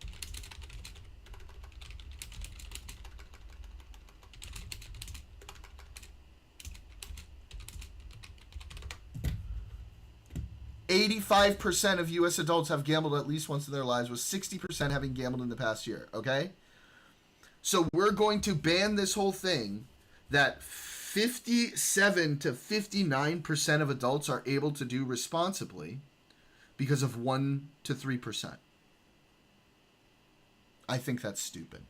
%85 of U.S. adults have gambled at least once in their lives, with 60% having gambled in the past year, okay? So we're going to ban this whole thing that 57 to 59% of adults are able to do responsibly because of 1 to 3%. I think that's stupid.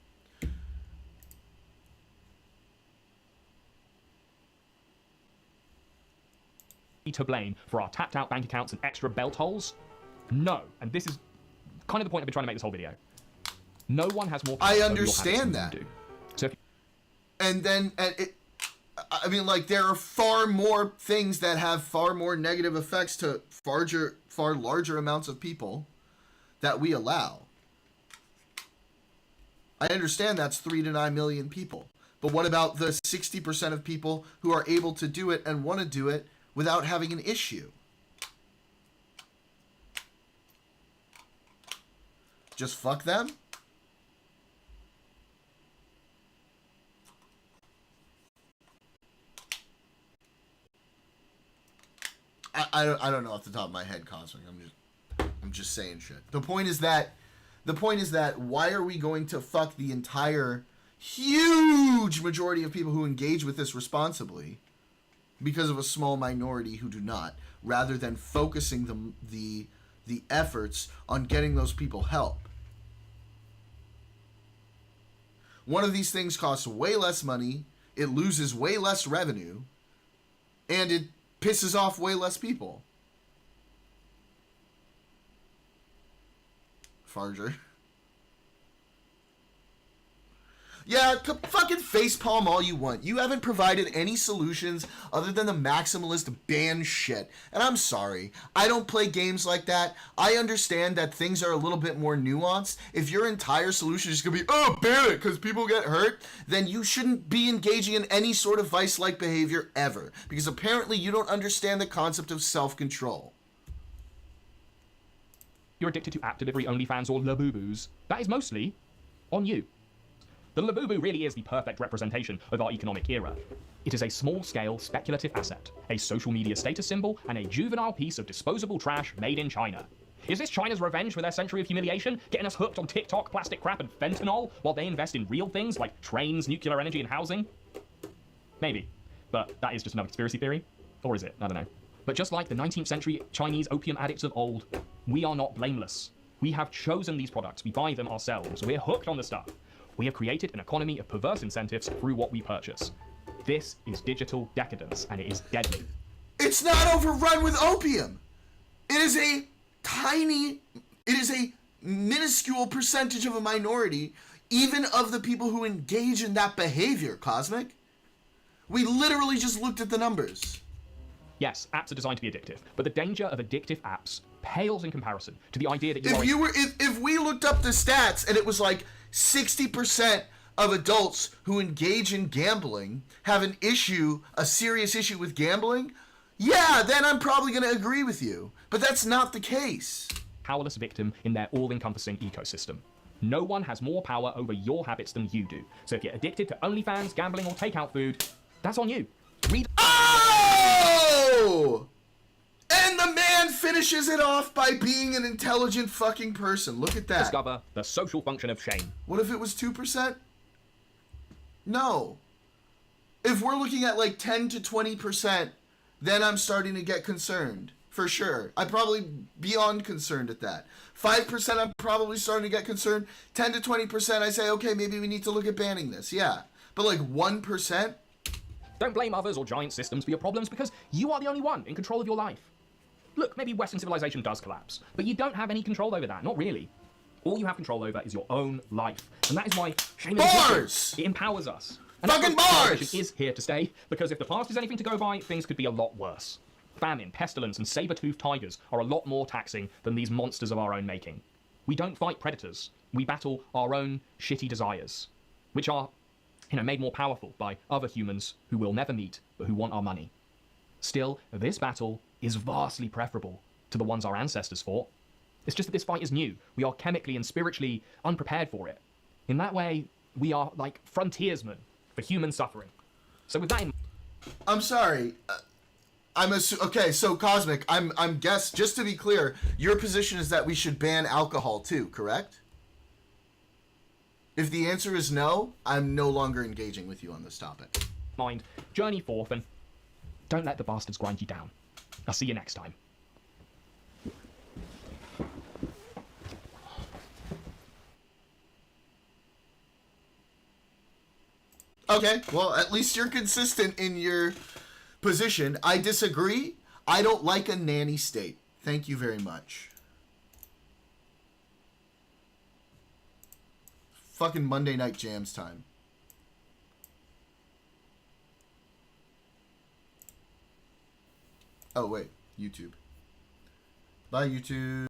To blame for our tapped out bank accounts and extra belt holes? No. And this is kind of the point I've been trying to make this whole video. No one has more power I over your understand habits that. than you do. So if And then, I mean, like, there are far more things that have far more negative effects to far larger amounts of people that we allow. I understand that's 3 to 9 million people. But what about the 60% of people who are able to do it and want to do it without having an issue? Just fuck them? I don't know off the top of my head, Cosmic. I'm just saying shit. The point is that why are we going to fuck the entire huge majority of people who engage with this responsibly because of a small minority who do not, rather than focusing the efforts on getting those people help? One of these things costs way less money, it loses way less revenue, and it pisses off way less people. Farger. Yeah, fucking facepalm all you want. You haven't provided any solutions other than the maximalist ban shit. And I'm sorry. I don't play games like that. I understand that things are a little bit more nuanced. If your entire solution is going to be, oh, ban it because people get hurt, then you shouldn't be engaging in any sort of vice-like behavior ever. Because apparently you don't understand the concept of self-control. You're addicted to app delivery OnlyFans or Labubu's. That is mostly on you. The Labubu really is the perfect representation of our economic era. It is a small-scale speculative asset, a social media status symbol, and a juvenile piece of disposable trash made in China. Is this China's revenge for their century of humiliation, getting us hooked on TikTok, plastic crap, and fentanyl, while they invest in real things like trains, nuclear energy, and housing? Maybe. But that is just another conspiracy theory. Or is it? I don't know. But just like the 19th century Chinese opium addicts of old, we are not blameless. We have chosen these products. We buy them ourselves. We're hooked on the stuff. We have created an economy of perverse incentives through what we purchase. This is digital decadence, and it is deadly. It's not overrun with opium. It is a minuscule percentage of a minority, even of the people who engage in that behavior, Cosmic. We literally just looked at the numbers. Yes, apps are designed to be addictive, but the danger of addictive apps pales in comparison to the idea that if we looked up the stats and it was like 60% of adults who engage in gambling have a serious issue with gambling, yeah, then I'm probably going to agree with you. But that's not the case. Powerless victim in their all-encompassing ecosystem. No one has more power over your habits than you do. So if you're addicted to OnlyFans, gambling, or takeout food, that's on you. Oh! And the man finishes it off by being an intelligent fucking person. Look at that. Discover the social function of shame. What if it was 2%? No. If we're looking at like 10 to 20%, then I'm starting to get concerned. For sure. I'm probably beyond concerned at that. 5% I'm probably starting to get concerned. 10 to 20% I say, okay, maybe we need to look at banning this. Yeah. But like 1%? Don't blame others or giant systems for your problems because you are the only one in control of your life. Look, maybe Western civilization does collapse, but you don't have any control over that. Not really. All you have control over is your own life. And that is why shame is bars! It empowers us. And fucking bars! Is here to stay, because if the past is anything to go by, things could be a lot worse. Famine, pestilence, and saber-toothed tigers are a lot more taxing than these monsters of our own making. We don't fight predators. We battle our own shitty desires, which are, made more powerful by other humans who we'll never meet, but who want our money. Still, this battle is vastly preferable to the ones our ancestors fought. It's just that this fight is new. We are chemically and spiritually unprepared for it. In that way, we are like frontiersmen for human suffering. So with that in I'm sorry. Okay, so Cosmic, I'm guess just to be clear, your position is that we should ban alcohol too, correct? If the answer is no, I'm no longer engaging with you on this topic. mind, journey forth and don't let the bastards grind you down. I'll see you next time. Okay, well, at least you're consistent in your position. I disagree. I don't like a nanny state. Thank you very much. Fucking Monday Night Jams time. Oh, wait. YouTube. Bye, YouTube.